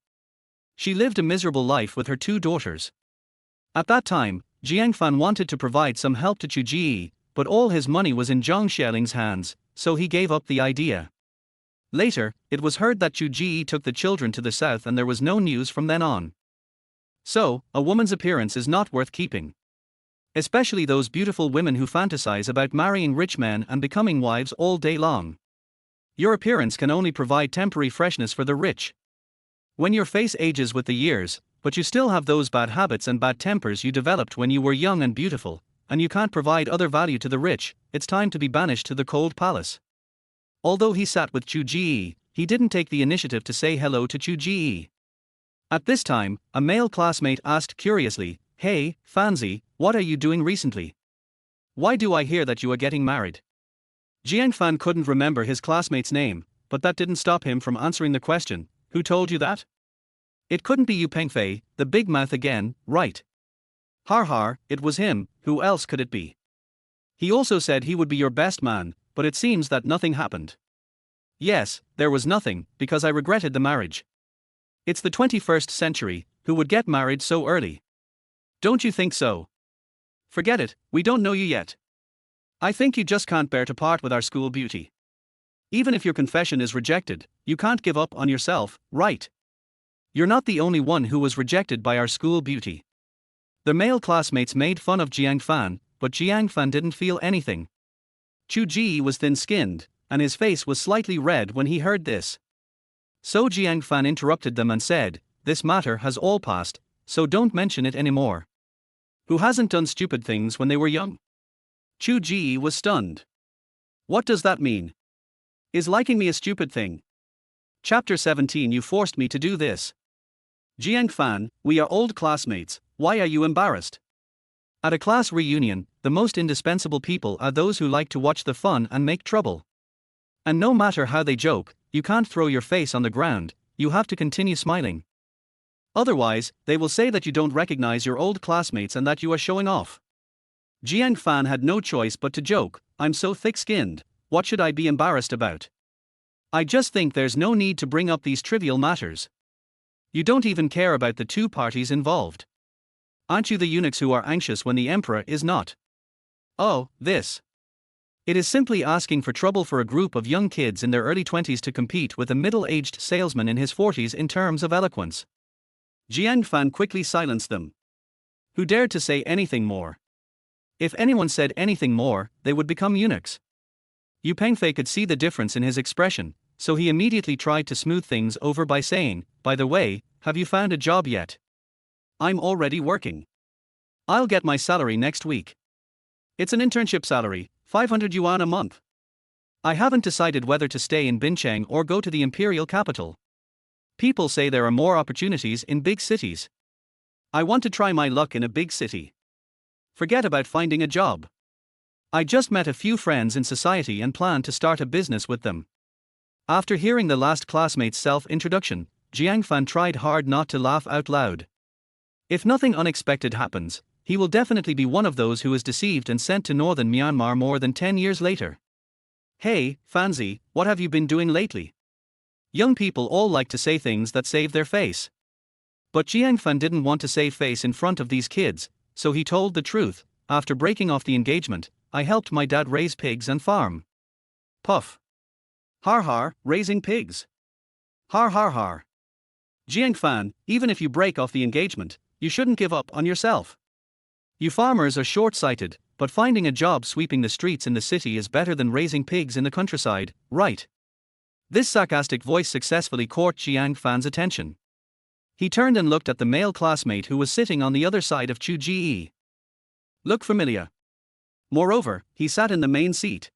She lived a miserable life with her 2 daughters. At that time, Jiang Fan wanted to provide some help to Chu Ji, but all his money was in Zhang Xiaoling's hands, so he gave up the idea. Later, it was heard that Chu Ji took the children to the south and there was no news from then on. So, a woman's appearance is not worth keeping. Especially those beautiful women who fantasize about marrying rich men and becoming wives all day long. Your appearance can only provide temporary freshness for the rich. When your face ages with the years, but you still have those bad habits and bad tempers you developed when you were young and beautiful, and you can't provide other value to the rich, it's time to be banished to the cold palace. Although he sat with Chu Ji, he didn't take the initiative to say hello to Chu Ji. At this time, a male classmate asked curiously, "Hey, Fanzi, what are you doing recently? Why do I hear that you are getting married?" Jiang Fan couldn't remember his classmate's name, but that didn't stop him from answering the question, "Who told you that?" It couldn't be Yu Pengfei, the big mouth again, right? Har har, it was him, who else could it be? He also said he would be your best man, but it seems that nothing happened. Yes, there was nothing, because I regretted the marriage. It's the 21st century, who would get married so early? Don't you think so? Forget it, we don't know you yet. I think you just can't bear to part with our school beauty. Even if your confession is rejected, you can't give up on yourself, right? You're not the only one who was rejected by our school beauty. The male classmates made fun of Jiang Fan, but Jiang Fan didn't feel anything. Chu Ji was thin-skinned, and his face was slightly red when he heard this. So Jiang Fan interrupted them and said, "This matter has all passed, so don't mention it anymore. Who hasn't done stupid things when they were young?" Chu Ji was stunned. What does that mean? Is liking me a stupid thing? Chapter 17. You forced me to do this. Jiang Fan, we are old classmates, why are you embarrassed? At a class reunion, the most indispensable people are those who like to watch the fun and make trouble. And no matter how they joke, you can't throw your face on the ground, you have to continue smiling. Otherwise, they will say that you don't recognize your old classmates and that you are showing off. Jiang Fan had no choice but to joke, "I'm so thick-skinned, what should I be embarrassed about? I just think there's no need to bring up these trivial matters. You don't even care about the two parties involved. Aren't you the eunuchs who are anxious when the emperor is not? Oh, this. It is simply asking for trouble for a group of young kids in their early 20s to compete with a middle-aged salesman in his 40s in terms of eloquence." Jiang Fan quickly silenced them. Who dared to say anything more? If anyone said anything more, they would become eunuchs. Yu Pengfei could see the difference in his expression, so he immediately tried to smooth things over by saying, "By the way, have you found a job yet? I'm already working. I'll get my salary next week. It's an internship salary, 500 yuan a month. I haven't decided whether to stay in Bincheng or go to the imperial capital. People say there are more opportunities in big cities. I want to try my luck in a big city. Forget about finding a job. I just met a few friends in society and plan to start a business with them." After hearing the last classmate's self-introduction, Jiang Fan tried hard not to laugh out loud. If nothing unexpected happens, he will definitely be one of those who is deceived and sent to northern Myanmar more than 10 years later. "Hey, Fanzi, what have you been doing lately?" Young people all like to say things that save their face. But Jiang Fan didn't want to save face in front of these kids, so he told the truth. After breaking off the engagement, I helped my dad raise pigs and farm. Puff. Har har, raising pigs. Har har har. Jiang Fan, even if you break off the engagement, you shouldn't give up on yourself. You farmers are short-sighted, but finding a job sweeping the streets in the city is better than raising pigs in the countryside, right? This sarcastic voice successfully caught Jiang Fan's attention. He turned and looked at the male classmate who was sitting on the other side of Chu Ji. Look familiar. Moreover, he sat in the main seat.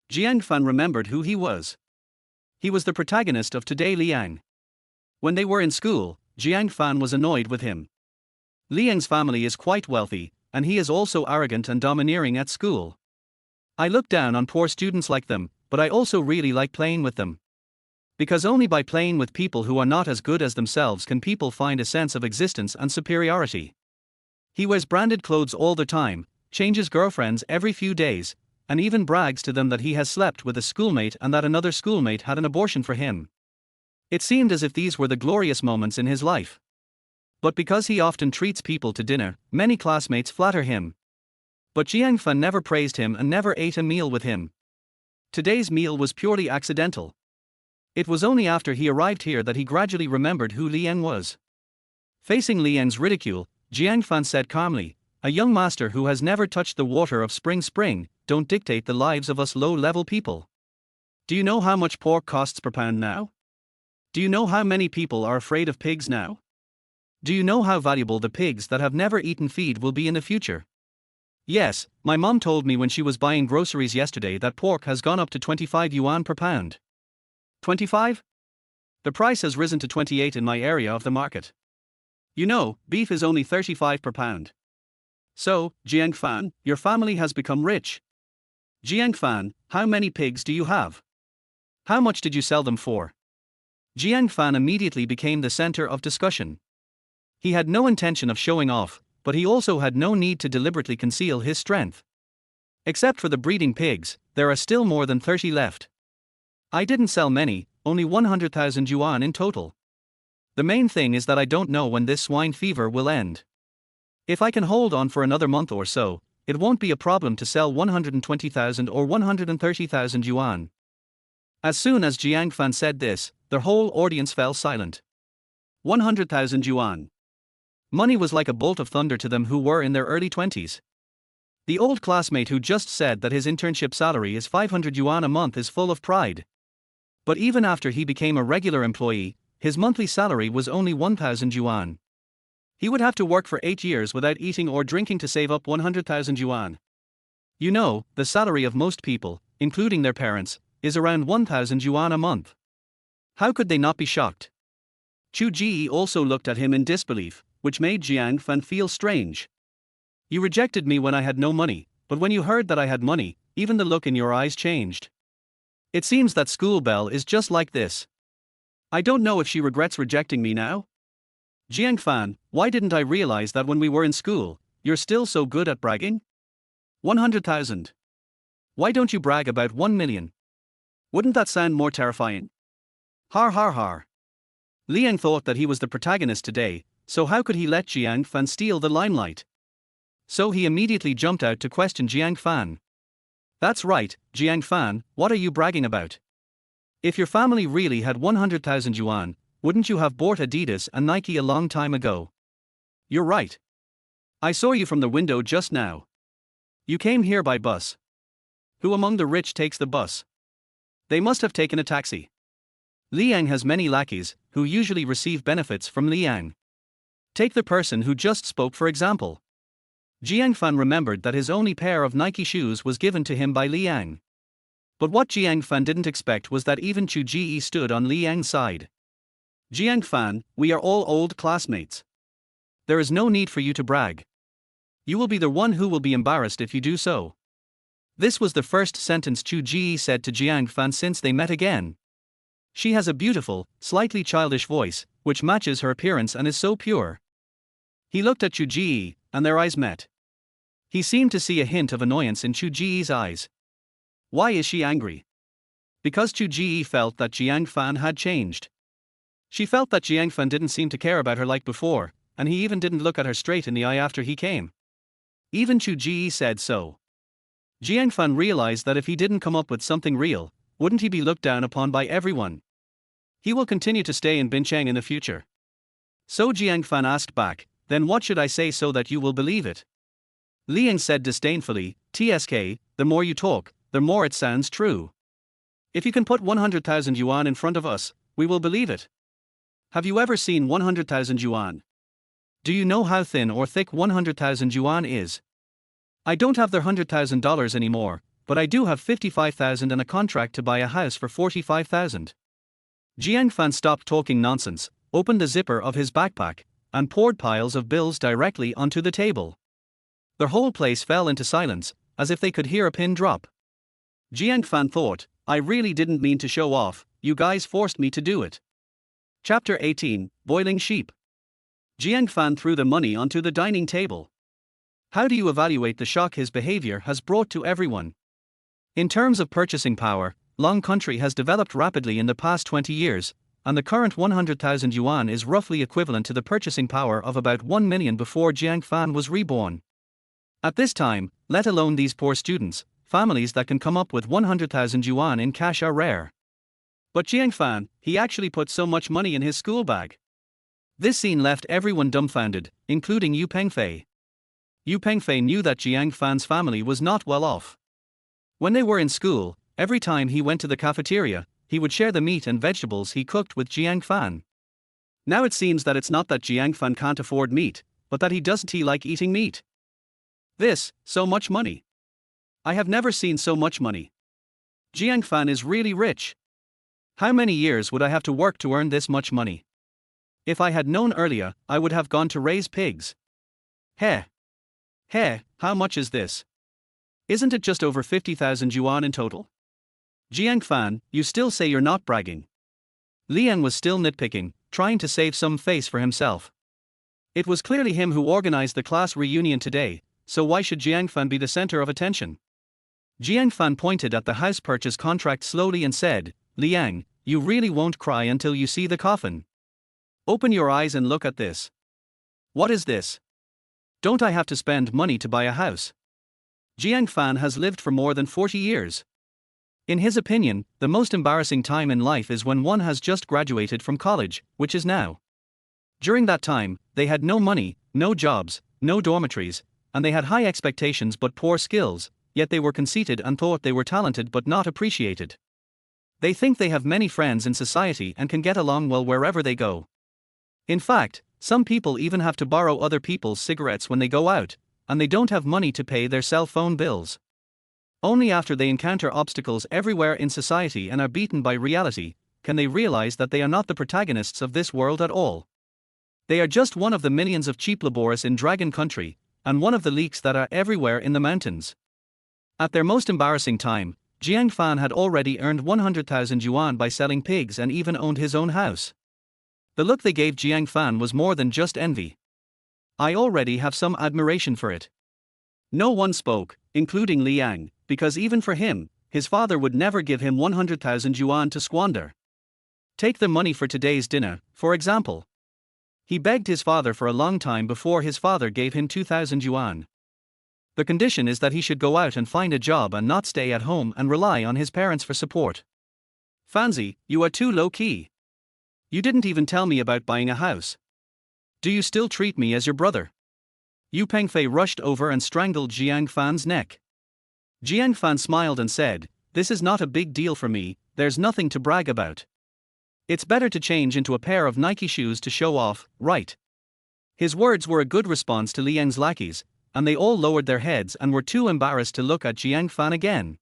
Jiang Fan remembered who he was. He was the protagonist of Today Liang. When they were in school, Jiang Fan was annoyed with him. Liang's family is quite wealthy, and he is also arrogant and domineering at school. I look down on poor students like them, but I also really like playing with them. Because only by playing with people who are not as good as themselves can people find a sense of existence and superiority. He wears branded clothes all the time, changes girlfriends every few days, and even brags to them that he has slept with a schoolmate and that another schoolmate had an abortion for him. It seemed as if these were the glorious moments in his life. But because he often treats people to dinner, many classmates flatter him. But Jiang Fan never praised him and never ate a meal with him. Today's meal was purely accidental. It was only after he arrived here that he gradually remembered who Liang was. Facing Liang's ridicule, Jiang Fan said calmly, "A young master who has never touched the water of spring, don't dictate the lives of us low-level people. Do you know how much pork costs per pound now? Do you know how many people are afraid of pigs now? Do you know how valuable the pigs that have never eaten feed will be in the future? Yes, my mom told me when she was buying groceries yesterday that pork has gone up to 25 yuan per pound. 25? The price has risen to 28 in my area of the market. You know, beef is only 35 per pound. So, Jiang Fan, your family has become rich. Jiang Fan, how many pigs do you have? How much did you sell them for? Jiang Fan immediately became the center of discussion. He had no intention of showing off, but he also had no need to deliberately conceal his strength. Except for the breeding pigs, there are still more than 30 left. I didn't sell many, only 100,000 yuan in total. The main thing is that I don't know when this swine fever will end. If I can hold on for another month or so, it won't be a problem to sell 120,000 or 130,000 yuan. As soon as Jiang Fan said this, the whole audience fell silent. 100,000 yuan. Money was like a bolt of thunder to them who were in their early 20s. The old classmate who just said that his internship salary is 500 yuan a month is full of pride. But even after he became a regular employee, his monthly salary was only 1,000 yuan. He would have to work for 8 years without eating or drinking to save up 100,000 yuan. You know, the salary of most people, including their parents, is around 1,000 yuan a month. How could they not be shocked? Chu Ji also looked at him in disbelief, which made Jiang Fan feel strange. You rejected me when I had no money, but when you heard that I had money, even the look in your eyes changed. It seems that school belle is just like this. I don't know if she regrets rejecting me now. Jiang Fan, why didn't I realize that when we were in school? You're still so good at bragging? 100,000. Why don't you brag about 1 million? Wouldn't that sound more terrifying? Har har har. Liang thought that he was the protagonist today, so how could he let Jiang Fan steal the limelight? So he immediately jumped out to question Jiang Fan. That's right, Jiang Fan, what are you bragging about? If your family really had 100,000 yuan, wouldn't you have bought Adidas and Nike a long time ago? You're right. I saw you from the window just now. You came here by bus. Who among the rich takes the bus? They must have taken a taxi. Liang has many lackeys, who usually receive benefits from Liang. Take the person who just spoke for example. Jiang Fan remembered that his only pair of Nike shoes was given to him by Liang. But what Jiang Fan didn't expect was that even Chu Ji stood on Liang's side. Jiang Fan, we are all old classmates. There is no need for you to brag. You will be the one who will be embarrassed if you do so. This was the first sentence Chu Ji said to Jiang Fan since they met again. She has a beautiful, slightly childish voice, which matches her appearance and is so pure. He looked at Chu Ji, and their eyes met. He seemed to see a hint of annoyance in Chu Ji's eyes. Why is she angry? Because Chu Ji felt that Jiang Fan had changed. She felt that Jiang Fan didn't seem to care about her like before, and he even didn't look at her straight in the eye after he came. Even Chu Ji said so. Jiang Fan realized that if he didn't come up with something real, wouldn't he be looked down upon by everyone? He will continue to stay in Bincheng in the future. So Jiang Fan asked back, then what should I say so that you will believe it? Liang said disdainfully, TSK, the more you talk, the more it sounds true. If you can put 100,000 yuan in front of us, we will believe it. Have you ever seen 100,000 yuan? Do you know how thin or thick 100,000 yuan is? I don't have their $100,000 anymore, but I do have 55,000 and a contract to buy a house for 45,000. Jiang Fan stopped talking nonsense, opened the zipper of his backpack, and poured piles of bills directly onto the table. The whole place fell into silence, as if they could hear a pin drop. Jiang Fan thought, I really didn't mean to show off, you guys forced me to do it. Chapter 18, Boiling Sheep. Jiang Fan threw the money onto the dining table. How do you evaluate the shock his behavior has brought to everyone? In terms of purchasing power, Long Country has developed rapidly in the past 20 years, and the current 100,000 yuan is roughly equivalent to the purchasing power of about 1 million before Jiang Fan was reborn. At this time, let alone these poor students, families that can come up with 100,000 yuan in cash are rare. But Jiang Fan, he actually put so much money in his school bag. This scene left everyone dumbfounded, including Yu Pengfei. Yu Pengfei knew that Jiang Fan's family was not well off. When they were in school, every time he went to the cafeteria, he would share the meat and vegetables he cooked with Jiang Fan. Now it seems that it's not that Jiang Fan can't afford meat, but that he doesn't like eating meat. So much money. I have never seen so much money. Jiang Fan is really rich. How many years would I have to work to earn this much money? If I had known earlier, I would have gone to raise pigs. Heh. How much is this? Isn't it just over 50,000 yuan in total? Jiang Fan, you still say you're not bragging. Liang was still nitpicking, trying to save some face for himself. It was clearly him who organized the class reunion today, so why should Jiang Fan be the center of attention? Jiang Fan pointed at the house purchase contract slowly and said, Liang, you really won't cry until you see the coffin. Open your eyes and look at this. What is this? Don't I have to spend money to buy a house? Jiang Fan has lived for more than 40 years. In his opinion, the most embarrassing time in life is when one has just graduated from college, which is now. During that time, they had no money, no jobs, no dormitories, and they had high expectations but poor skills, yet they were conceited and thought they were talented but not appreciated. They think they have many friends in society and can get along well wherever they go. In fact, some people even have to borrow other people's cigarettes when they go out, and they don't have money to pay their cell phone bills. Only after they encounter obstacles everywhere in society and are beaten by reality, can they realize that they are not the protagonists of this world at all. They are just one of the millions of cheap laborers in Dragon Country, and one of the leaks that are everywhere in the mountains. At their most embarrassing time, Jiang Fan had already earned 100,000 yuan by selling pigs and even owned his own house. The look they gave Jiang Fan was more than just envy. I already have some admiration for it. No one spoke, including Liang, because even for him, his father would never give him 100,000 yuan to squander. Take the money for today's dinner, for example. He begged his father for a long time before his father gave him 2,000 yuan. The condition is that he should go out and find a job and not stay at home and rely on his parents for support. Fanzi, you are too low-key. You didn't even tell me about buying a house. Do you still treat me as your brother? Yu Pengfei rushed over and strangled Jiang Fan's neck. Jiang Fan smiled and said, "This is not a big deal for me, there's nothing to brag about. It's better to change into a pair of Nike shoes to show off, right?" His words were a good response to Liang's lackeys, and they all lowered their heads and were too embarrassed to look at Jiang Fan again.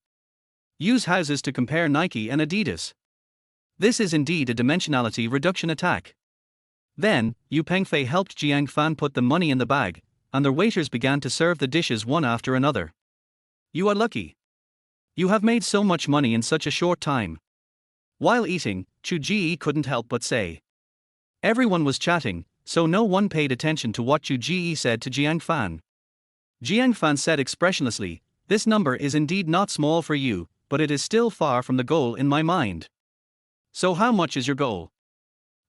Use houses to compare Nike and Adidas. This is indeed a dimensionality reduction attack. Then, Yu Pengfei helped Jiang Fan put the money in the bag, and their waiters began to serve the dishes one after another. You are lucky. You have made so much money in such a short time. While eating, Chu Ji couldn't help but say. Everyone was chatting, so no one paid attention to what Chu Ji said to Jiang Fan. Jiang Fan said expressionlessly, "This number is indeed not small for you, but it is still far from the goal in my mind." So how much is your goal?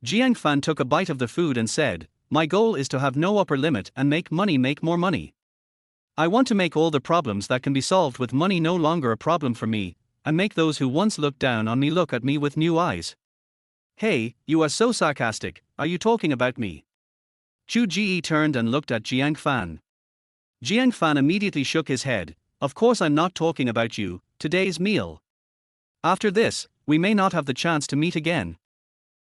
Jiang Fan took a bite of the food and said, "My goal is to have no upper limit and make money make more money. I want to make all the problems that can be solved with money no longer a problem for me, and make those who once looked down on me look at me with new eyes." Hey, you are so sarcastic, are you talking about me? Chu Ji turned and looked at Jiang Fan. Jiang Fan immediately shook his head, "Of course I'm not talking about you, today's meal. After this, we may not have the chance to meet again.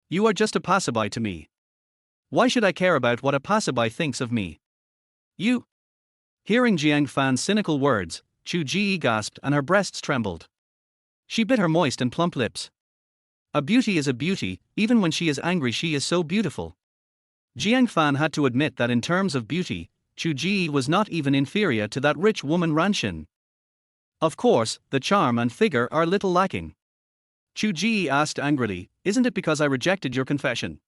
You are just a passerby to me. Why should I care about what a passerby thinks of me? You." Hearing Jiang Fan's cynical words, Chu Ji gasped and her breasts trembled. She bit her moist and plump lips. A beauty is a beauty, even when she is angry she is so beautiful. Jiang Fan had to admit that in terms of beauty, Chu Ji was not even inferior to that rich woman Ranshin. Of course, the charm and figure are little lacking. Chu Ji asked angrily, "Isn't it because I rejected your confession?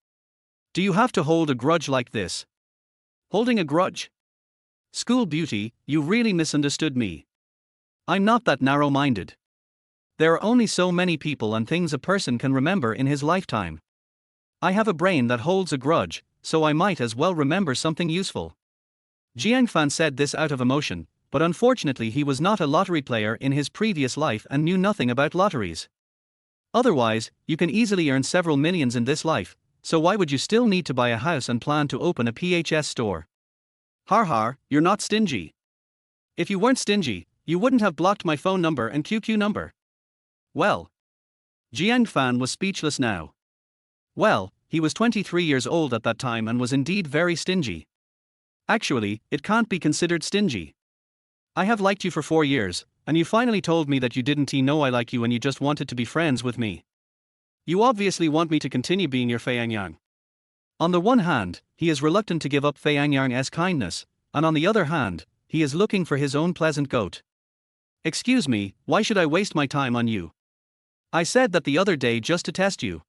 Do you have to hold a grudge like this?" Holding a grudge? School beauty, you really misunderstood me. I'm not that narrow-minded. There are only so many people and things a person can remember in his lifetime. I have a brain that holds a grudge, so I might as well remember something useful. Jiang Fan said this out of emotion, but unfortunately he was not a lottery player in his previous life and knew nothing about lotteries. Otherwise, you can easily earn several millions in this life, so why would you still need to buy a house and plan to open a PHS store? Har har, you're not stingy. If you weren't stingy, you wouldn't have blocked my phone number and QQ number. Well, Jiang Fan was speechless now. Well, he was 23 years old at that time and was indeed very stingy. Actually, it can't be considered stingy. I have liked you for 4 years, and you finally told me that you didn't know I like you and you just wanted to be friends with me. You obviously want me to continue being your Fei Yang. On the one hand, he is reluctant to give up Fei Yang's kindness, and on the other hand, he is looking for his own pleasant goat. Excuse me, why should I waste my time on you? I said that the other day just to test you.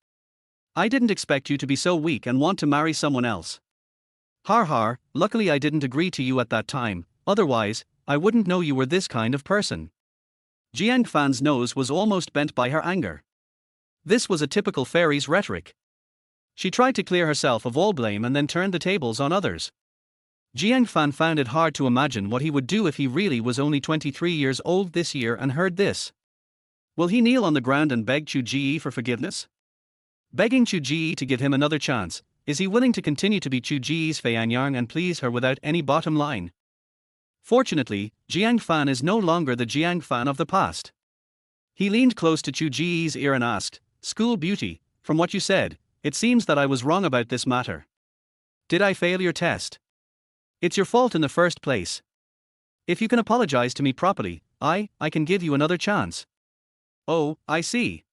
I didn't expect you to be so weak and want to marry someone else. Har har, luckily I didn't agree to you at that time, otherwise, I wouldn't know you were this kind of person. Jiang Fan's nose was almost bent by her anger. This was a typical fairy's rhetoric. She tried to clear herself of all blame and then turned the tables on others. Jiang Fan found it hard to imagine what he would do if he really was only 23 years old this year and heard this. Will he kneel on the ground and beg Chu Ji for forgiveness? Begging Chu Ji to give him another chance, is he willing to continue to be Chu Ji's Fei Yang and please her without any bottom line? Fortunately, Jiang Fan is no longer the Jiang Fan of the past. He leaned close to Chu Ji's ear and asked, "School beauty, from what you said, it seems that I was wrong about this matter. Did I fail your test? It's your fault in the first place. If you can apologize to me properly, I can give you another chance." Oh, I see.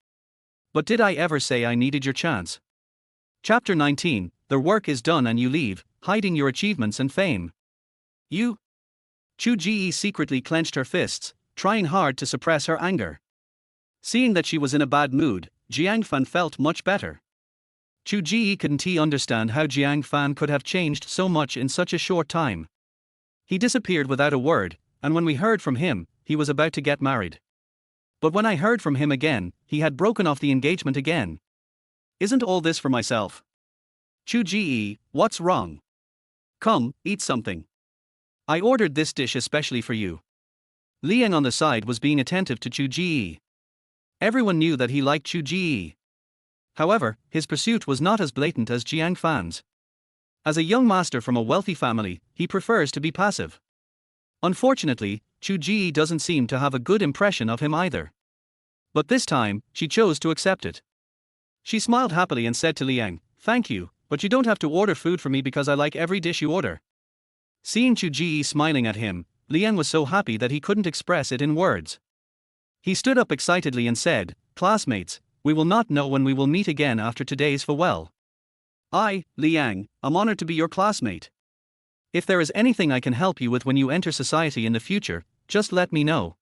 But did I ever say I needed your chance? Chapter 19, the work is done and you leave, hiding your achievements and fame. You? Chu Ji secretly clenched her fists, trying hard to suppress her anger. Seeing that she was in a bad mood, Jiang Fan felt much better. Chu Ji couldn't understand how Jiang Fan could have changed so much in such a short time. He disappeared without a word, and when we heard from him, he was about to get married. But when I heard from him again, he had broken off the engagement again. Isn't all this for myself? Chu Ji, what's wrong? Come, eat something. I ordered this dish especially for you. Liang on the side was being attentive to Chu Ji. Everyone knew that he liked Chu Ji. However, his pursuit was not as blatant as Jiang Fan's. As a young master from a wealthy family, he prefers to be passive. Unfortunately, Chu Ji doesn't seem to have a good impression of him either. But this time, she chose to accept it. She smiled happily and said to Liang, "Thank you, but you don't have to order food for me because I like every dish you order." Seeing Chu Ji smiling at him, Liang was so happy that he couldn't express it in words. He stood up excitedly and said, "Classmates, we will not know when we will meet again after today's farewell. I, Liang, am honored to be your classmate. If there is anything I can help you with when you enter society in the future, just let me know.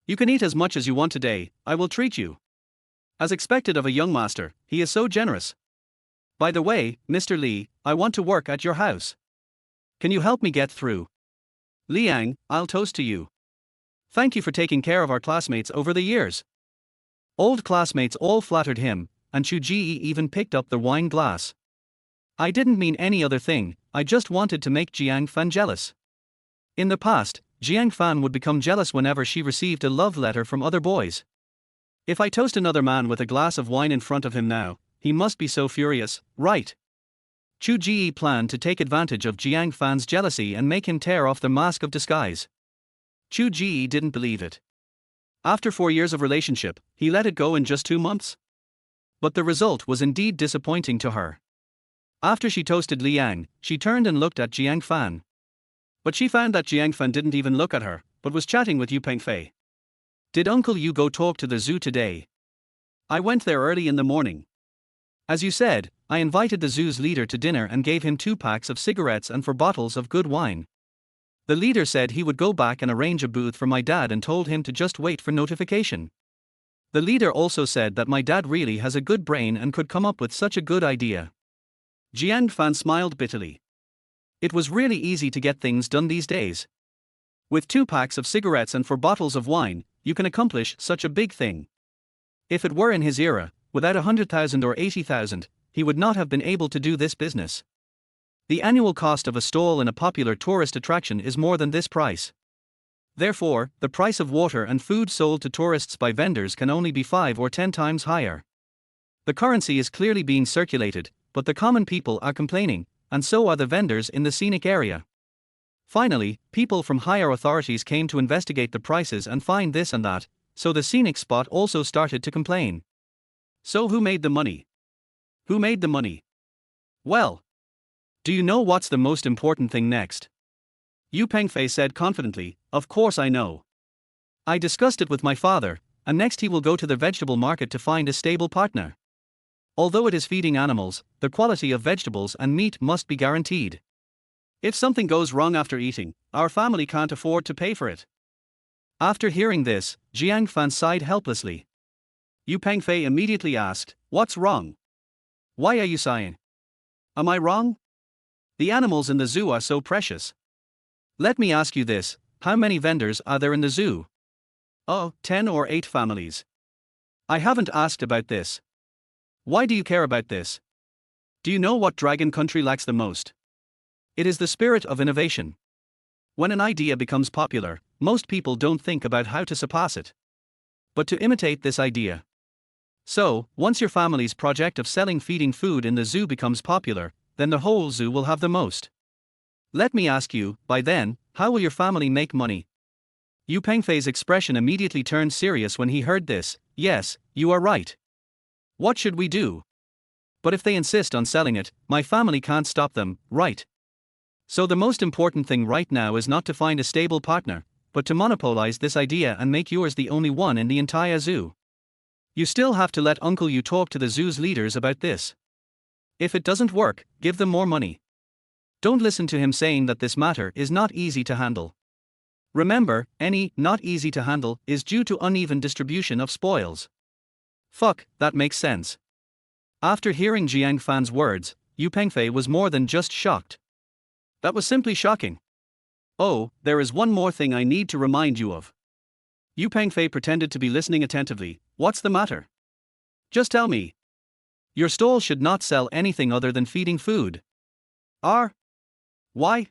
You can eat as much as you want today, I will treat you." As expected of a young master, he is so generous. "By the way, Mr. Li, I want to work at your house. Can you help me get through?" "Liang, I'll toast to you. Thank you for taking care of our classmates over the years." Old classmates all flattered him, and Chu Ji even picked up the wine glass. "I didn't mean any other thing, I just wanted to make Jiang Fan jealous." In the past, Jiang Fan would become jealous whenever she received a love letter from other boys. If I toast another man with a glass of wine in front of him now, he must be so furious, right? Chu Ji planned to take advantage of Jiang Fan's jealousy and make him tear off the mask of disguise. Chu Ji didn't believe it. After 4 years of relationship, he let it go in just 2 months? But the result was indeed disappointing to her. After she toasted Liang, she turned and looked at Jiang Fan. But she found that Jiang Fan didn't even look at her, but was chatting with Yu Pengfei. "Did Uncle Yu go talk to the zoo today?" "I went there early in the morning. As you said, I invited the zoo's leader to dinner and gave him 2 packs of cigarettes and 4 bottles of good wine. The leader said he would go back and arrange a booth for my dad and told him to just wait for notification. The leader also said that my dad really has a good brain and could come up with such a good idea." Jiang Fan smiled bitterly. It was really easy to get things done these days. With 2 packs of cigarettes and 4 bottles of wine, you can accomplish such a big thing. If it were in his era, without 100,000 or 80,000, he would not have been able to do this business. The annual cost of a stall in a popular tourist attraction is more than this price. Therefore, the price of water and food sold to tourists by vendors can only be 5 or 10 times higher. The currency is clearly being circulated, but the common people are complaining, and so are the vendors in the scenic area. Finally, people from higher authorities came to investigate the prices and find this and that, so the scenic spot also started to complain. So who made the money? Who made the money? Well, do you know what's the most important thing next? Yu Pengfei said confidently, of course I know. I discussed it with my father, and next he will go to the vegetable market to find a stable partner. Although it is feeding animals, the quality of vegetables and meat must be guaranteed. If something goes wrong after eating, our family can't afford to pay for it. After hearing this, Jiang Fan sighed helplessly. Yu Pengfei immediately asked, what's wrong? Why are you sighing? Am I wrong? The animals in the zoo are so precious. Let me ask you this, how many vendors are there in the zoo? Oh, 10 or 8 families. I haven't asked about this. Why do you care about this? Do you know what Dragon Country lacks the most? It is the spirit of innovation. When an idea becomes popular, most people don't think about how to surpass it, but to imitate this idea. So, once your family's project of selling feeding food in the zoo becomes popular, then the whole zoo will have the most. Let me ask you, by then, how will your family make money? Yu Pengfei's expression immediately turned serious when he heard this. Yes, you are right. What should we do? But if they insist on selling it, my family can't stop them, right? So the most important thing right now is not to find a stable partner, but to monopolize this idea and make yours the only one in the entire zoo. You still have to let Uncle Yu talk to the zoo's leaders about this. If it doesn't work, give them more money. Don't listen to him saying that this matter is not easy to handle. Remember, any not easy to handle is due to uneven distribution of spoils. Fuck, that makes sense. After hearing Jiang Fan's words, Yu Pengfei was more than just shocked. That was simply shocking. Oh, there is one more thing I need to remind you of. Yu Pengfei pretended to be listening attentively. What's the matter? Just tell me. Your stall should not sell anything other than feeding food. Why?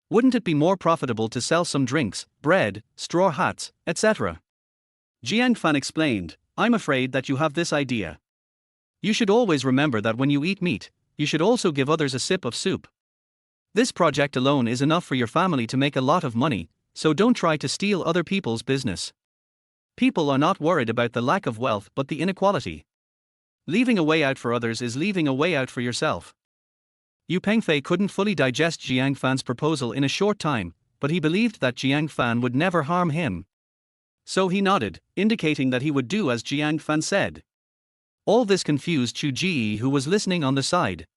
Wouldn't it be more profitable to sell some drinks, bread, straw hats, etc.? Jiang Fan explained, I'm afraid that you have this idea. You should always remember that when you eat meat, you should also give others a sip of soup. This project alone is enough for your family to make a lot of money, so don't try to steal other people's business. People are not worried about the lack of wealth but the inequality. Leaving a way out for others is leaving a way out for yourself. Yu Pengfei couldn't fully digest Jiang Fan's proposal in a short time, but he believed that Jiang Fan would never harm him. So he nodded, indicating that he would do as Jiang Fan said. All this confused Chu Ji, who was listening on the side.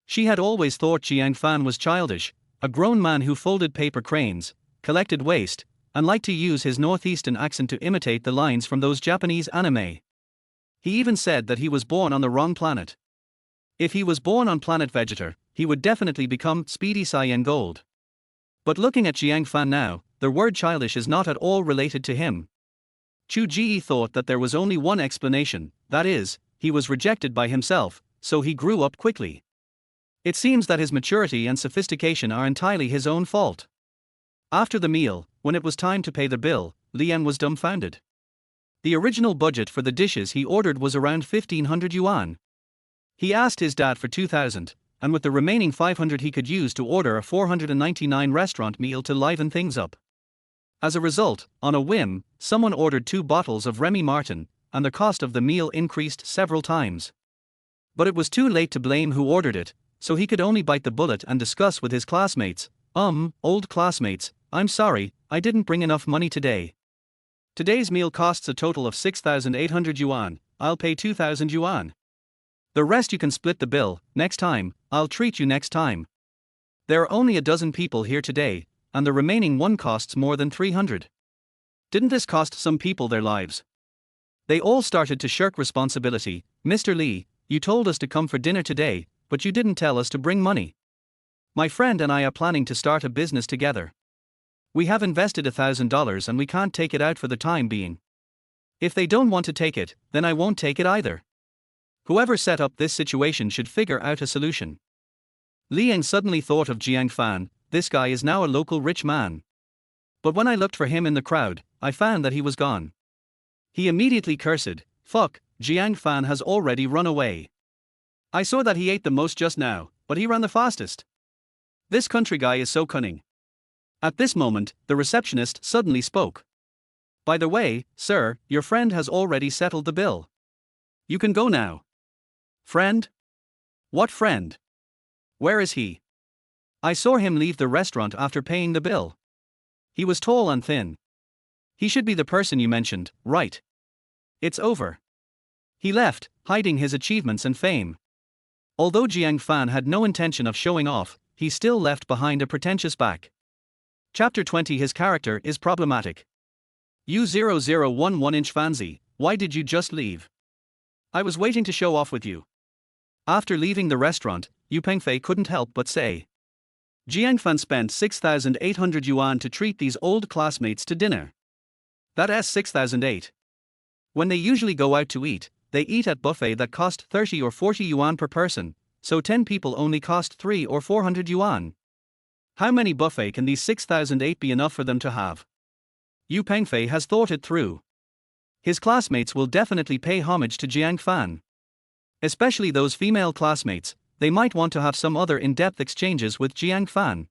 She had always thought Jiang Fan was childish, a grown man who folded paper cranes, collected waste, and liked to use his northeastern accent to imitate the lines from those Japanese anime. He even said that he was born on the wrong planet. If he was born on planet Vegeta, he would definitely become Speedy Cyan Gold. But looking at Jiang Fan now, the word childish is not at all related to him. Chu Ji thought that there was only one explanation, that is, he was rejected by himself, so he grew up quickly. It seems that his maturity and sophistication are entirely his own fault. After the meal, when it was time to pay the bill, Lian was dumbfounded. The original budget for the dishes he ordered was around 1,500 yuan. He asked his dad for 2,000, and with the remaining 500 he could use to order a 499 restaurant meal to liven things up. As a result, on a whim, someone ordered 2 bottles of Remy Martin, and the cost of the meal increased several times. But it was too late to blame who ordered it, so he could only bite the bullet and discuss with his classmates. Old classmates, I'm sorry, I didn't bring enough money today. Today's meal costs a total of 6,800 yuan, I'll pay 2,000 yuan. The rest you can split the bill, next time, I'll treat you next time. There are only a dozen people here today, and the remaining one costs more than 300. Didn't this cost some people their lives? They all started to shirk responsibility. Mr. Li, you told us to come for dinner today, but you didn't tell us to bring money. My friend and I are planning to start a business together. We have invested $1,000 and we can't take it out for the time being. If they don't want to take it, then I won't take it either. Whoever set up this situation should figure out a solution. Liang suddenly thought of Jiang Fan, this guy is now a local rich man. But when I looked for him in the crowd, I found that he was gone. He immediately cursed, fuck, Jiang Fan has already run away. I saw that he ate the most just now, but he ran the fastest. This country guy is so cunning. At this moment, the receptionist suddenly spoke. By the way, sir, your friend has already settled the bill. You can go now. Friend? What friend? Where is he? I saw him leave the restaurant after paying the bill. He was tall and thin. He should be the person you mentioned, right? It's over. He left, hiding his achievements and fame. Although Jiang Fan had no intention of showing off, he still left behind a pretentious back. Chapter 20. His character is problematic. U0011 Fanzi, why did you just leave? I was waiting to show off with you. After leaving the restaurant, Yu Pengfei couldn't help but say. Jiang Fan spent 6,800 yuan to treat these old classmates to dinner. That's 6,008. When they usually go out to eat, they eat at buffet that cost 30 or 40 yuan per person, so 10 people only cost 3 or 400 yuan. How many buffet can these 6,008 be enough for them to have? Yu Pengfei has thought it through. His classmates will definitely pay homage to Jiang Fan. Especially those female classmates, they might want to have some other in-depth exchanges with Jiang Fan.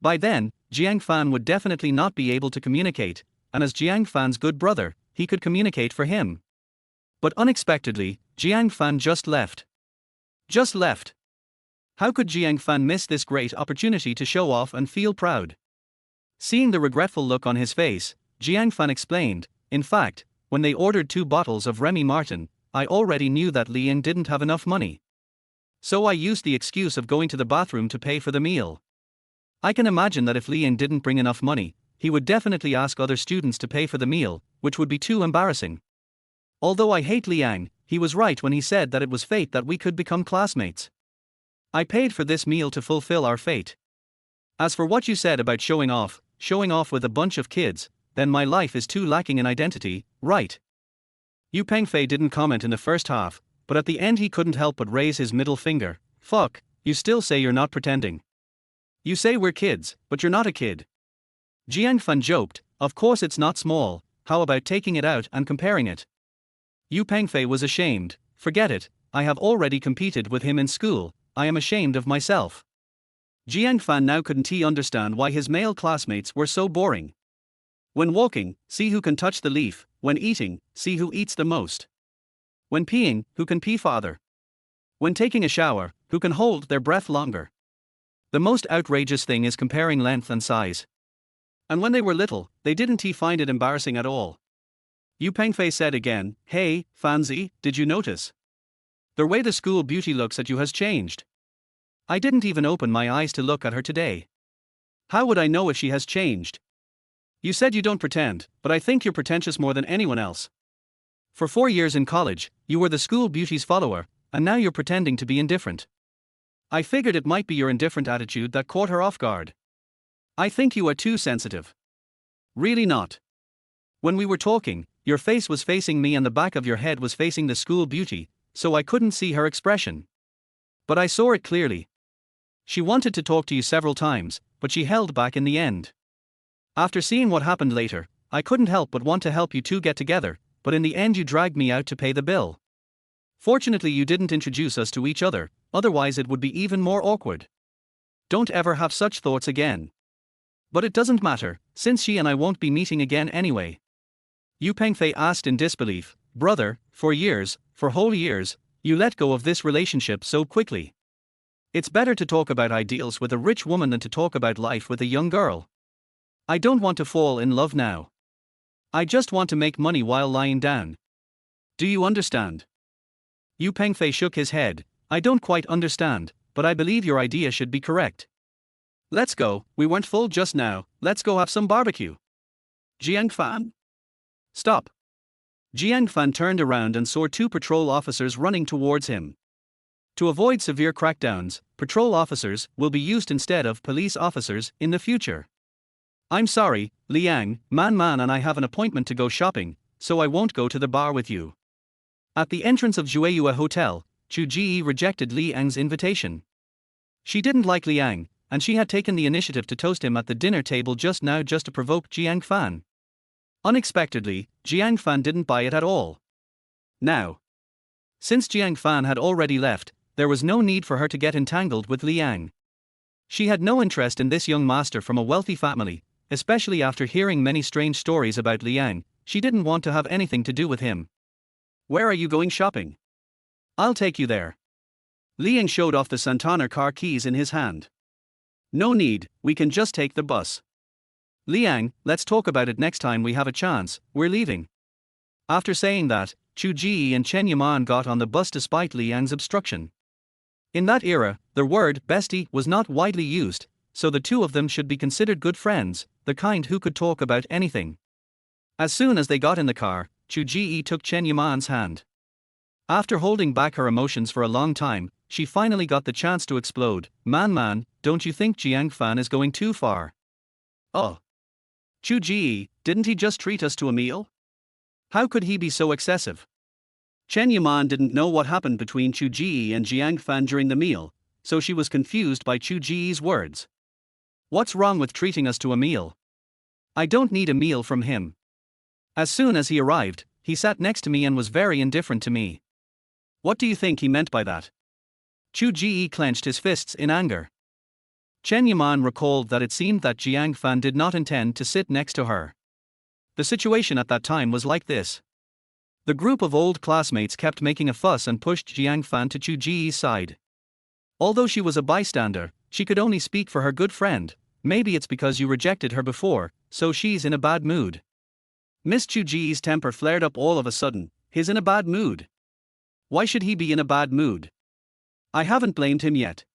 By then, Jiang Fan would definitely not be able to communicate, and as Jiang Fan's good brother, he could communicate for him. But unexpectedly, Jiang Fan just left. Just left. How could Jiang Fan miss this great opportunity to show off and feel proud? Seeing the regretful look on his face, Jiang Fan explained, in fact, when they ordered 2 bottles of Remy Martin, I already knew that Li Ying didn't have enough money. So I used the excuse of going to the bathroom to pay for the meal. I can imagine that if Li Ying didn't bring enough money, he would definitely ask other students to pay for the meal, which would be too embarrassing. Although I hate Liang, he was right when he said that it was fate that we could become classmates. I paid for this meal to fulfill our fate. As for what you said about showing off with a bunch of kids, then my life is too lacking in identity, right? Yu Pengfei didn't comment in the first half, but at the end he couldn't help but raise his middle finger. Fuck, you still say you're not pretending. You say we're kids, but you're not a kid. Jiang Fan joked, of course it's not small, how about taking it out and comparing it? Yu Pengfei was ashamed. Forget it, I have already competed with him in school, I am ashamed of myself. Jiang Fan now couldn't he understand why his male classmates were so boring. When walking, see who can touch the leaf, when eating, see who eats the most. When peeing, who can pee farther. When taking a shower, who can hold their breath longer. The most outrageous thing is comparing length and size. And when they were little, they didn't find it embarrassing at all. Yu Pengfei said again, hey, Fanzi, did you notice? The way the school beauty looks at you has changed. I didn't even open my eyes to look at her today. How would I know if she has changed? You said you don't pretend, but I think you're pretentious more than anyone else. For 4 years in college, you were the school beauty's follower, and now you're pretending to be indifferent. I figured it might be your indifferent attitude that caught her off guard. I think you are too sensitive. Really not. When we were talking, your face was facing me and the back of your head was facing the school beauty, so I couldn't see her expression. But I saw it clearly. She wanted to talk to you several times, but she held back in the end. After seeing what happened later, I couldn't help but want to help you two get together, but in the end you dragged me out to pay the bill. Fortunately you didn't introduce us to each other, otherwise it would be even more awkward. Don't ever have such thoughts again. But it doesn't matter, since she and I won't be meeting again anyway. Yu Pengfei asked in disbelief, brother, for whole years, you let go of this relationship so quickly. It's better to talk about ideals with a rich woman than to talk about life with a young girl. I don't want to fall in love now. I just want to make money while lying down. Do you understand? Yu Pengfei shook his head. I don't quite understand, but I believe your idea should be correct. Let's go, we weren't full just now, let's go have some barbecue. Jiang Fan? Stop. Jiang Fan turned around and saw 2 patrol officers running towards him. To avoid severe crackdowns, patrol officers will be used instead of police officers in the future. I'm sorry, Liang, Man and I have an appointment to go shopping, so I won't go to the bar with you. At the entrance of Jueyue Hotel, Chu Ji rejected Liang's invitation. She didn't like Liang, and she had taken the initiative to toast him at the dinner table just now just to provoke Jiang Fan. Unexpectedly, Jiang Fan didn't buy it at all. Now, since Jiang Fan had already left, there was no need for her to get entangled with Liang. She had no interest in this young master from a wealthy family, especially after hearing many strange stories about Liang. She didn't want to have anything to do with him. Where are you going shopping? I'll take you there. Liang showed off the Santana car keys in his hand. No need, we can just take the bus. Liang, let's talk about it next time we have a chance, we're leaving. After saying that, Chu Ji and Chen Yaman got on the bus despite Liang's obstruction. In that era, the word bestie was not widely used, so the two of them should be considered good friends, the kind who could talk about anything. As soon as they got in the car, Chu Ji took Chen Yaman's hand. After holding back her emotions for a long time, she finally got the chance to explode. Man, don't you think Jiang Fan is going too far? Oh. Chu Ji, didn't he just treat us to a meal? How could he be so excessive? Chen Yaman didn't know what happened between Chu Ji and Jiang Fan during the meal, so she was confused by Chu Ji's words. What's wrong with treating us to a meal? I don't need a meal from him. As soon as he arrived, he sat next to me and was very indifferent to me. What do you think he meant by that? Chu Ji clenched his fists in anger. Chen Yaman recalled that it seemed that Jiang Fan did not intend to sit next to her. The situation at that time was like this. The group of old classmates kept making a fuss and pushed Jiang Fan to Chu Ji's side. Although she was a bystander, she could only speak for her good friend. Maybe it's because you rejected her before, so she's in a bad mood. Miss Chu Ji's temper flared up all of a sudden. He's in a bad mood. Why should he be in a bad mood? I haven't blamed him yet.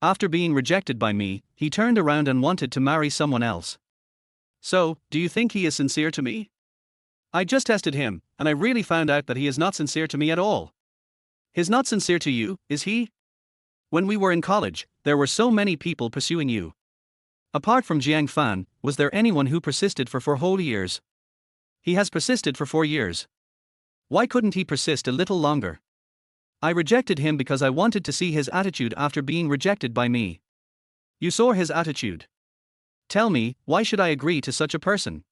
After being rejected by me, he turned around and wanted to marry someone else. So, do you think he is sincere to me? I just tested him, and I really found out that he is not sincere to me at all. He's not sincere to you, is he? When we were in college, there were so many people pursuing you. Apart from Jiang Fan, was there anyone who persisted for 4 whole years? He has persisted for 4 years. Why couldn't he persist a little longer? I rejected him because I wanted to see his attitude after being rejected by me. You saw his attitude. Tell me, why should I agree to such a person?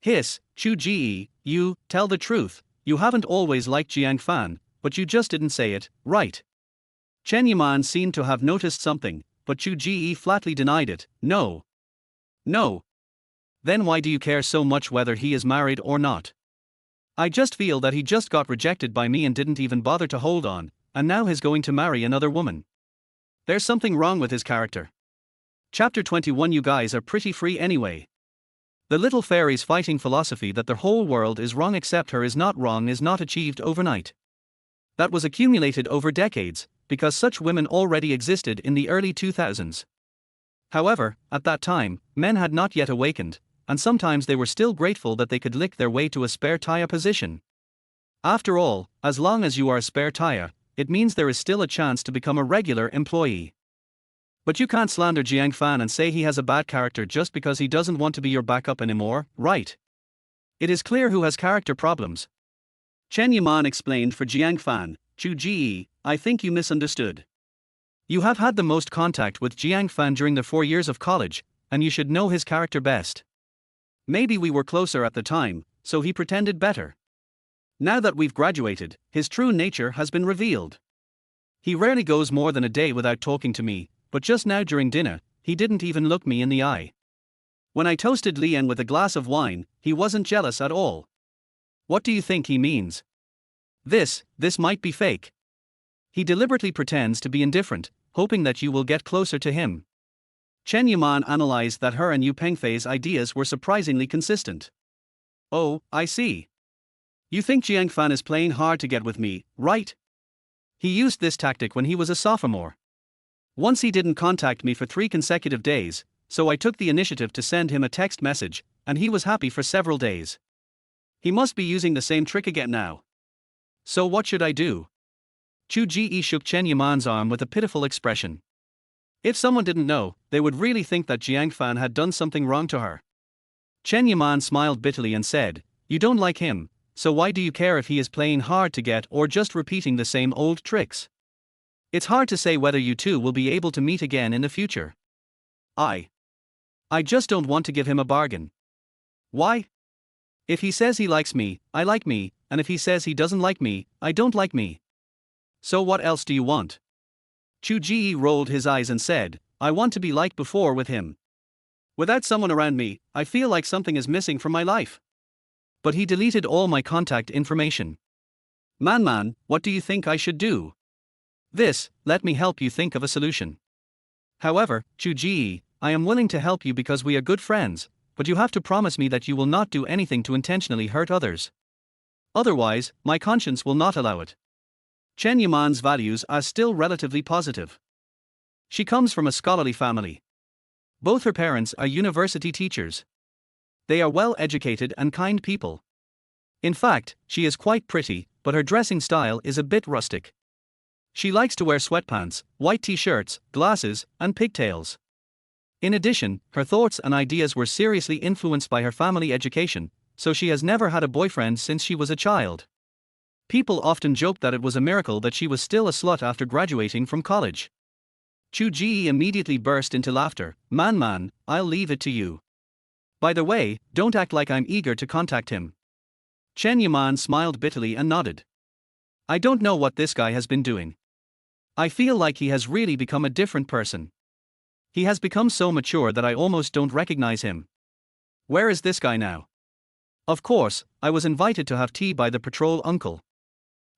Hiss, Chu Ji, you, tell the truth, you haven't always liked Jiang Fan, but you just didn't say it, right? Chen Yaman seemed to have noticed something, but Chu Ji flatly denied it. No. No. Then why do you care so much whether he is married or not? I just feel that he just got rejected by me and didn't even bother to hold on, and now he's going to marry another woman. There's something wrong with his character. Chapter 21. You guys are pretty free anyway. The little fairy's fighting philosophy that the whole world is wrong except her is not wrong is not achieved overnight. That was accumulated over decades, because such women already existed in the early 2000s. However, at that time, men had not yet awakened, and sometimes they were still grateful that they could lick their way to a spare tire position. After all, as long as you are a spare tire, it means there is still a chance to become a regular employee. But you can't slander Jiang Fan and say he has a bad character just because he doesn't want to be your backup anymore, right? It is clear who has character problems. Chen Yaman explained for Jiang Fan. Chu Ji, I think you misunderstood. You have had the most contact with Jiang Fan during the 4 years of college, and you should know his character best. Maybe we were closer at the time, so he pretended better. Now that we've graduated, his true nature has been revealed. He rarely goes more than a day without talking to me, but just now during dinner, he didn't even look me in the eye. When I toasted Lian with a glass of wine, he wasn't jealous at all. What do you think he means? This might be fake. He deliberately pretends to be indifferent, hoping that you will get closer to him. Chen Yaman analyzed that her and Yu Pengfei's ideas were surprisingly consistent. Oh, I see. You think Jiang Fan is playing hard to get with me, right? He used this tactic when he was a sophomore. Once he didn't contact me for 3 consecutive days, so I took the initiative to send him a text message, and he was happy for several days. He must be using the same trick again now. So what should I do? Chu Ji shook Chen Yaman's arm with a pitiful expression. If someone didn't know, they would really think that Jiang Fan had done something wrong to her. Chen Yaman smiled bitterly and said, you don't like him, so why do you care if he is playing hard to get or just repeating the same old tricks? It's hard to say whether you two will be able to meet again in the future. I just don't want to give him a bargain. Why? If he says he likes me, I like me, and if he says he doesn't like me, I don't like me. So what else do you want? Chu Ji rolled his eyes and said, I want to be like before with him. Without someone around me, I feel like something is missing from my life. But he deleted all my contact information. Man, what do you think I should do? Let me help you think of a solution. However, Chu Ji, I am willing to help you because we are good friends, but you have to promise me that you will not do anything to intentionally hurt others. Otherwise, my conscience will not allow it. Chen Yaman's values are still relatively positive. She comes from a scholarly family. Both her parents are university teachers. They are well educated and kind people. In fact, she is quite pretty, but her dressing style is a bit rustic. She likes to wear sweatpants, white t-shirts, glasses, and pigtails. In addition, her thoughts and ideas were seriously influenced by her family education, so she has never had a boyfriend since she was a child. People often joked that it was a miracle that she was still a slut after graduating from college. Chu Ji immediately burst into laughter. Man, I'll leave it to you. By the way, don't act like I'm eager to contact him. Chen Yaman smiled bitterly and nodded. I don't know what this guy has been doing. I feel like he has really become a different person. He has become so mature that I almost don't recognize him. Where is this guy now? Of course, I was invited to have tea by the patrol uncle.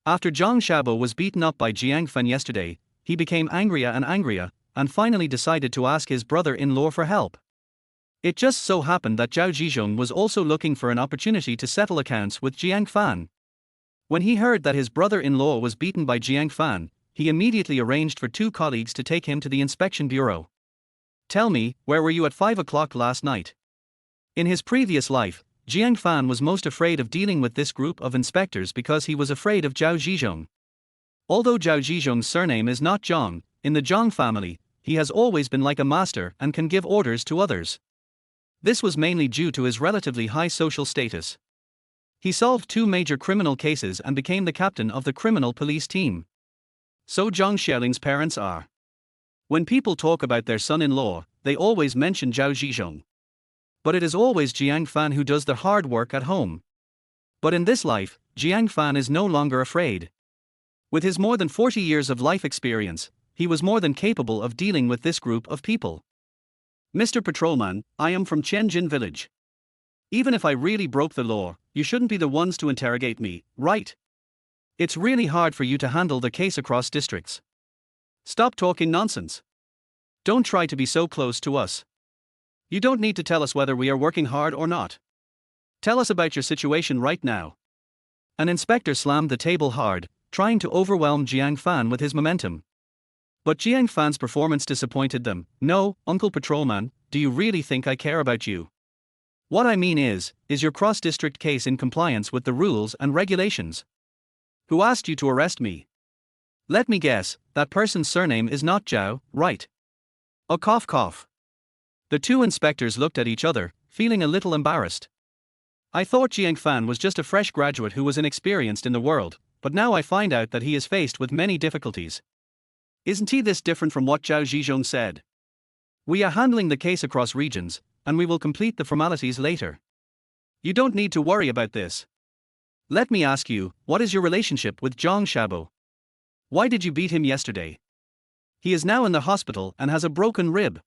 After Zhang Xiaobo was beaten up by Jiang Fan yesterday, he became angrier and finally decided to ask his brother-in-law for help. It just so happened that Zhao Zhizhong was also looking for an opportunity to settle accounts with Jiang Fan. When he heard that his brother-in-law was beaten by Jiang Fan, he immediately arranged for 2 colleagues to take him to the inspection bureau. Tell me, where were you at 5 o'clock last night? In his previous life, Jiang Fan was most afraid of dealing with this group of inspectors because he was afraid of Zhao Zhizhong. Although Zhao Zhizhong's surname is not Zhang, in the Zhang family, he has always been like a master and can give orders to others. This was mainly due to his relatively high social status. He solved 2 major criminal cases and became the captain of the criminal police team. So Zhang Xiaoling's parents are. When people talk about their son-in-law, they always mention Zhao Zhizhong. But it is always Jiang Fan who does the hard work at home. But in this life, Jiang Fan is no longer afraid. With his more than 40 years of life experience, he was more than capable of dealing with this group of people. Mr. Patrolman, I am from Tianjin village. Even if I really broke the law, you shouldn't be the ones to interrogate me, right? It's really hard for you to handle the case across districts. Stop talking nonsense. Don't try to be so close to us. You don't need to tell us whether we are working hard or not. Tell us about your situation right now. An inspector slammed the table hard, trying to overwhelm Jiang Fan with his momentum. But Jiang Fan's performance disappointed them. No, Uncle Patrolman, do you really think I care about you? What I mean is your cross-district case in compliance with the rules and regulations? Who asked you to arrest me? Let me guess, that person's surname is not Zhao, right? A cough. The 2 inspectors looked at each other, feeling a little embarrassed. I thought Jiang Fan was just a fresh graduate who was inexperienced in the world, but now I find out that he is faced with many difficulties. Isn't he this different from what Zhao Zhizhong said? We are handling the case across regions, and we will complete the formalities later. You don't need to worry about this. Let me ask you, what is your relationship with Zhang Xiaobo? Why did you beat him yesterday? He is now in the hospital and has a broken rib.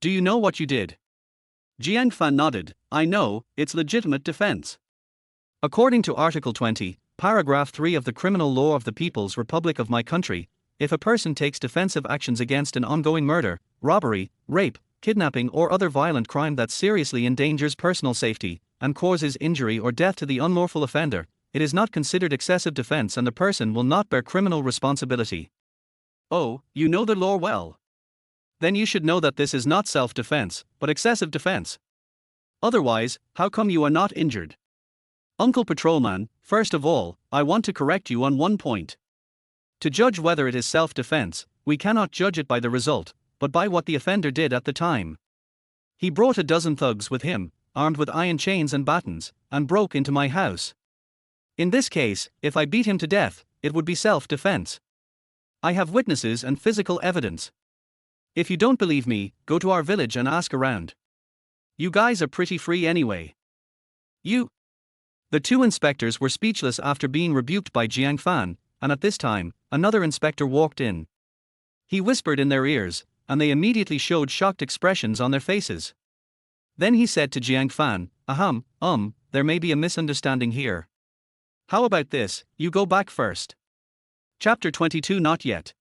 Do you know what you did? Jiang Fan nodded. I know, it's legitimate defense. According to Article 20, Paragraph 3 of the Criminal Law of the People's Republic of my country, if a person takes defensive actions against an ongoing murder, robbery, rape, kidnapping or other violent crime that seriously endangers personal safety, and causes injury or death to the unlawful offender, it is not considered excessive defense and the person will not bear criminal responsibility. Oh, you know the law well. Then you should know that this is not self-defense, but excessive defense. Otherwise, how come you are not injured? Uncle Patrolman, first of all, I want to correct you on one point. To judge whether it is self-defense, we cannot judge it by the result, but by what the offender did at the time. He brought a dozen thugs with him, armed with iron chains and batons, and broke into my house. In this case, if I beat him to death, it would be self-defense. I have witnesses and physical evidence. If you don't believe me, go to our village and ask around. You guys are pretty free anyway. You. The 2 inspectors were speechless after being rebuked by Jiang Fan, and at this time, another inspector walked in. He whispered in their ears, and they immediately showed shocked expressions on their faces. Then he said to Jiang Fan, there may be a misunderstanding here. How about this, you go back first. Chapter 22. Not yet.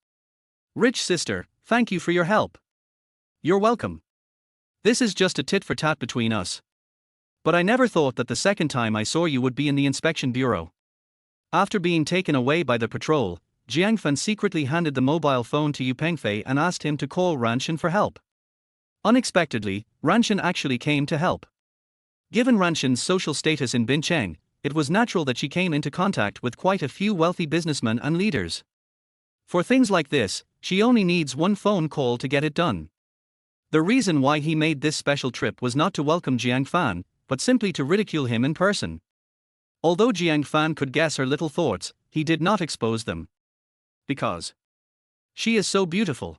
Rich sister, thank you for your help. You're welcome. This is just a tit for tat between us. But I never thought that the second time I saw you would be in the inspection bureau. After being taken away by the patrol, Jiang Fan secretly handed the mobile phone to Yu Pengfei and asked him to call Ranshin for help. Unexpectedly, Ranshin actually came to help. Given Ranshin's social status in Bincheng, it was natural that she came into contact with quite a few wealthy businessmen and leaders. For things like this, she only needs one phone call to get it done. The reason why he made this special trip was not to welcome Jiang Fan, but simply to ridicule him in person. Although Jiang Fan could guess her little thoughts, he did not expose them. Because she is so beautiful.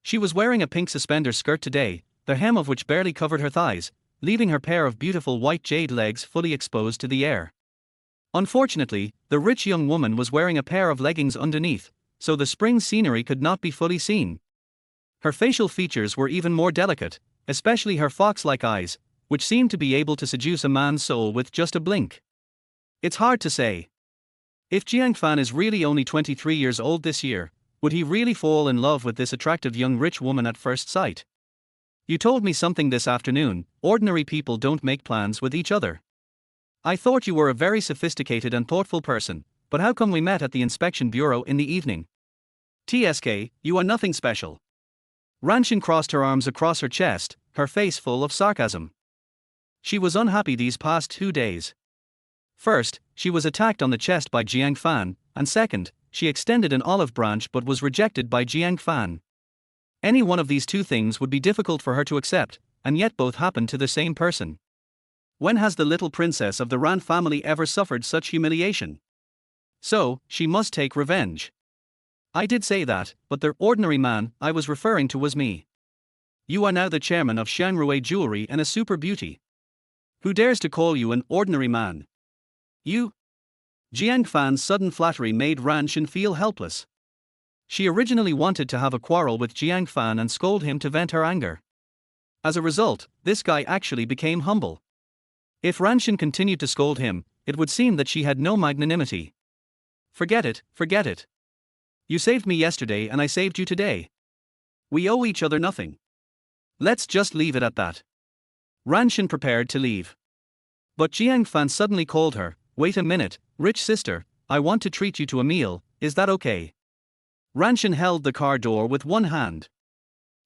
She was wearing a pink suspender skirt today, the hem of which barely covered her thighs, leaving her pair of beautiful white jade legs fully exposed to the air. Unfortunately, the rich young woman was wearing a pair of leggings underneath, so the spring scenery could not be fully seen. Her facial features were even more delicate, especially her fox-like eyes, which seemed to be able to seduce a man's soul with just a blink. It's hard to say. If Jiang Fan is really only 23 years old this year, would he really fall in love with this attractive young rich woman at first sight? You told me something this afternoon: ordinary people don't make plans with each other. I thought you were a very sophisticated and thoughtful person, but how come we met at the inspection bureau in the evening? TSK, you are nothing special. Ranshin crossed her arms across her chest, her face full of sarcasm. She was unhappy these past 2 days. First, she was attacked on the chest by Jiang Fan, and second, she extended an olive branch but was rejected by Jiang Fan. Any one of these two things would be difficult for her to accept, and yet both happened to the same person. When has the little princess of the Ran family ever suffered such humiliation? So, she must take revenge. I did say that, but the ordinary man I was referring to was me. You are now the chairman of Xiangrui Jewelry and a super beauty. Who dares to call you an ordinary man? You? Jiang Fan's sudden flattery made Ranshin feel helpless. She originally wanted to have a quarrel with Jiang Fan and scold him to vent her anger. As a result, this guy actually became humble. If Ranshin continued to scold him, it would seem that she had no magnanimity. Forget it, forget it. You saved me yesterday and I saved you today. We owe each other nothing. Let's just leave it at that. Ranshin prepared to leave. But Jiang Fan suddenly called her. Wait a minute, rich sister, I want to treat you to a meal, is that okay? Ranshin held the car door with one hand.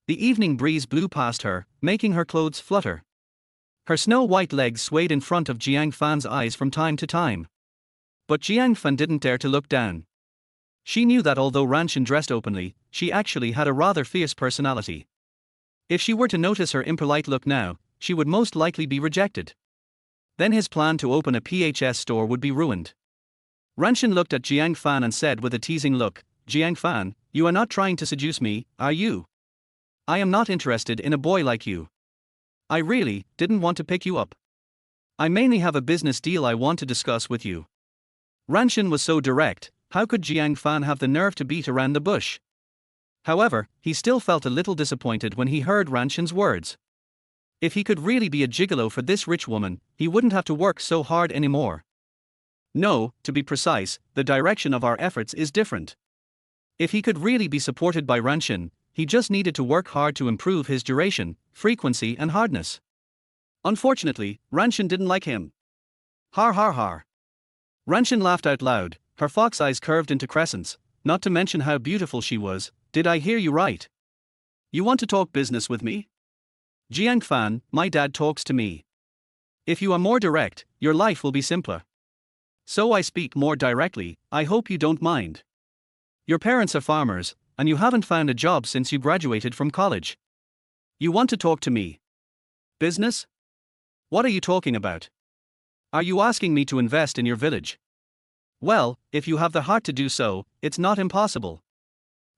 The evening breeze blew past her, making her clothes flutter. Her snow-white legs swayed in front of Jiang Fan's eyes from time to time. But Jiang Fan didn't dare to look down. She knew that although Ranshin dressed openly, she actually had a rather fierce personality. If she were to notice her impolite look now, she would most likely be rejected. Then his plan to open a PHS store would be ruined. Ranshin looked at Jiang Fan and said with a teasing look, Jiang Fan, you are not trying to seduce me, are you? I am not interested in a boy like you. I really didn't want to pick you up. I mainly have a business deal I want to discuss with you. Ranshin was so direct, how could Jiang Fan have the nerve to beat around the bush? However, he still felt a little disappointed when he heard Ranshin's words. If he could really be a gigolo for this rich woman, he wouldn't have to work so hard anymore. No, to be precise, the direction of our efforts is different. If he could really be supported by Ranshin, he just needed to work hard to improve his duration, frequency and hardness. Unfortunately, Ranshin didn't like him. Har har har. Ranshin laughed out loud, her fox eyes curved into crescents, not to mention how beautiful she was. Did I hear you right? You want to talk business with me? Jiang Fan, my dad talks to me. If you are more direct, your life will be simpler. So I speak more directly, I hope you don't mind. Your parents are farmers, and you haven't found a job since you graduated from college. You want to talk to me? Business? What are you talking about? Are you asking me to invest in your village? Well, if you have the heart to do so, it's not impossible.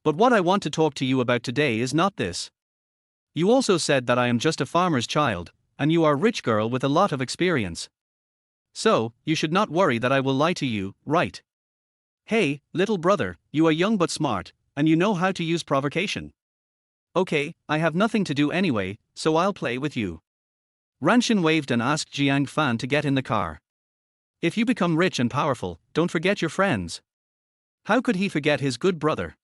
But what I want to talk to you about today is not this. You also said that I am just a farmer's child, and you are a rich girl with a lot of experience. So, you should not worry that I will lie to you, right? Hey, little brother, you are young but smart, and you know how to use provocation. Okay, I have nothing to do anyway, so I'll play with you. Ranshin waved and asked Jiang Fan to get in the car. If you become rich and powerful, don't forget your friends. How could he forget his good brother?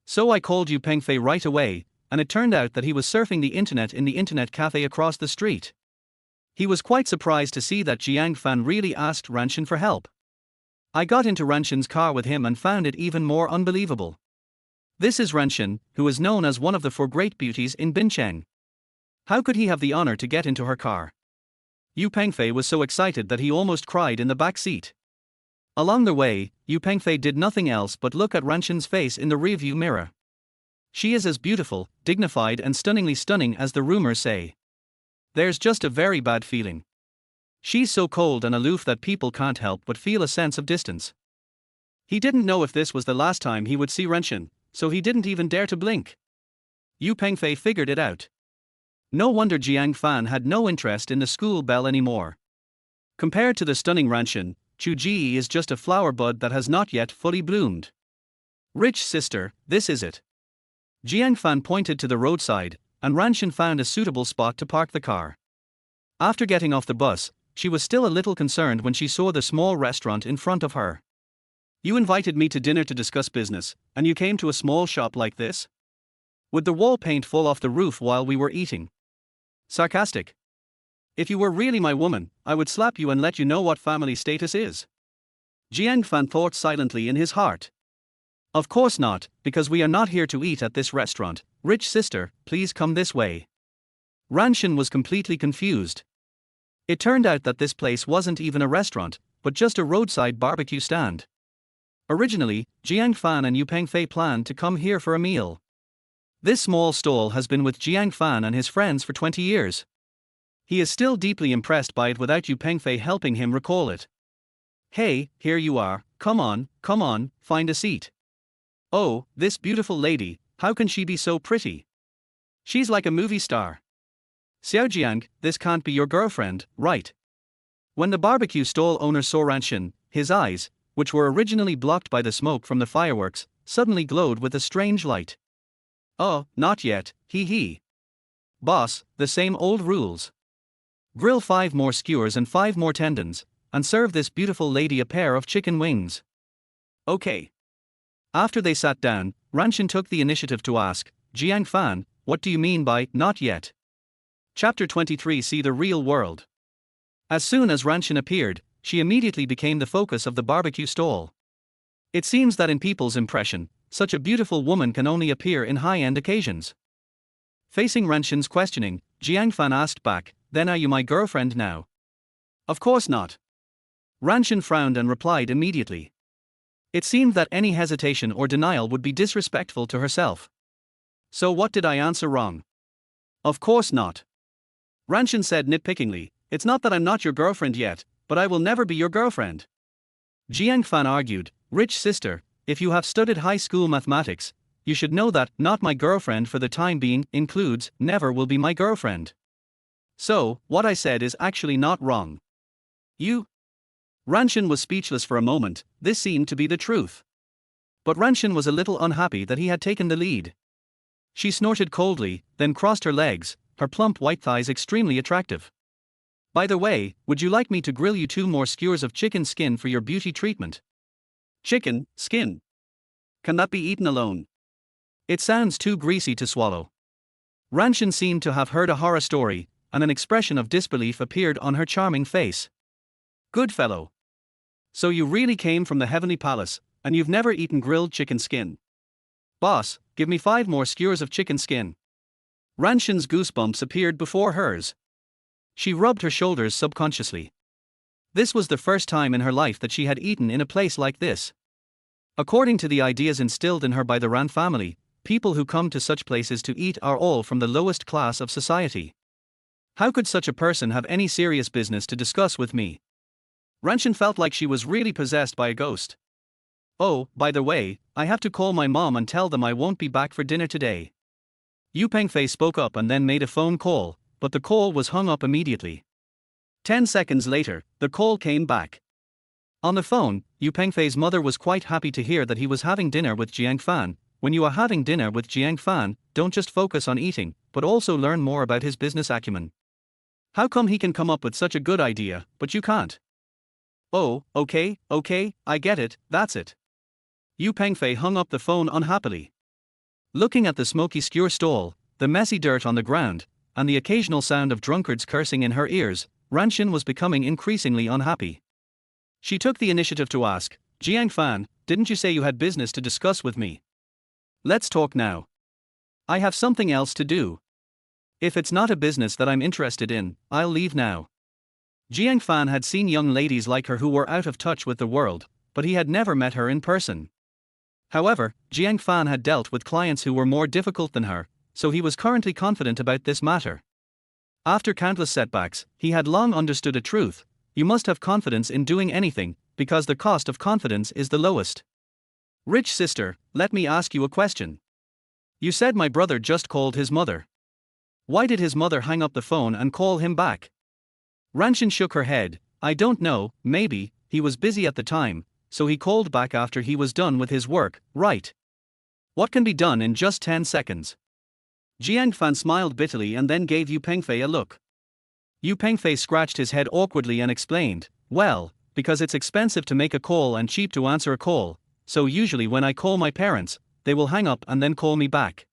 So I called Yu Pengfei right away, and it turned out that he was surfing the internet in the internet cafe across the street. He was quite surprised to see that Jiang Fan really asked Ranshin for help. I got into Ranshin's car with him and found it even more unbelievable. This is Ranshin, who is known as one of the four great beauties in Bincheng. How could he have the honor to get into her car? Yu Pengfei was so excited that he almost cried in the back seat. Along the way, Yu Pengfei did nothing else but look at Ranshin's face in the rearview mirror. She is as beautiful, dignified and stunningly stunning as the rumors say. There's just a very bad feeling. She's so cold and aloof that people can't help but feel a sense of distance. He didn't know if this was the last time he would see Ranshin, so he didn't even dare to blink. Yu Pengfei figured it out. No wonder Jiang Fan had no interest in the school belle anymore. Compared to the stunning Ranshin, Chu Ji is just a flower bud that has not yet fully bloomed. Rich sister, this is it. Jiang Fan pointed to the roadside, and Ranshin found a suitable spot to park the car. After getting off the bus, she was still a little concerned when she saw the small restaurant in front of her. You invited me to dinner to discuss business, and you came to a small shop like this? Would the wall paint fall off the roof while we were eating? Sarcastic. If you were really my woman, I would slap you and let you know what family status is. Jiang Fan thought silently in his heart. Of course not, because we are not here to eat at this restaurant. Rich sister, please come this way. Ranshin was completely confused. It turned out that this place wasn't even a restaurant, but just a roadside barbecue stand. Originally, Jiang Fan and Yu Pengfei planned to come here for a meal. This small stall has been with Jiang Fan and his friends for 20 years. He is still deeply impressed by it without Yu Pengfei helping him recall it. Hey, here you are, come on, find a seat. Oh, this beautiful lady, how can she be so pretty? She's like a movie star. Xiaojiang, this can't be your girlfriend, right? When the barbecue stall owner saw Ranshin, his eyes, which were originally blocked by the smoke from the fireworks, suddenly glowed with a strange light. Oh, not yet, hee. Boss, the same old rules. Grill 5 more skewers and 5 more tendons, and serve this beautiful lady a pair of chicken wings. Okay. After they sat down, Ranshin took the initiative to ask, Jiang Fan, what do you mean by not yet? Chapter 23 See the Real World. As soon as Ranshin appeared, she immediately became the focus of the barbecue stall. It seems that in people's impression, such a beautiful woman can only appear in high-end occasions. Facing Ranshin's questioning, Jiang Fan asked back, then are you my girlfriend now? Of course not. Ranshin frowned and replied immediately. It seemed that any hesitation or denial would be disrespectful to herself. So what did I answer wrong? Of course not. Ranshin said nitpickingly, it's not that I'm not your girlfriend yet, but I will never be your girlfriend. Jiang Fan argued, rich sister, if you have studied high school mathematics, you should know that not my girlfriend for the time being includes never will be my girlfriend. So, what I said is actually not wrong. You? Ranshin was speechless for a moment. This seemed to be the truth. But Ranshin was a little unhappy that he had taken the lead. She snorted coldly, then crossed her legs, her plump white thighs extremely attractive. By the way, would you like me to grill you 2 more skewers of chicken skin for your beauty treatment? Chicken, skin. Can that be eaten alone? It sounds too greasy to swallow. Ranshin seemed to have heard a horror story, and an expression of disbelief appeared on her charming face. Good fellow. So you really came from the heavenly palace, and you've never eaten grilled chicken skin. Boss, give me 5 more skewers of chicken skin. Ranshin's goosebumps appeared before hers. She rubbed her shoulders subconsciously. This was the first time in her life that she had eaten in a place like this. According to the ideas instilled in her by the Ran family, people who come to such places to eat are all from the lowest class of society. How could such a person have any serious business to discuss with me? Ranshin felt like she was really possessed by a ghost. Oh, by the way, I have to call my mom and tell them I won't be back for dinner today. Yu Pengfei spoke up and then made a phone call, but the call was hung up immediately. 10 seconds later, the call came back. On the phone, Yu Pengfei's mother was quite happy to hear that he was having dinner with Jiang Fan. When you are having dinner with Jiang Fan, don't just focus on eating, but also learn more about his business acumen. How come he can come up with such a good idea, but you can't? Oh, okay, I get it, that's it. Yu Pengfei hung up the phone unhappily. Looking at the smoky skewer stall, the messy dirt on the ground, and the occasional sound of drunkards cursing in her ears, Ranshin was becoming increasingly unhappy. She took the initiative to ask, Jiang Fan, didn't you say you had business to discuss with me? Let's talk now. I have something else to do. If it's not a business that I'm interested in, I'll leave now. Jiang Fan had seen young ladies like her who were out of touch with the world, but he had never met her in person. However, Jiang Fan had dealt with clients who were more difficult than her, so he was currently confident about this matter. After countless setbacks, he had long understood a truth: you must have confidence in doing anything, because the cost of confidence is the lowest. Rich sister, let me ask you a question. You said my brother just called his mother. Why did his mother hang up the phone and call him back? Ranshin shook her head. I don't know, maybe he was busy at the time, so he called back after he was done with his work, right? What can be done in just 10 seconds? Jiang Fan smiled bitterly and then gave Yu Pengfei a look. Yu Pengfei scratched his head awkwardly and explained, well, because it's expensive to make a call and cheap to answer a call, so usually when I call my parents, they will hang up and then call me back.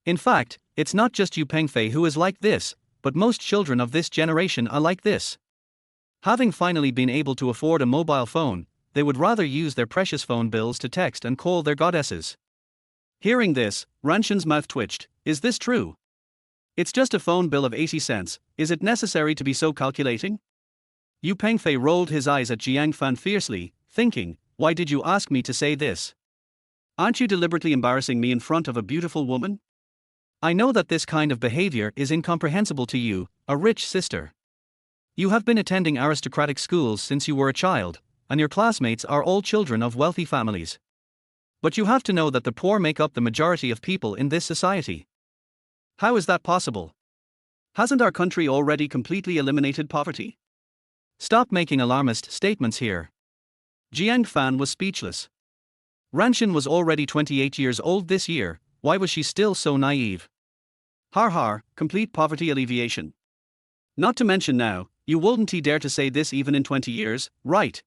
In fact, it's not just Yu Pengfei who is like this, but most children of this generation are like this. Having finally been able to afford a mobile phone, they would rather use their precious phone bills to text and call their goddesses. Hearing this, Ranshin's mouth twitched. Is this true? It's just a phone bill of 80 cents, is it necessary to be so calculating? Yu Pengfei rolled his eyes at Jiang Fan fiercely, thinking, why did you ask me to say this? Aren't you deliberately embarrassing me in front of a beautiful woman? I know that this kind of behavior is incomprehensible to you, a rich sister. You have been attending aristocratic schools since you were a child, and your classmates are all children of wealthy families. But you have to know that the poor make up the majority of people in this society. How is that possible? Hasn't our country already completely eliminated poverty? Stop making alarmist statements here. Jiang Fan was speechless. Ranshin was already 28 years old this year, why was she still so naive? Har har, complete poverty alleviation. Not to mention now, you wouldn't dare to say this even in 20 years, right?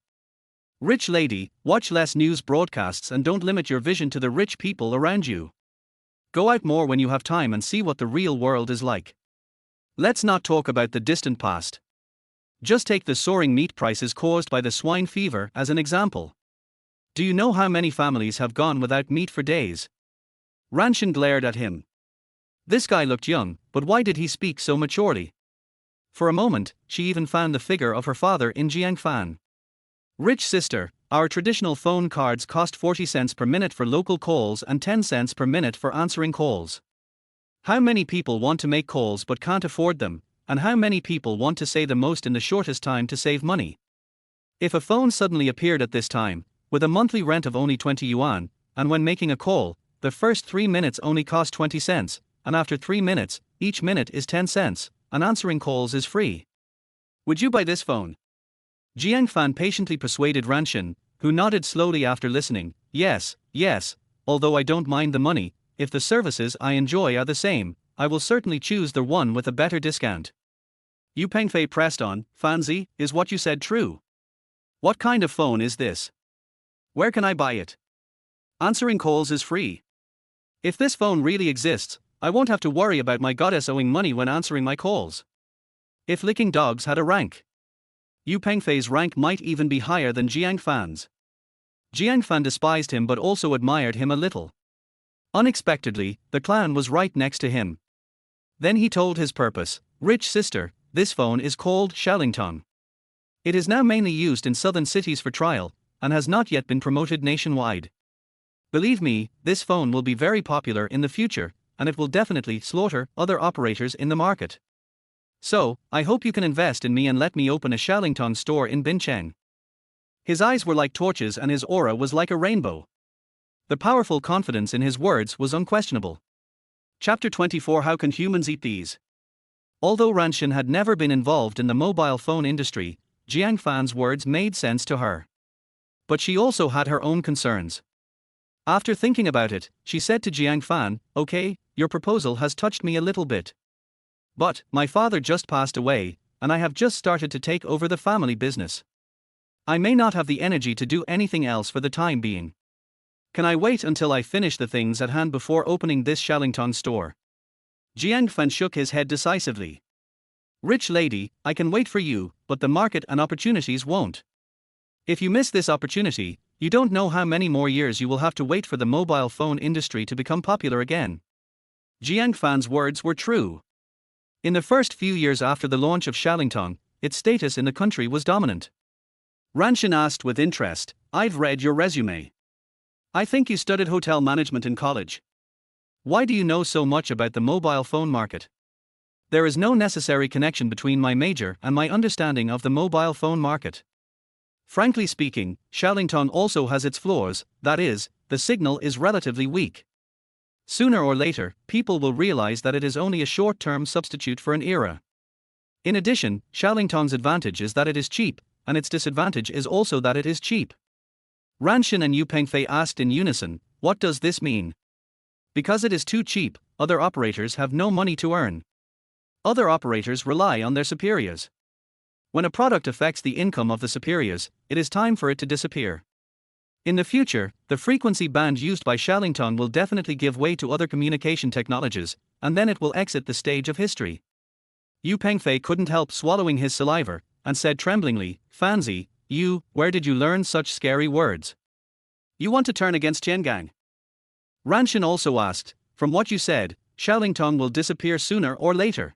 Rich lady, watch less news broadcasts and don't limit your vision to the rich people around you. Go out more when you have time and see what the real world is like. Let's not talk about the distant past. Just take the soaring meat prices caused by the swine fever as an example. Do you know how many families have gone without meat for days? Ranshin glared at him. This guy looked young, but why did he speak so maturely? For a moment, she even found the figure of her father in Jiang Fan. Rich sister, our traditional phone cards cost 40 cents per minute for local calls and 10 cents per minute for answering calls. How many people want to make calls but can't afford them, and how many people want to say the most in the shortest time to save money? If a phone suddenly appeared at this time, with a monthly rent of only 20 yuan, and when making a call, the first 3 minutes only cost 20 cents, and after 3 minutes, each minute is 10 cents, and answering calls is free. Would you buy this phone? Jiang Fan patiently persuaded Ranshin, who nodded slowly after listening. Yes, although I don't mind the money, if the services I enjoy are the same, I will certainly choose the one with a better discount. Yu Pengfei pressed on. Fanzi, is what you said true? What kind of phone is this? Where can I buy it? Answering calls is free. If this phone really exists, I won't have to worry about my goddess owing money when answering my calls. If licking dogs had a rank, Yu Pengfei's rank might even be higher than Jiang Fan's. Jiang Fan despised him but also admired him a little. Unexpectedly, the clown was right next to him. Then he told his purpose. Rich sister, this phone is called Xiaolingtong. It is now mainly used in southern cities for trial, and has not yet been promoted nationwide. Believe me, this phone will be very popular in the future, and it will definitely slaughter other operators in the market. So, I hope you can invest in me and let me open a Xiaolingtong store in Bincheng. His eyes were like torches and his aura was like a rainbow. The powerful confidence in his words was unquestionable. Chapter 24. How can humans eat these? Although Ranshin had never been involved in the mobile phone industry, Jiang Fan's words made sense to her. But she also had her own concerns. After thinking about it, she said to Jiang Fan, okay, your proposal has touched me a little bit. But, my father just passed away, and I have just started to take over the family business. I may not have the energy to do anything else for the time being. Can I wait until I finish the things at hand before opening this Shalingtong store? Jiang Fan shook his head decisively. Rich lady, I can wait for you, but the market and opportunities won't. If you miss this opportunity, you don't know how many more years you will have to wait for the mobile phone industry to become popular again. Jiang Fan's words were true. In the first few years after the launch of Shalingtong, its status in the country was dominant. Ranshin asked with interest, I've read your resume. I think you studied hotel management in college. Why do you know so much about the mobile phone market? There is no necessary connection between my major and my understanding of the mobile phone market. Frankly speaking, Shalingtong also has its flaws, that is, the signal is relatively weak. Sooner or later, people will realize that it is only a short-term substitute for an era. In addition, Shalingtong's advantage is that it is cheap, and its disadvantage is also that it is cheap. Ranshin and Yu Pengfei asked in unison, what does this mean? Because it is too cheap, other operators have no money to earn. Other operators rely on their superiors. When a product affects the income of the superiors, it is time for it to disappear. In the future, the frequency band used by Shalingtong will definitely give way to other communication technologies, and then it will exit the stage of history. Yu Pengfei couldn't help swallowing his saliva, and said tremblingly, Fanzi, where did you learn such scary words? You want to turn against Tiangang? Ranshin also asked, from what you said, Shalingtong will disappear sooner or later.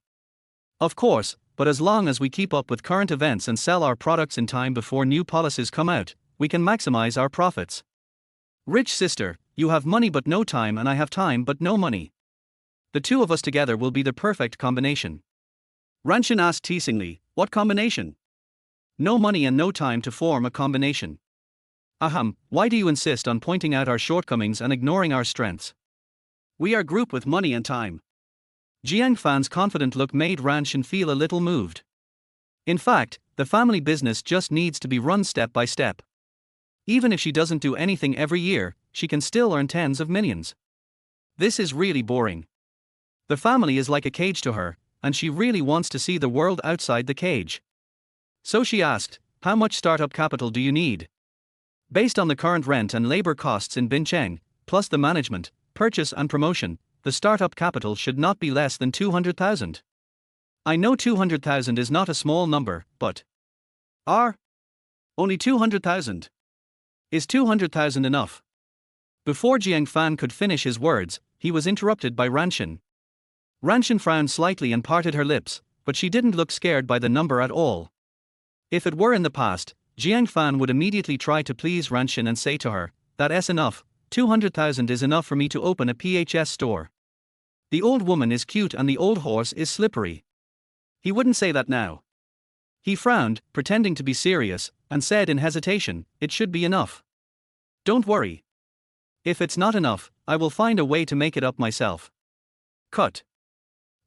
Of course, but as long as we keep up with current events and sell our products in time before new policies come out, we can maximize our profits. Rich sister, you have money but no time and I have time but no money. The two of us together will be the perfect combination. Ranshin asked teasingly, what combination? No money and no time to form a combination. Ahem, why do you insist on pointing out our shortcomings and ignoring our strengths? We are group with money and time. Jiang Fan's confident look made Ranshin feel a little moved. In fact, the family business just needs to be run step by step. Even if she doesn't do anything every year, she can still earn tens of millions. This is really boring. The family is like a cage to her, and she really wants to see the world outside the cage. So she asked, how much startup capital do you need? Based on the current rent and labor costs in Bincheng, plus the management, purchase and promotion, the startup capital should not be less than 200,000. I know 200,000 is not a small number, but only 200,000. Is 200,000 enough? Before Jiang Fan could finish his words, he was interrupted by Ranshin. Ranshin frowned slightly and parted her lips, but she didn't look scared by the number at all. If it were in the past, Jiang Fan would immediately try to please Ranshin and say to her, that's enough, 200,000 is enough for me to open a PHS store. The old woman is cute and the old horse is slippery. He wouldn't say that now. He frowned, pretending to be serious, and said in hesitation, it should be enough. Don't worry. If it's not enough, I will find a way to make it up myself. Cut.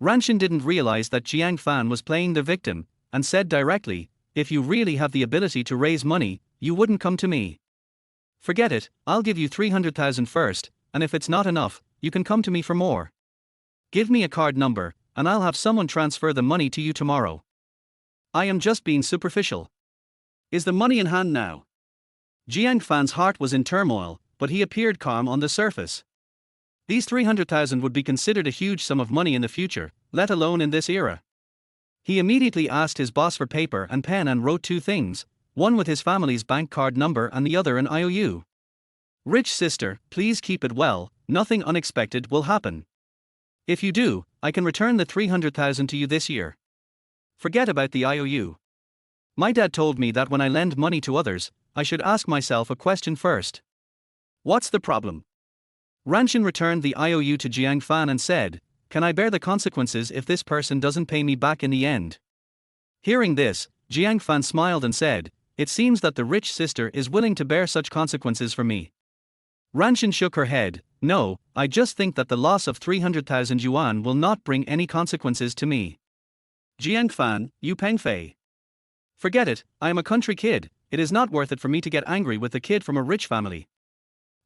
Ranshin didn't realize that Jiang Fan was playing the victim, and said directly, if you really have the ability to raise money, you wouldn't come to me. Forget it, I'll give you 300,000 first, and if it's not enough, you can come to me for more. Give me a card number, and I'll have someone transfer the money to you tomorrow. I am just being superficial. Is the money in hand now? Jiang Fan's heart was in turmoil, but he appeared calm on the surface. These 300,000 would be considered a huge sum of money in the future, let alone in this era. He immediately asked his boss for paper and pen and wrote two things, one with his family's bank card number and the other an IOU. Rich sister, please keep it well, nothing unexpected will happen. If you do, I can return the 300,000 to you this year. Forget about the IOU. My dad told me that when I lend money to others, I should ask myself a question first. What's the problem? Ranshin returned the IOU to Jiang Fan and said, can I bear the consequences if this person doesn't pay me back in the end? Hearing this, Jiang Fan smiled and said, it seems that the rich sister is willing to bear such consequences for me. Ranshin shook her head, no, I just think that the loss of 300,000 yuan will not bring any consequences to me. Jiang Fan, Yu Pengfei. Forget it, I am a country kid, it is not worth it for me to get angry with a kid from a rich family.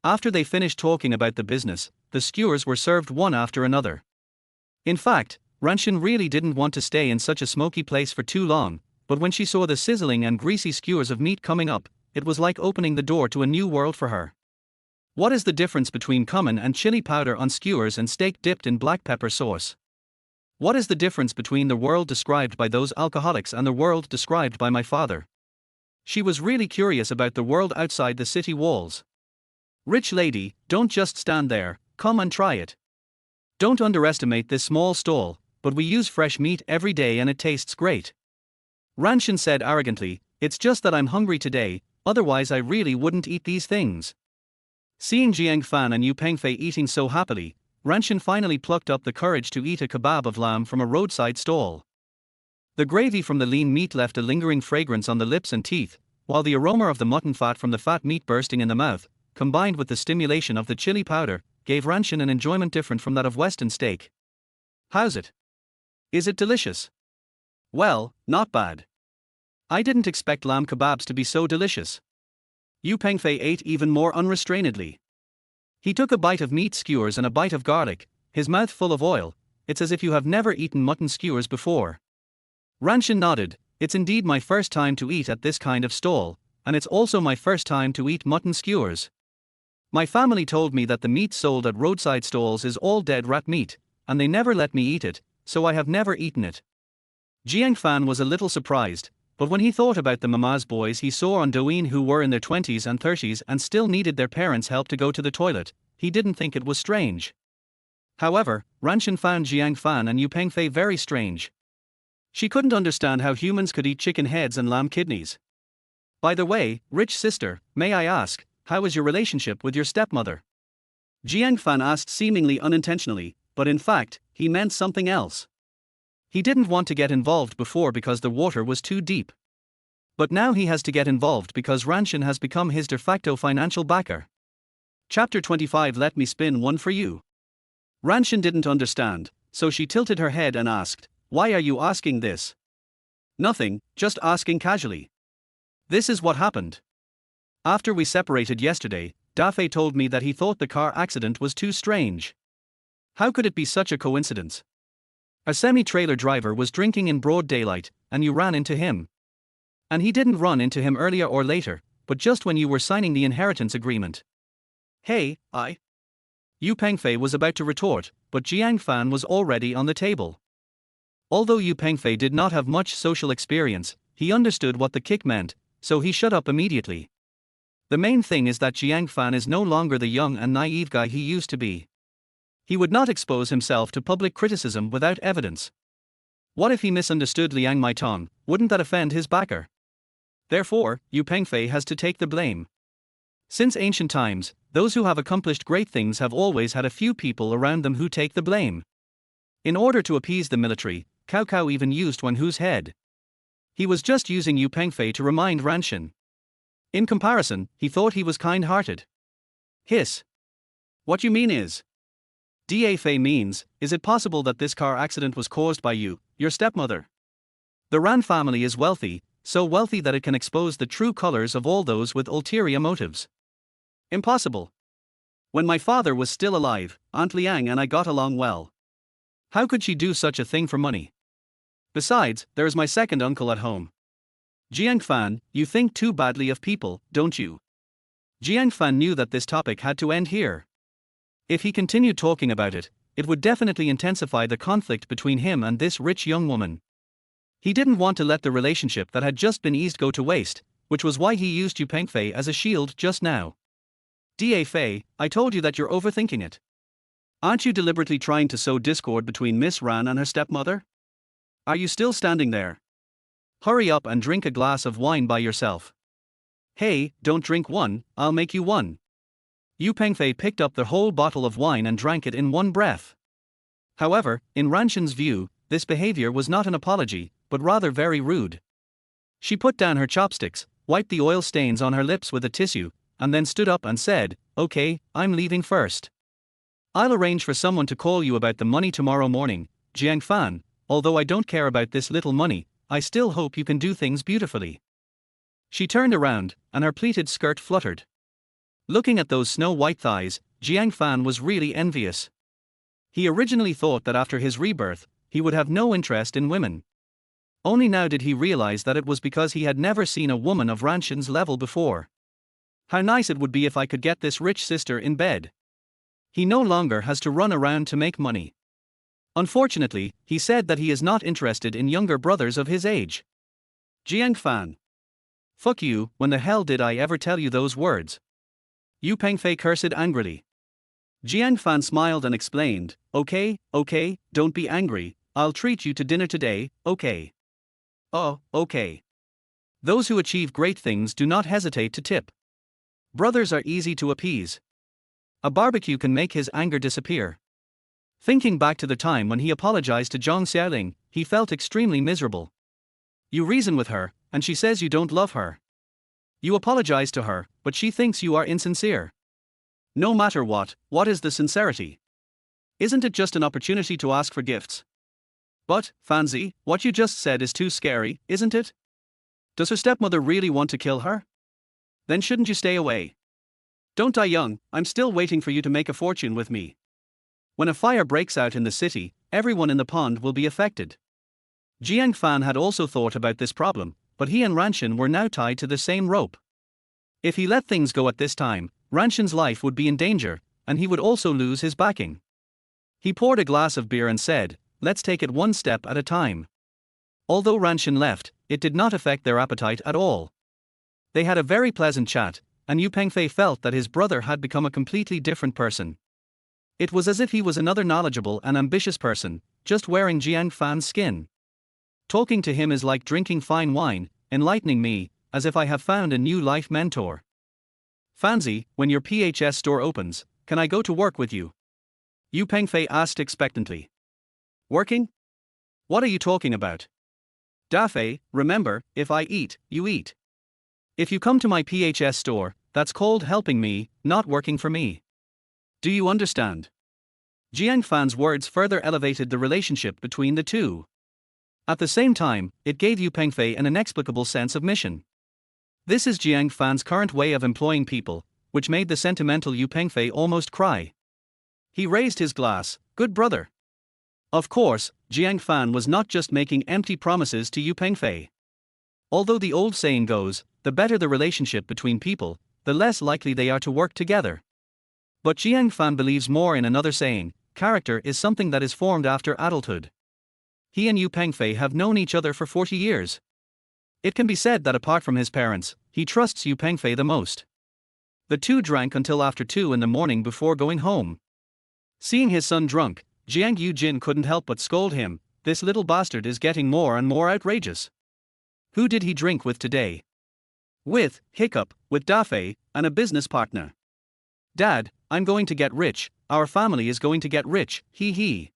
After they finished talking about the business, the skewers were served one after another. In fact, Ranshin really didn't want to stay in such a smoky place for too long, but when she saw the sizzling and greasy skewers of meat coming up, it was like opening the door to a new world for her. What is the difference between cumin and chili powder on skewers and steak dipped in black pepper sauce? What is the difference between the world described by those alcoholics and the world described by my father? She was really curious about the world outside the city walls. Rich lady, don't just stand there, come and try it. Don't underestimate this small stall, but we use fresh meat every day and it tastes great. Ranshin said arrogantly, it's just that I'm hungry today, otherwise I really wouldn't eat these things. Seeing Jiang Fan and Yu Pengfei eating so happily, Ranshin finally plucked up the courage to eat a kebab of lamb from a roadside stall. The gravy from the lean meat left a lingering fragrance on the lips and teeth, while the aroma of the mutton fat from the fat meat bursting in the mouth, combined with the stimulation of the chili powder, gave Ranshin an enjoyment different from that of Western steak. How's it? Is it delicious? Well, not bad. I didn't expect lamb kebabs to be so delicious. Yu Pengfei ate even more unrestrainedly. He took a bite of meat skewers and a bite of garlic, his mouth full of oil. It's as if you have never eaten mutton skewers before. Ranshin nodded. It's indeed my first time to eat at this kind of stall, and it's also my first time to eat mutton skewers. My family told me that the meat sold at roadside stalls is all dead rat meat, and they never let me eat it, so I have never eaten it. Jiang Fan was a little surprised, but when he thought about the mama's boys he saw on Douyin who were in their 20s and 30s and still needed their parents' help to go to the toilet, he didn't think it was strange. However, Ranshin found Jiang Fan and Yu Pengfei very strange. She couldn't understand how humans could eat chicken heads and lamb kidneys. By the way, rich sister, may I ask, how is your relationship with your stepmother? Jiang Fan asked seemingly unintentionally, but in fact, he meant something else. He didn't want to get involved before because the water was too deep. But now he has to get involved because Ranshin has become his de facto financial backer. Chapter 25. Let me spin one for you. Ranshin didn't understand, so she tilted her head and asked, why are you asking this? Nothing, just asking casually. This is what happened. After we separated yesterday, Dafei told me that he thought the car accident was too strange. How could it be such a coincidence? A semi-trailer driver was drinking in broad daylight, and you ran into him. And he didn't run into him earlier or later, but just when you were signing the inheritance agreement. Hey, Yu Pengfei was about to retort, but Jiang Fan was already on the table. Although Yu Pengfei did not have much social experience, he understood what the kick meant, so he shut up immediately. The main thing is that Jiang Fan is no longer the young and naive guy he used to be. He would not expose himself to public criticism without evidence. What if he misunderstood Liang Maiton? Wouldn't that offend his backer? Therefore, Yu Pengfei has to take the blame. Since ancient times, those who have accomplished great things have always had a few people around them who take the blame. In order to appease the military, Cao Cao even used one whose head. He was just using Yu Pengfei to remind Ranshin. In comparison, he thought he was kind-hearted. Hiss. What you mean is? Dafei means, is it possible that this car accident was caused by you, your stepmother? The Ran family is wealthy, so wealthy that it can expose the true colors of all those with ulterior motives. Impossible. When my father was still alive, Aunt Liang and I got along well. How could she do such a thing for money? Besides, there is my second uncle at home. Jiang Fan, you think too badly of people, don't you? Jiang Fan knew that this topic had to end here. If he continued talking about it, it would definitely intensify the conflict between him and this rich young woman. He didn't want to let the relationship that had just been eased go to waste, which was why he used Yu Pengfei as a shield just now. Dafei, I told you that you're overthinking it. Aren't you deliberately trying to sow discord between Miss Ran and her stepmother? Are you still standing there? Hurry up and drink a glass of wine by yourself. Hey, don't drink one, I'll make you one. Yu Pengfei picked up the whole bottle of wine and drank it in one breath. However, in Ranshin's view, this behavior was not an apology, but rather very rude. She put down her chopsticks, wiped the oil stains on her lips with a tissue, and then stood up and said, okay, I'm leaving first. I'll arrange for someone to call you about the money tomorrow morning, Jiang Fan. Although I don't care about this little money, I still hope you can do things beautifully. She turned around, and her pleated skirt fluttered. Looking at those snow-white thighs, Jiang Fan was really envious. He originally thought that after his rebirth, he would have no interest in women. Only now did he realize that it was because he had never seen a woman of Ranshin's level before. How nice it would be if I could get this rich sister in bed. He no longer has to run around to make money. Unfortunately, he said that he is not interested in younger brothers of his age. Jiang Fan. Fuck you, when the hell did I ever tell you those words? Yu Pengfei cursed angrily. Jiang Fan smiled and explained, okay, don't be angry, I'll treat you to dinner today, okay. Oh, okay. Those who achieve great things do not hesitate to tip. Brothers are easy to appease. A barbecue can make his anger disappear. Thinking back to the time when he apologized to Zhang Xiaoling, he felt extremely miserable. You reason with her, and she says you don't love her. You apologize to her, but she thinks you are insincere. No matter what is the sincerity? Isn't it just an opportunity to ask for gifts? But, Fanzi, what you just said is too scary, isn't it? Does her stepmother really want to kill her? Then shouldn't you stay away? Don't die young, I'm still waiting for you to make a fortune with me. When a fire breaks out in the city, everyone in the pond will be affected. Jiang Fan had also thought about this problem, but he and Ranshin were now tied to the same rope. If he let things go at this time, Ranshin's life would be in danger, and he would also lose his backing. He poured a glass of beer and said, let's take it one step at a time. Although Ranshin left, it did not affect their appetite at all. They had a very pleasant chat, and Yu Pengfei felt that his brother had become a completely different person. It was as if he was another knowledgeable and ambitious person, just wearing Jiang Fan's skin. Talking to him is like drinking fine wine, enlightening me, as if I have found a new life mentor. Fanzi, when your PHS store opens, can I go to work with you? Yu Pengfei asked expectantly. Working? What are you talking about? Dafei, remember, if I eat, you eat. If you come to my PHS store, that's called helping me, not working for me. Do you understand? Jiang Fan's words further elevated the relationship between the two. At the same time, it gave Yu Pengfei an inexplicable sense of mission. This is Jiang Fan's current way of employing people, which made the sentimental Yu Pengfei almost cry. He raised his glass, good brother. Of course, Jiang Fan was not just making empty promises to Yu Pengfei. Although the old saying goes, the better the relationship between people, the less likely they are to work together. But Jiang Fan believes more in another saying, character is something that is formed after adulthood. He and Yu Pengfei have known each other for 40 years. It can be said that apart from his parents, he trusts Yu Pengfei the most. The two drank until after 2 in the morning before going home. Seeing his son drunk, Jiang Yujin couldn't help but scold him, this little bastard is getting more and more outrageous. Who did he drink with today? With Dafei, and a business partner. Dad, I'm going to get rich, our family is going to get rich, hee.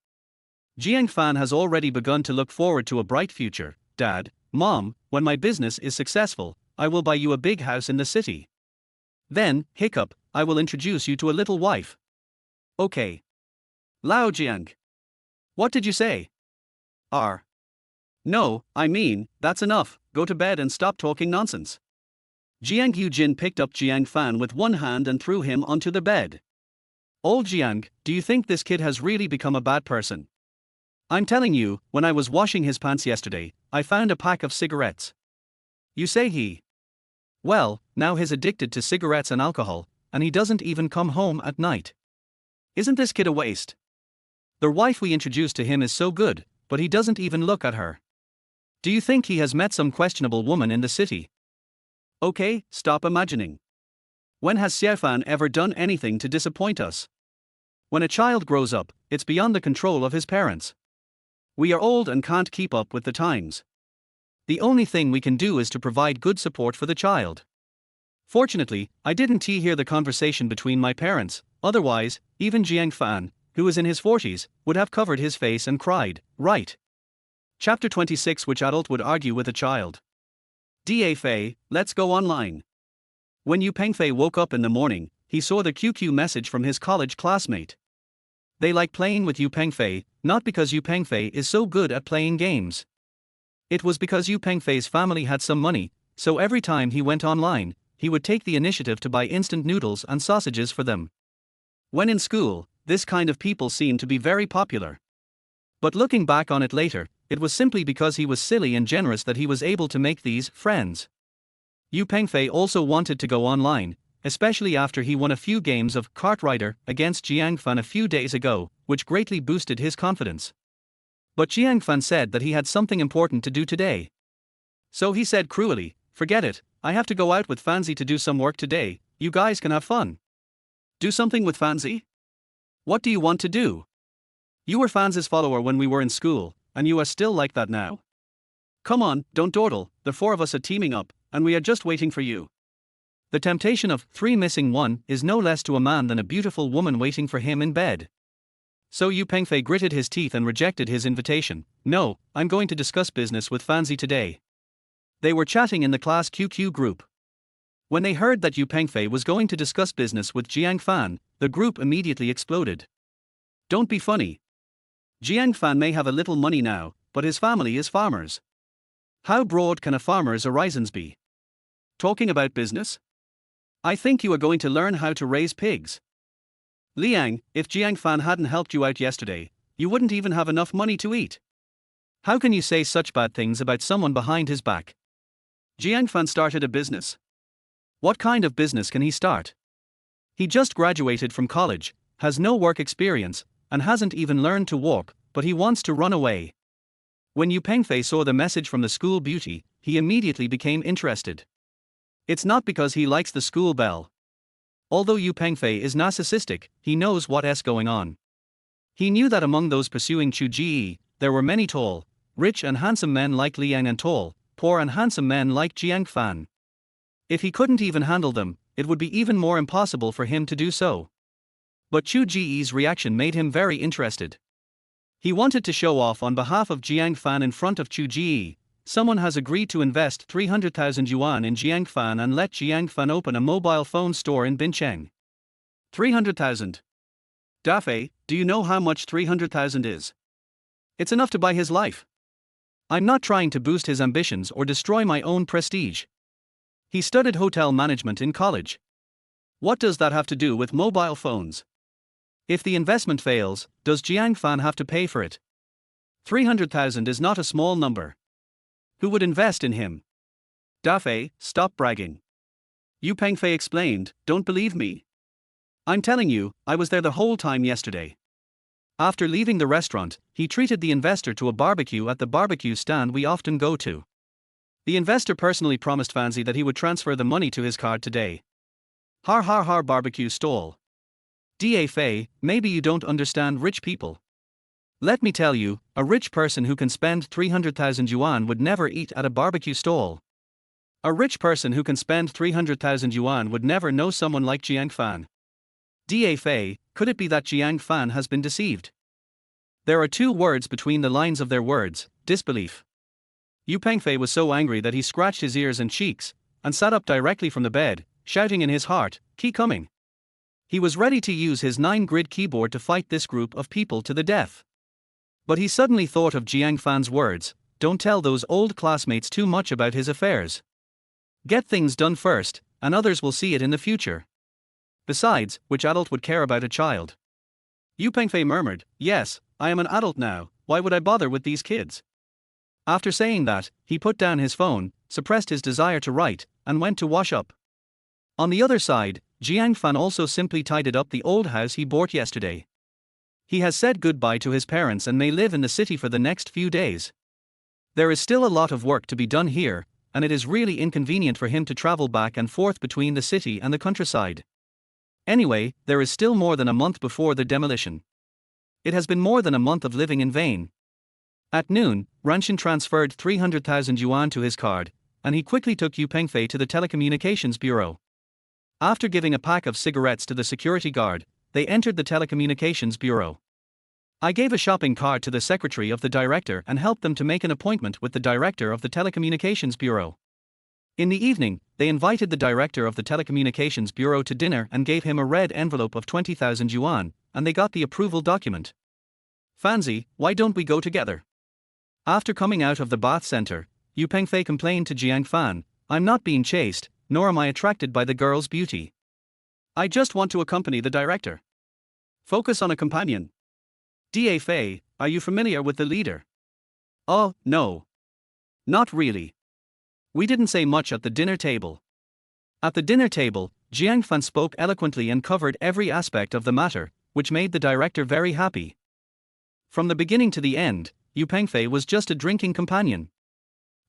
Jiang Fan has already begun to look forward to a bright future. Dad, Mom, when my business is successful, I will buy you a big house in the city. Then, I will introduce you to a little wife. Okay. Lao Jiang. What did you say? No, I mean, that's enough, go to bed and stop talking nonsense. Jiang Yujin picked up Jiang Fan with one hand and threw him onto the bed. Old Jiang, do you think this kid has really become a bad person? I'm telling you, when I was washing his pants yesterday, I found a pack of cigarettes. You say he? Well, now he's addicted to cigarettes and alcohol, and he doesn't even come home at night. Isn't this kid a waste? The wife we introduced to him is so good, but he doesn't even look at her. Do you think he has met some questionable woman in the city? Okay, stop imagining. When has Xiaofan ever done anything to disappoint us? When a child grows up, it's beyond the control of his parents. We are old and can't keep up with the times. The only thing we can do is to provide good support for the child. Fortunately, I didn't hear the conversation between my parents, otherwise, even Jiang Fan, who is in his 40s, would have covered his face and cried, right. Chapter 26. Which adult would argue with a child? Da Fei, let's go online. When Yu Pengfei woke up in the morning, he saw the QQ message from his college classmate. They like playing with Yu Pengfei, not because Yu Pengfei is so good at playing games. It was because Yu Pengfei's family had some money, so every time he went online, he would take the initiative to buy instant noodles and sausages for them. When in school, this kind of people seemed to be very popular. But looking back on it later, it was simply because he was silly and generous that he was able to make these friends. Yu Pengfei also wanted to go online, especially after he won a few games of Cartwriter against Jiang Fan a few days ago, which greatly boosted his confidence. But Jiang Fan said that he had something important to do today. So he said cruelly, "Forget it, I have to go out with Fanzi to do some work today, you guys can have fun." "Do something with Fanzi? What do you want to do? You were Fanzi's follower when we were in school, and you are still like that now. Come on, don't dawdle, the four of us are teaming up, and we are just waiting for you." The temptation of 3 missing 1 is no less to a man than a beautiful woman waiting for him in bed. So Yu Pengfei gritted his teeth and rejected his invitation. "No, I'm going to discuss business with Fanzi today." They were chatting in the class QQ group. When they heard that Yu Pengfei was going to discuss business with Jiang Fan, the group immediately exploded. "Don't be funny. Jiang Fan may have a little money now, but his family is farmers. How broad can a farmer's horizons be? Talking about business? I think you are going to learn how to raise pigs. Liang, if Jiang Fan hadn't helped you out yesterday, you wouldn't even have enough money to eat. How can you say such bad things about someone behind his back? Jiang Fan started a business. What kind of business can he start? He just graduated from college, has no work experience, and hasn't even learned to walk, but he wants to run away." When Yu Pengfei saw the message from the school beauty, he immediately became interested. It's not because he likes the school bell. Although Yu Pengfei is narcissistic, he knows what's going on. He knew that among those pursuing Chu Ji, there were many tall, rich and handsome men like Liang and tall, poor and handsome men like Jiang Fan. If he couldn't even handle them, it would be even more impossible for him to do so. But Chu Ji's reaction made him very interested. He wanted to show off on behalf of Jiang Fan in front of Chu Ji. Someone has agreed to invest 300,000 yuan in Jiang Fan and let Jiang Fan open a mobile phone store in Bincheng. 300,000. Dafei, do you know how much 300,000 is? It's enough to buy his life. I'm not trying to boost his ambitions or destroy my own prestige. He studied hotel management in college. What does that have to do with mobile phones? If the investment fails, does Jiang Fan have to pay for it? 300,000 is not a small number. Who would invest in him? Dafei, stop bragging. Yu Pengfei explained, "Don't believe me. I'm telling you, I was there the whole time yesterday." After leaving the restaurant, he treated the investor to a barbecue at the barbecue stand we often go to. The investor personally promised Fanzi that he would transfer the money to his card today. Har har har barbecue stall. Dafei, maybe you don't understand rich people. Let me tell you, a rich person who can spend 300,000 yuan would never eat at a barbecue stall. A rich person who can spend 300,000 yuan would never know someone like Jiang Fan. Dafei, could it be that Jiang Fan has been deceived? There are 2 words between the lines of their words: disbelief. Yu Pengfei was so angry that he scratched his ears and cheeks, and sat up directly from the bed, shouting in his heart, "Keep coming." He was ready to use his 9-grid keyboard to fight this group of people to the death. But he suddenly thought of Jiang Fan's words, "Don't tell those old classmates too much about his affairs. Get things done first, and others will see it in the future. Besides, which adult would care about a child?" Yu Pengfei murmured, "Yes, I am an adult now, why would I bother with these kids?" After saying that, he put down his phone, suppressed his desire to write, and went to wash up. On the other side, Jiang Fan also simply tidied up the old house he bought yesterday. He has said goodbye to his parents and may live in the city for the next few days. There is still a lot of work to be done here, and it is really inconvenient for him to travel back and forth between the city and the countryside. Anyway, there is still more than a month before the demolition. It has been more than a month of living in vain. At noon, Ranshin transferred 300,000 yuan to his card, and he quickly took Yu Pengfei to the telecommunications bureau. After giving a pack of cigarettes to the security guard, they entered the telecommunications bureau. I gave a shopping cart to the secretary of the director and helped them to make an appointment with the director of the telecommunications bureau. In the evening, they invited the director of the telecommunications bureau to dinner and gave him a red envelope of 20,000 yuan, and they got the approval document. "Fanzi, why don't we go together?" After coming out of the bath center, Yu Pengfei complained to Jiang Fan, "I'm not being chased, nor am I attracted by the girl's beauty. I just want to accompany the director. Focus on a companion." Dafei, are you familiar with the leader? Oh, no. Not really. We didn't say much at the dinner table. At the dinner table, Jiang Fan spoke eloquently and covered every aspect of the matter, which made the director very happy. From the beginning to the end, Yu Pengfei was just a drinking companion.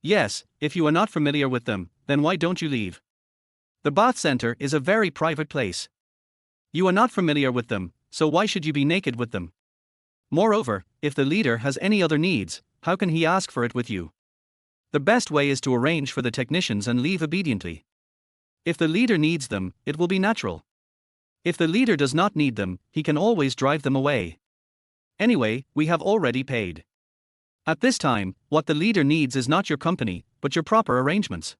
Yes, if you are not familiar with them, then why don't you leave? The bath center is a very private place. You are not familiar with them, so why should you be naked with them? Moreover, if the leader has any other needs, how can he ask for it with you? The best way is to arrange for the technicians and leave obediently. If the leader needs them, it will be natural. If the leader does not need them, he can always drive them away. Anyway, we have already paid. At this time, what the leader needs is not your company, but your proper arrangements.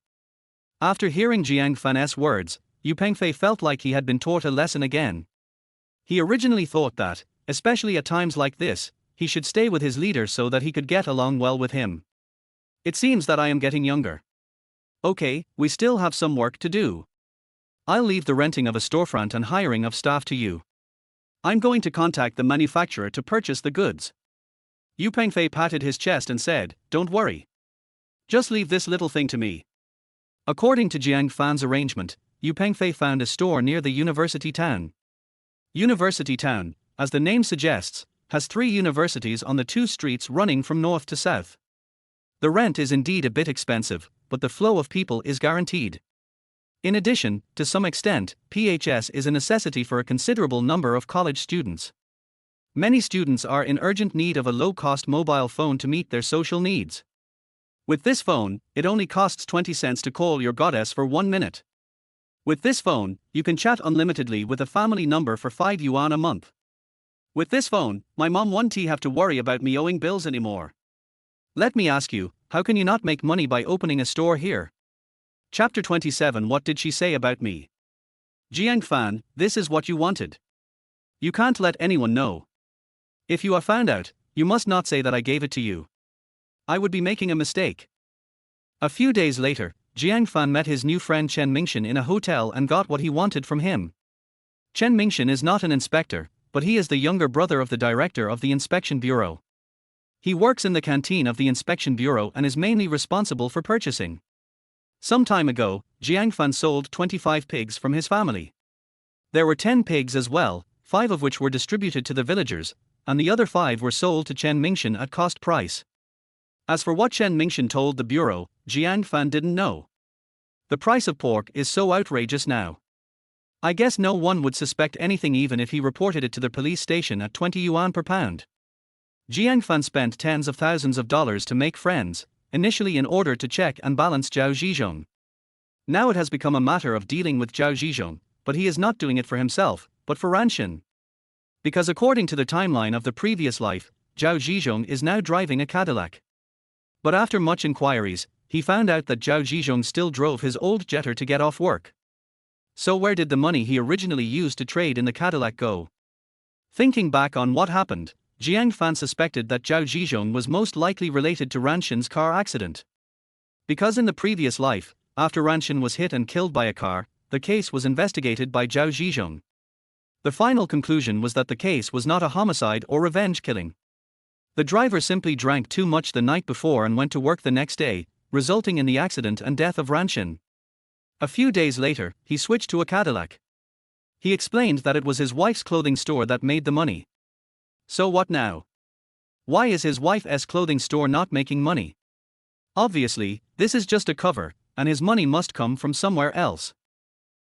After hearing Jiang Fan's words, Yu Pengfei felt like he had been taught a lesson again. He originally thought that, especially at times like this, he should stay with his leader so that he could get along well with him. It seems that I am getting younger. Okay, we still have some work to do. I'll leave the renting of a storefront and hiring of staff to you. I'm going to contact the manufacturer to purchase the goods. Yu Pengfei patted his chest and said, "Don't worry. Just leave this little thing to me." According to Jiang Fan's arrangement, Yu Pengfei found a store near the university town. University town, as the name suggests, has 3 universities on the 2 streets running from north to south. The rent is indeed a bit expensive, but the flow of people is guaranteed. In addition, to some extent, PHS is a necessity for a considerable number of college students. Many students are in urgent need of a low-cost mobile phone to meet their social needs. With this phone, it only costs 20 cents to call your goddess for 1 minute. With this phone, you can chat unlimitedly with a family number for 5 yuan a month. With this phone, my mom won't have to worry about me owing bills anymore. Let me ask you, how can you not make money by opening a store here? Chapter 27. What did she say about me? Jiang Fan, this is what you wanted. You can't let anyone know. If you are found out, you must not say that I gave it to you. I would be making a mistake. A few days later, Jiang Fan met his new friend Chen Mingshan in a hotel and got what he wanted from him. Chen Mingshan is not an inspector, but he is the younger brother of the director of the inspection bureau. He works in the canteen of the inspection bureau and is mainly responsible for purchasing. Some time ago, Jiang Fan sold 25 pigs from his family. There were 10 pigs as well, 5 of which were distributed to the villagers, and the other 5 were sold to Chen Mingshan at cost price. As for what Chen Mingshan told the bureau, Jiang Fan didn't know. The price of pork is so outrageous now. I guess no one would suspect anything even if he reported it to the police station at 20 yuan per pound. Jiang Fan spent tens of thousands of dollars to make friends, initially in order to check and balance Zhao Zhizhong. Now it has become a matter of dealing with Zhao Zhizhong, but he is not doing it for himself, but for Ranshin. Because according to the timeline of the previous life, Zhao Zhizhong is now driving a Cadillac. But after much inquiries, he found out that Zhao Zhizhong still drove his old jetter to get off work. So where did the money he originally used to trade in the Cadillac go? Thinking back on what happened, Jiang Fan suspected that Zhao Zhizhong was most likely related to Ranshin's car accident. Because in the previous life, after Ranshin was hit and killed by a car, the case was investigated by Zhao Zhizhong. The final conclusion was that the case was not a homicide or revenge killing. The driver simply drank too much the night before and went to work the next day, resulting in the accident and death of Ranshin. A few days later, he switched to a Cadillac. He explained that it was his wife's clothing store that made the money. So what now? Why is his wife's clothing store not making money? Obviously, this is just a cover, and his money must come from somewhere else.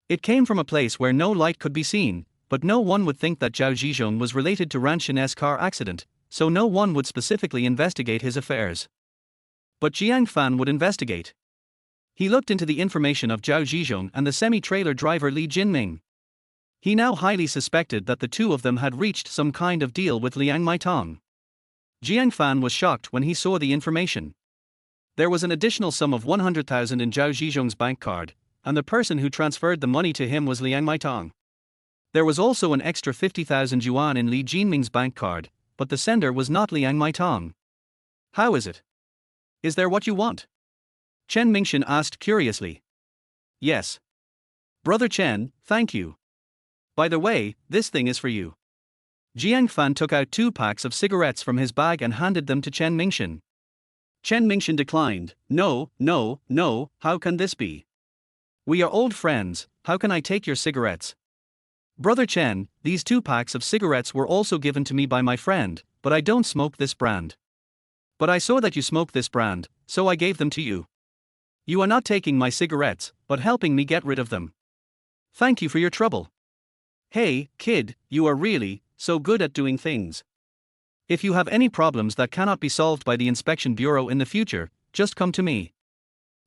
It came from a place where no light could be seen, but no one would think that Zhao Zhizhong was related to Ranshin's car accident, so no one would specifically investigate his affairs. But Jiang Fan would investigate. He looked into the information of Zhao Zhizhong and the semi-trailer driver Li Jinming. He now highly suspected that the two of them had reached some kind of deal with Liang Maitong. Jiang Fan was shocked when he saw the information. There was an additional sum of 100,000 in Zhao Zhizhong's bank card, and the person who transferred the money to him was Liang Maitong. There was also an extra 50,000 yuan in Li Jinming's bank card, but the sender was not Liang Maitong. How is it? Is there what you want? Chen Mingshan asked curiously. Yes. Brother Chen, thank you. By the way, this thing is for you. Jiang Fan took out 2 packs of cigarettes from his bag and handed them to Chen Mingshan. Chen Mingxian declined. No, no, no, how can this be? We are old friends, how can I take your cigarettes? Brother Chen, these 2 packs of cigarettes were also given to me by my friend, but I don't smoke this brand. But I saw that you smoke this brand, so I gave them to you. You are not taking my cigarettes, but helping me get rid of them. Thank you for your trouble. Hey, kid, you are really so good at doing things. If you have any problems that cannot be solved by the inspection bureau in the future, just come to me.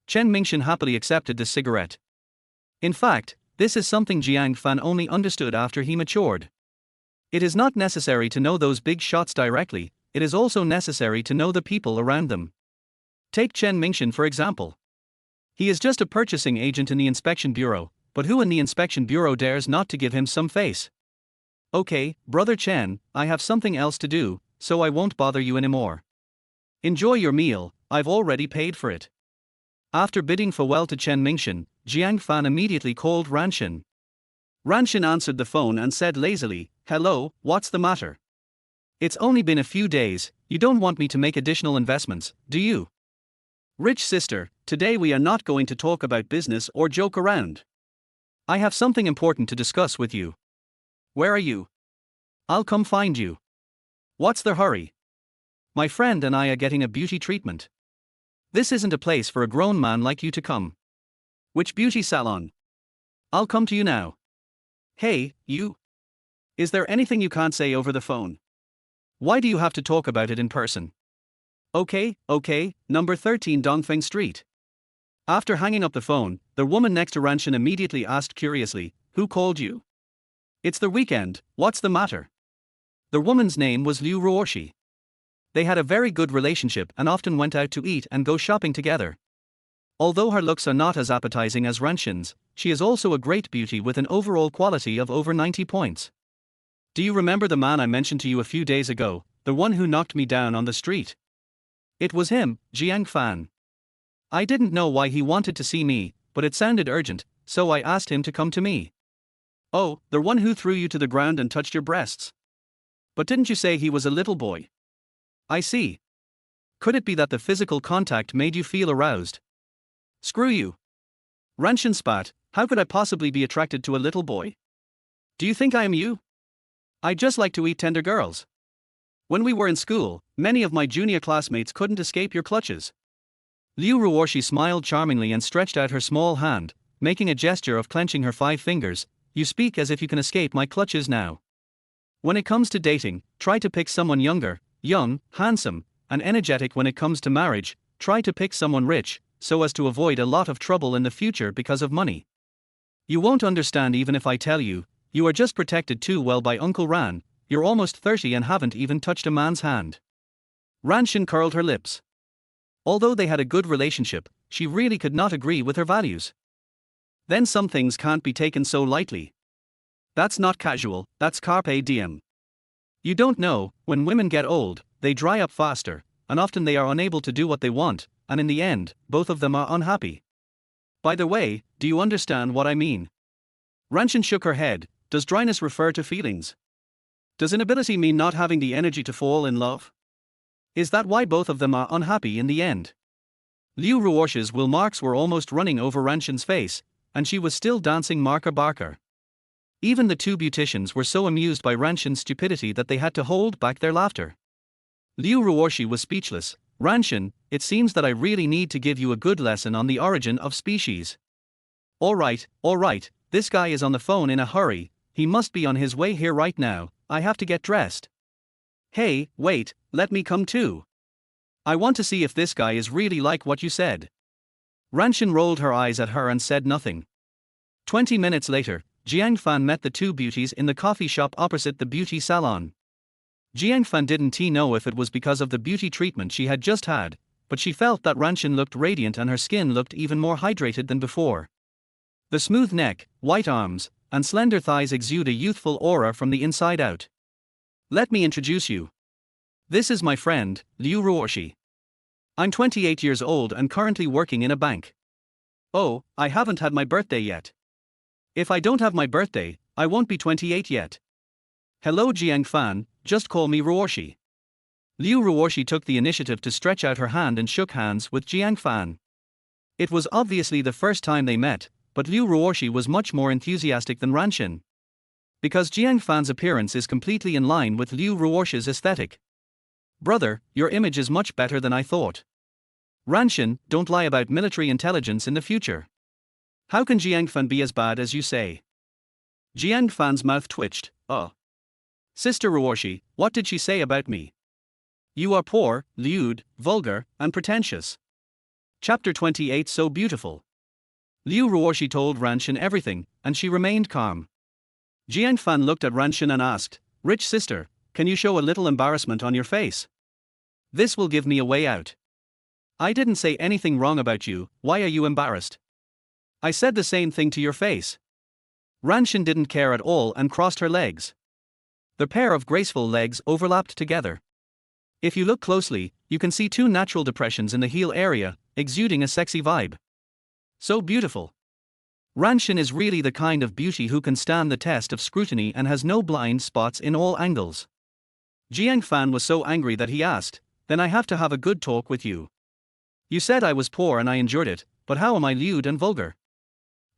Chen Mingxian happily accepted the cigarette. In fact, this is something Jiang Fan only understood after he matured. It is not necessary to know those big shots directly, it is also necessary to know the people around them. Take Chen Mingxian for example. He is just a purchasing agent in the inspection bureau, but who in the inspection bureau dares not to give him some face? Okay, brother Chen, I have something else to do, so I won't bother you anymore. Enjoy your meal, I've already paid for it. After bidding farewell to Chen Mingxian, Jiang Fan immediately called Ranshin. Ranshin answered the phone and said lazily, "Hello, what's the matter? It's only been a few days, you don't want me to make additional investments, do you?" "Rich sister, today we are not going to talk about business or joke around. I have something important to discuss with you." "Where are you?" "I'll come find you." "What's the hurry?" "My friend and I are getting a beauty treatment. This isn't a place for a grown man like you to come." "Which beauty salon?" "I'll come to you now." "Hey, you. Is there anything you can't say over the phone? Why do you have to talk about it in person?" Okay, number 13 Dongfeng Street." After hanging up the phone, the woman next to Ranshin immediately asked curiously, "Who called you?" "It's the weekend, what's the matter?" The woman's name was Liu Ruoshi. They had a very good relationship and often went out to eat and go shopping together. Although her looks are not as appetizing as Ranshin's, she is also a great beauty with an overall quality of over 90 points. "Do you remember the man I mentioned to you a few days ago, the one who knocked me down on the street?" "It was him, Jiang Fan. I didn't know why he wanted to see me, but it sounded urgent, so I asked him to come to me." "Oh, the one who threw you to the ground and touched your breasts. But didn't you say he was a little boy?" "I see. Could it be that the physical contact made you feel aroused?" "Screw you." Ranshin spat, "How could I possibly be attracted to a little boy? Do you think I am you? I just like to eat tender girls. When we were in school, many of my junior classmates couldn't escape your clutches." Liu Ruoshi smiled charmingly and stretched out her small hand, making a gesture of clenching her 5 fingers. "You speak as if you can escape my clutches now. When it comes to dating, try to pick someone younger, young, handsome, and energetic. When it comes to marriage, try to pick someone rich, so as to avoid a lot of trouble in the future because of money. You won't understand even if I tell you, you are just protected too well by Uncle Ran, you're almost 30 and haven't even touched a man's hand." Ranshin curled her lips. Although they had a good relationship, she really could not agree with her values. Then some things can't be taken so lightly. That's not casual, that's carpe diem. You don't know, when women get old, they dry up faster, and often they are unable to do what they want, and in the end, both of them are unhappy. By the way, do you understand what I mean? Ranshin shook her head. Does dryness refer to feelings? Does inability mean not having the energy to fall in love? Is that why both of them are unhappy in the end? Liu Ruoshi's will marks were almost running over Ranshin's face, and she was still dancing marker barker. Even the 2 beauticians were so amused by Ranshin's stupidity that they had to hold back their laughter. Liu Ruoshi was speechless. "Ranshin, it seems that I really need to give you a good lesson on the origin of species." All right, this guy is on the phone in a hurry, he must be on his way here right now, I have to get dressed. "Hey, wait, let me come too. I want to see if this guy is really like what you said." Ranshin rolled her eyes at her and said nothing. 20 minutes later, Jiang Fan met the 2 beauties in the coffee shop opposite the beauty salon. Jiang Fan didn't know if it was because of the beauty treatment she had just had, but she felt that Ranshin looked radiant and her skin looked even more hydrated than before. The smooth neck, white arms, and slender thighs exude a youthful aura from the inside out. "Let me introduce you. This is my friend, Liu Ruoshi. I'm 28 years old and currently working in a bank." "Oh, I haven't had my birthday yet." "If I don't have my birthday, I won't be 28 yet." "Hello Jiang Fan, just call me Ruoshi." Liu Ruoshi took the initiative to stretch out her hand and shook hands with Jiang Fan. It was obviously the first time they met, but Liu Ruoshi was much more enthusiastic than Ranshin. Because Jiang Fan's appearance is completely in line with Liu Ruoshi's aesthetic. Brother, your image is much better than I thought. Ranshin, don't lie about military intelligence in the future. How can Jiang Fan be as bad as you say? Jiang Fan's mouth twitched. Sister Ruoshi, what did she say about me? You are poor, lewd, vulgar, and pretentious. Chapter 28 So beautiful. Liu Ruoshi told Ranshin everything, and she remained calm. Jiang Fan looked at Ranshin and asked, Rich sister, can you show a little embarrassment on your face? This will give me a way out. I didn't say anything wrong about you, why are you embarrassed? I said the same thing to your face. Ranshin didn't care at all and crossed her legs. The pair of graceful legs overlapped together. If you look closely, you can see two natural depressions in the heel area, exuding a sexy vibe. So beautiful. Ranshin is really the kind of beauty who can stand the test of scrutiny and has no blind spots in all angles. Jiang Fan was so angry that he asked, Then I have to have a good talk with you. You said I was poor and I endured it, but how am I lewd and vulgar?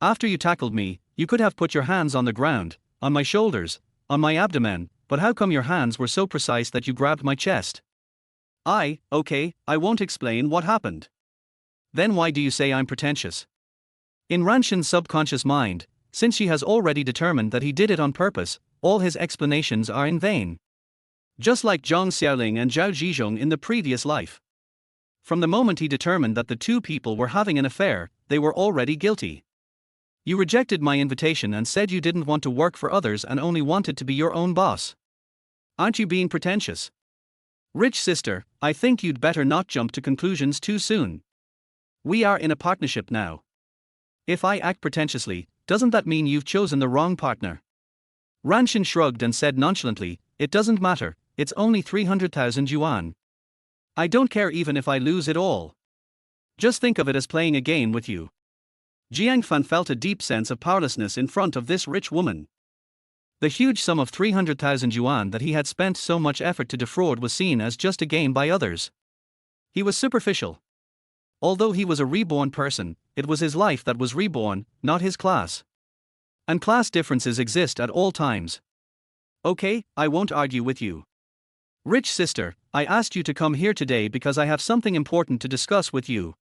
After you tackled me, you could have put your hands on the ground, on my shoulders, on my abdomen, but how come your hands were so precise that you grabbed my chest? Okay, I won't explain what happened. Then why do you say I'm pretentious? In Ranshin's subconscious mind, since she has already determined that he did it on purpose, all his explanations are in vain. Just like Zhang Xiaoling and Zhao Zhizhong in the previous life. From the moment he determined that the two people were having an affair, they were already guilty. You rejected my invitation and said you didn't want to work for others and only wanted to be your own boss. Aren't you being pretentious? Rich sister, I think you'd better not jump to conclusions too soon. We are in a partnership now. If I act pretentiously, doesn't that mean you've chosen the wrong partner? Ranshin shrugged and said nonchalantly, It doesn't matter, it's only 300,000 yuan. I don't care even if I lose it all. Just think of it as playing a game with you. Jiang Fan felt a deep sense of powerlessness in front of this rich woman. The huge sum of 300,000 yuan that he had spent so much effort to defraud was seen as just a game by others. He was superficial. Although he was a reborn person, it was his life that was reborn, not his class. And class differences exist at all times. Okay, I won't argue with you. Rich sister, I asked you to come here today because I have something important to discuss with you.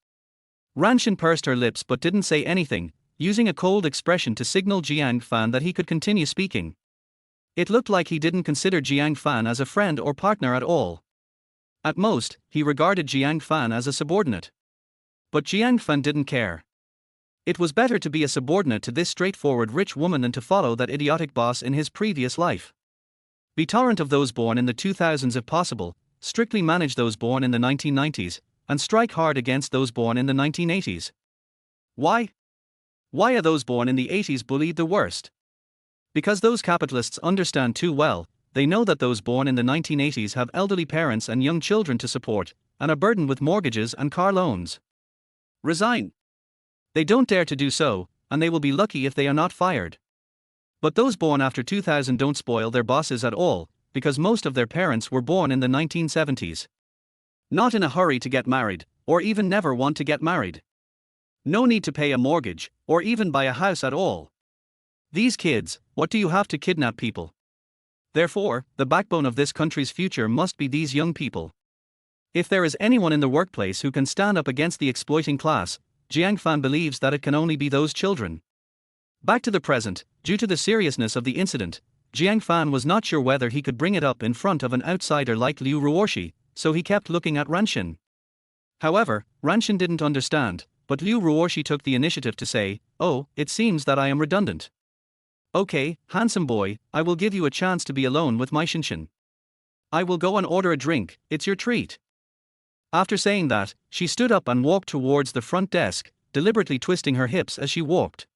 Ranshin pursed her lips but didn't say anything, using a cold expression to signal Jiang Fan that he could continue speaking. It looked like he didn't consider Jiang Fan as a friend or partner at all. At most, he regarded Jiang Fan as a subordinate. But Jiang Fan didn't care. It was better to be a subordinate to this straightforward rich woman than to follow that idiotic boss in his previous life. Be tolerant of those born in the 2000s if possible, strictly manage those born in the 1990s, and strike hard against those born in the 1980s. Why? Why are those born in the 80s bullied the worst? Because those capitalists understand too well, they know that those born in the 1980s have elderly parents and young children to support, and are burdened with mortgages and car loans. Resign. They don't dare to do so, and they will be lucky if they are not fired. But those born after 2000 don't spoil their bosses at all, because most of their parents were born in the 1970s. Not in a hurry to get married, or even never want to get married. No need to pay a mortgage, or even buy a house at all. These kids, what do you have to kidnap people? Therefore, the backbone of this country's future must be these young people. If there is anyone in the workplace who can stand up against the exploiting class, Jiang Fan believes that it can only be those children. Back to the present, due to the seriousness of the incident, Jiang Fan was not sure whether he could bring it up in front of an outsider like Liu Ruoshi, so he kept looking at Ranshin. However, Ranshin didn't understand, but Liu Ruoshi took the initiative to say, Oh, it seems that I am redundant. Okay, handsome boy, I will give you a chance to be alone with my Shinshin. I will go and order a drink, it's your treat. After saying that, she stood up and walked towards the front desk, deliberately twisting her hips as she walked.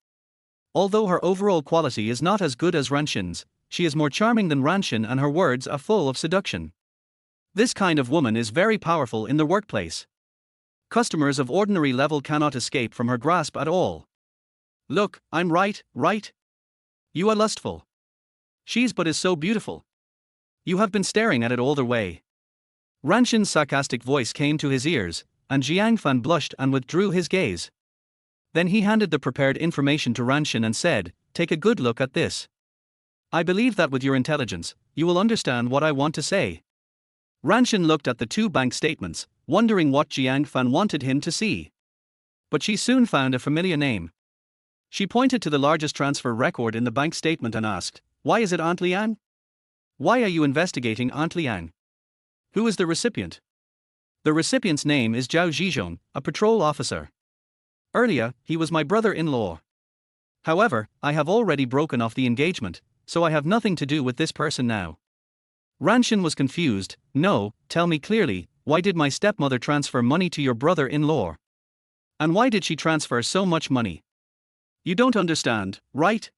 Although her overall quality is not as good as Ranshin's, she is more charming than Ranshin and her words are full of seduction. This kind of woman is very powerful in the workplace. Customers of ordinary level cannot escape from her grasp at all. Look, I'm right? You are lustful. She's but is so beautiful. You have been staring at it all the way. Ranshin's sarcastic voice came to his ears, and Jiang Fan blushed and withdrew his gaze. Then he handed the prepared information to Ranshin and said, "Take a good look at this. I believe that with your intelligence, you will understand what I want to say." Ranshin looked at the two bank statements, wondering what Jiang Fan wanted him to see. But she soon found a familiar name. She pointed to the largest transfer record in the bank statement and asked, "Why is it Aunt Liang? Why are you investigating Aunt Liang? Who is the recipient?" "The recipient's name is Zhao Zhizhong, a patrol officer. Earlier, he was my brother-in-law. However, I have already broken off the engagement, so I have nothing to do with this person now." Ranshin was confused. "No, tell me clearly, why did my stepmother transfer money to your brother-in-law? And why did she transfer so much money? You don't understand, right?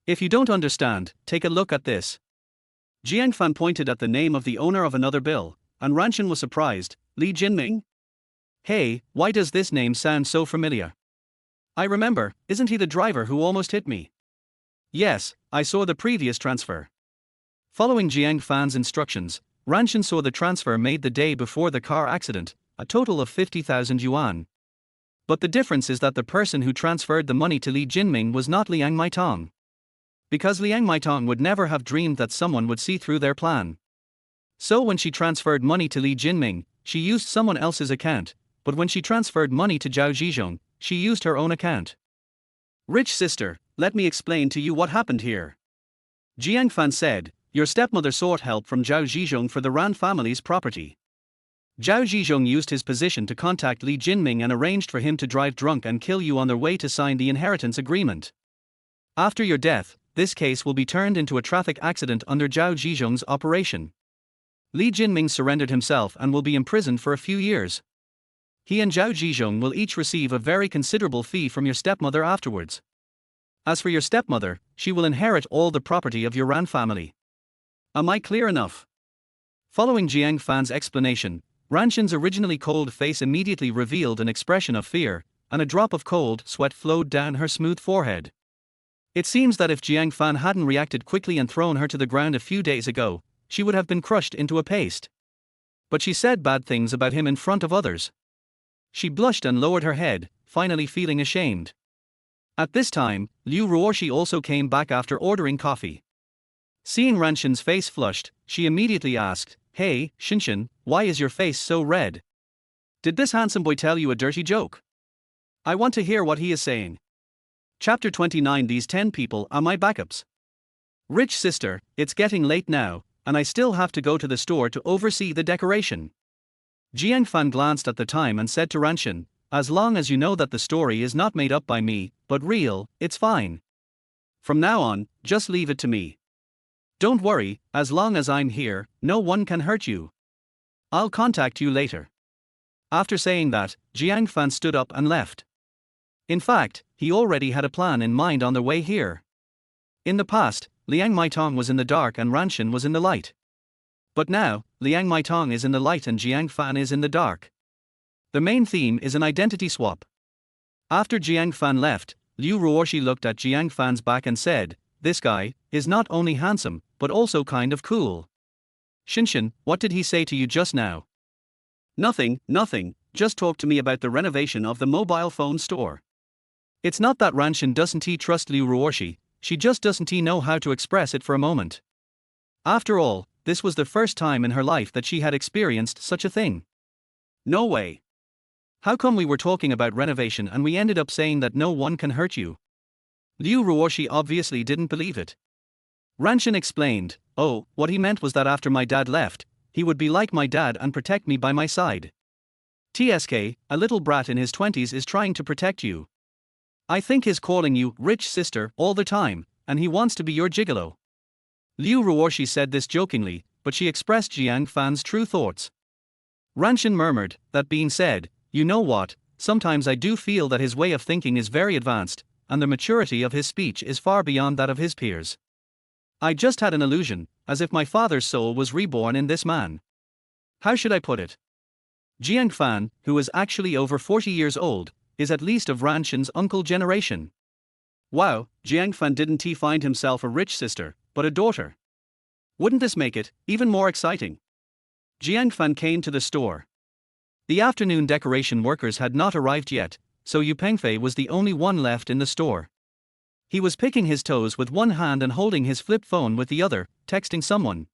If you don't understand, take a look at this." Jiang Fan pointed at the name of the owner of another bill, and Ranshin was surprised. "Li Jinming? Hey, why does this name sound so familiar? I remember, isn't he the driver who almost hit me?" "Yes, I saw the previous transfer." Following Jiang Fan's instructions, Ranshin saw the transfer made the day before the car accident, a total of 50,000 yuan. But the difference is that the person who transferred the money to Li Jinming was not Liang Maitong. Because Liang Maitong would never have dreamed that someone would see through their plan. So when she transferred money to Li Jinming, she used someone else's account, but when she transferred money to Zhao Zhizhong, she used her own account. "Rich sister, let me explain to you what happened here," Jiang Fan said. "Your stepmother sought help from Zhao Zhizhong for the Ran family's property. Zhao Zhizhong used his position to contact Li Jinming and arranged for him to drive drunk and kill you on their way to sign the inheritance agreement. After your death, this case will be turned into a traffic accident under Zhao Zhizhong's operation. Li Jinming surrendered himself and will be imprisoned for a few years. He and Zhao Zhizhong will each receive a very considerable fee from your stepmother afterwards. As for your stepmother, she will inherit all the property of your Ran family. Am I clear enough?" Following Jiang Fan's explanation, Ranshin's originally cold face immediately revealed an expression of fear, and a drop of cold sweat flowed down her smooth forehead. It seems that if Jiang Fan hadn't reacted quickly and thrown her to the ground a few days ago, she would have been crushed into a paste. But she said bad things about him in front of others. She blushed and lowered her head, finally feeling ashamed. At this time, Liu Ruoshi also came back after ordering coffee. Seeing Ranshin's face flushed, she immediately asked, "Hey, Shinshin, why is your face so red? Did this handsome boy tell you a dirty joke? I want to hear what he is saying." Chapter 29. These 10 people are my backups. "Rich sister, it's getting late now, and I still have to go to the store to oversee the decoration." Jiang Fan glanced at the time and said to Ranshin, "As long as you know that the story is not made up by me, but real, it's fine. From now on, just leave it to me. Don't worry, as long as I'm here, no one can hurt you. I'll contact you later." After saying that, Jiang Fan stood up and left. In fact, he already had a plan in mind on the way here. In the past, Liang Maitong was in the dark and Ranshin was in the light. But now, Liang Maitong is in the light and Jiang Fan is in the dark. The main theme is an identity swap. After Jiang Fan left, Liu Ruoshi looked at Jiang Fan's back and said, "This guy is not only handsome, but also kind of cool. Shinshin, what did he say to you just now?" Nothing, just talk to me about the renovation of the mobile phone store." It's not that Ranshin doesn't trust Liu Ruoshi, she just doesn't know how to express it for a moment. After all, this was the first time in her life that she had experienced such a thing. "No way. How come we were talking about renovation and we ended up saying that no one can hurt you?" Liu Ruoshi obviously didn't believe it. Ranshin explained, "Oh, what he meant was that after my dad left, he would be like my dad and protect me by my side. TSK, a little brat in his 20s is trying to protect you. I think he's calling you rich sister all the time, and he wants to be your gigolo." Liu Ruoshi said this jokingly, but she expressed Jiang Fan's true thoughts. Ranshin murmured, "That being said, you know what, sometimes I do feel that his way of thinking is very advanced, and the maturity of his speech is far beyond that of his peers. I just had an illusion, as if my father's soul was reborn in this man. How should I put it? Jiang Fan, who is actually over 40 years old, is at least of Ranshin's uncle generation. Wow, Jiang Fan didn't find himself a rich sister, but a daughter. Wouldn't this make it even more exciting? Jiang Fan came to the store. The afternoon decoration workers had not arrived yet, so Yu Pengfei was the only one left in the store. He was picking his toes with one hand and holding his flip phone with the other, texting someone.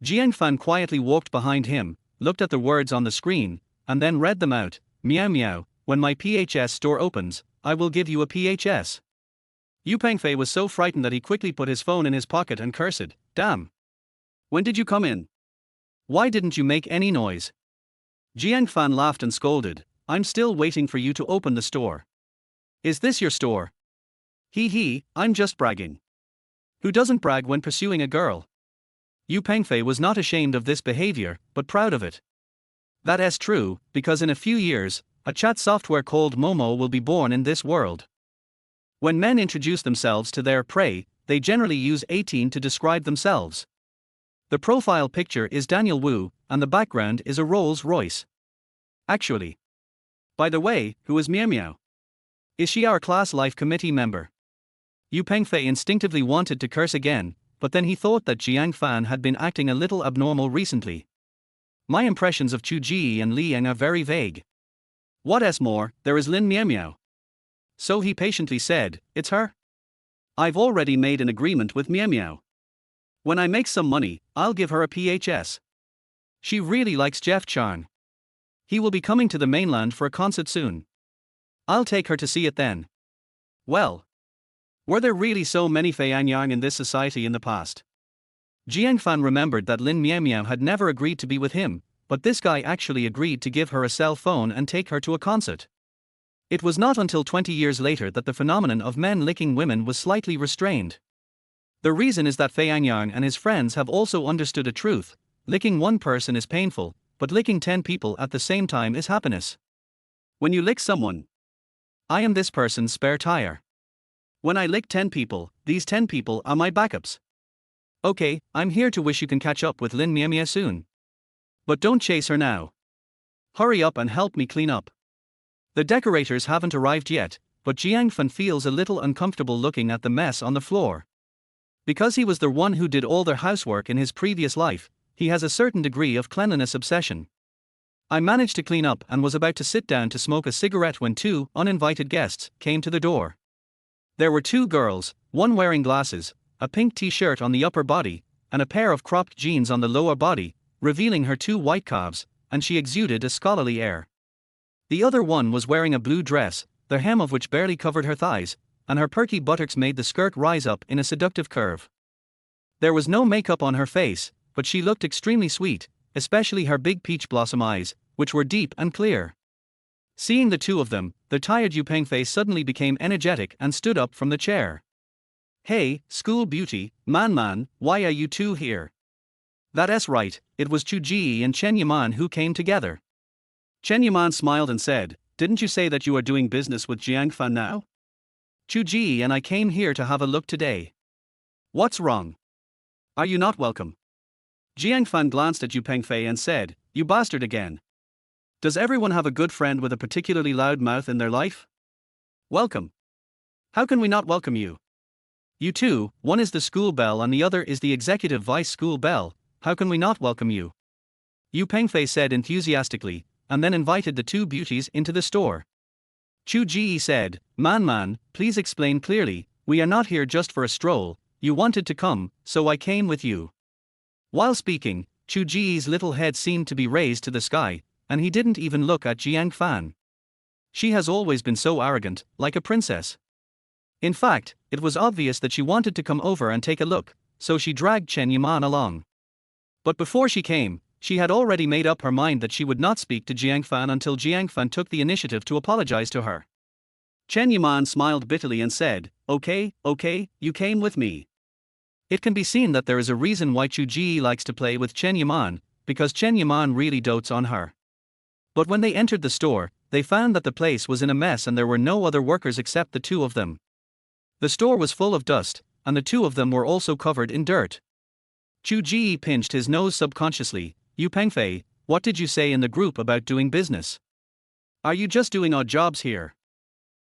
Jiang Fan quietly walked behind him, looked at the words on the screen, and then read them out. Meow meow, when my PHS store opens, I will give you a PHS. Yu Pengfei was so frightened that he quickly put his phone in his pocket and cursed, "Damn! When did you come in? Why didn't you make any noise?" Jiang Fan laughed and scolded, "I'm still waiting for you to open the store. Is this your store?" Hee, I'm just bragging. Who doesn't brag when pursuing a girl? Yu Pengfei was not ashamed of this behavior, but proud of it. That's true, because in a few years, a chat software called Momo will be born in this world. When men introduce themselves to their prey, they generally use 18 to describe themselves. The profile picture is Daniel Wu, and the background is a Rolls Royce. Actually. By the way, who is Meow Meow? Is she our class life committee member? Yu Pengfei instinctively wanted to curse again, but then he thought that Jiang Fan had been acting a little abnormal recently. My impressions of Chu Ji and Li Yang are very vague. What's more, there is Lin Meow Meow. So he patiently said, "It's her? I've already made an agreement with Meow Meow. When I make some money, I'll give her a PHS. She really likes Jeff Chang. He will be coming to the mainland for a concert soon. I'll take her to see it then." Well, were there really so many Fei Anyang in this society in the past? Jiang Fan remembered that Lin Meow Meow had never agreed to be with him, but this guy actually agreed to give her a cell phone and take her to a concert. It was not until 20 years later that the phenomenon of men licking women was slightly restrained. The reason is that Fei Anyang and his friends have also understood a truth: licking one person is painful, but licking 10 people at the same time is happiness. When you lick someone, I am this person's spare tire. When I lick 10 people, these 10 people are my backups. Okay, I'm here to wish you can catch up with Lin Meow Meow soon. But don't chase her now. Hurry up and help me clean up. The decorators haven't arrived yet, but Jiang Fan feels a little uncomfortable looking at the mess on the floor. Because he was the one who did all their housework in his previous life, he has a certain degree of cleanliness obsession. I managed to clean up and was about to sit down to smoke a cigarette when 2 uninvited guests came to the door. There were 2 girls, one wearing glasses, a pink t-shirt on the upper body, and a pair of cropped jeans on the lower body, revealing her 2 white calves, and she exuded a scholarly air. The other one was wearing a blue dress, the hem of which barely covered her thighs, and her perky buttocks made the skirt rise up in a seductive curve. There was no makeup on her face, but she looked extremely sweet, especially her big peach blossom eyes, which were deep and clear. Seeing the 2 of them, the tired Yu Pengfei suddenly became energetic and stood up from the chair. "Hey, school beauty, man, why are you 2 here?" That's right, it was Chu Ji and Chen Yaman who came together. Chen Yaman smiled and said, "Didn't you say that you are doing business with Jiang Fan now?" "Chu Ji and I came here to have a look today." "What's wrong? Are you not welcome?" Jiang Fan glanced at Yu Pengfei and said, "You bastard again. Does everyone have a good friend with a particularly loud mouth in their life? Welcome. How can we not welcome you? You 2, one is the school belle and the other is the executive vice school belle, how can we not welcome you?" Yu Pengfei said enthusiastically, and then invited the 2 beauties into the store. Chu Ji said, Man, please explain clearly, we are not here just for a stroll, you wanted to come, so I came with you." While speaking, Chu Ji's little head seemed to be raised to the sky, and he didn't even look at Jiang Fan. She has always been so arrogant, like a princess. In fact, it was obvious that she wanted to come over and take a look, so she dragged Chen Yaman along. But before she came, she had already made up her mind that she would not speak to Jiang Fan until Jiang Fan took the initiative to apologize to her. Chen Yaman smiled bitterly and said, Okay, you came with me. It can be seen that there is a reason why Chu Ji likes to play with Chen Yaman, because Chen Yaman really dotes on her. But when they entered the store, they found that the place was in a mess and there were no other workers except the 2 of them. The store was full of dust, and the 2 of them were also covered in dirt. Chu Ji pinched his nose subconsciously. "Yu Pengfei, what did you say in the group about doing business? Are you just doing odd jobs here?"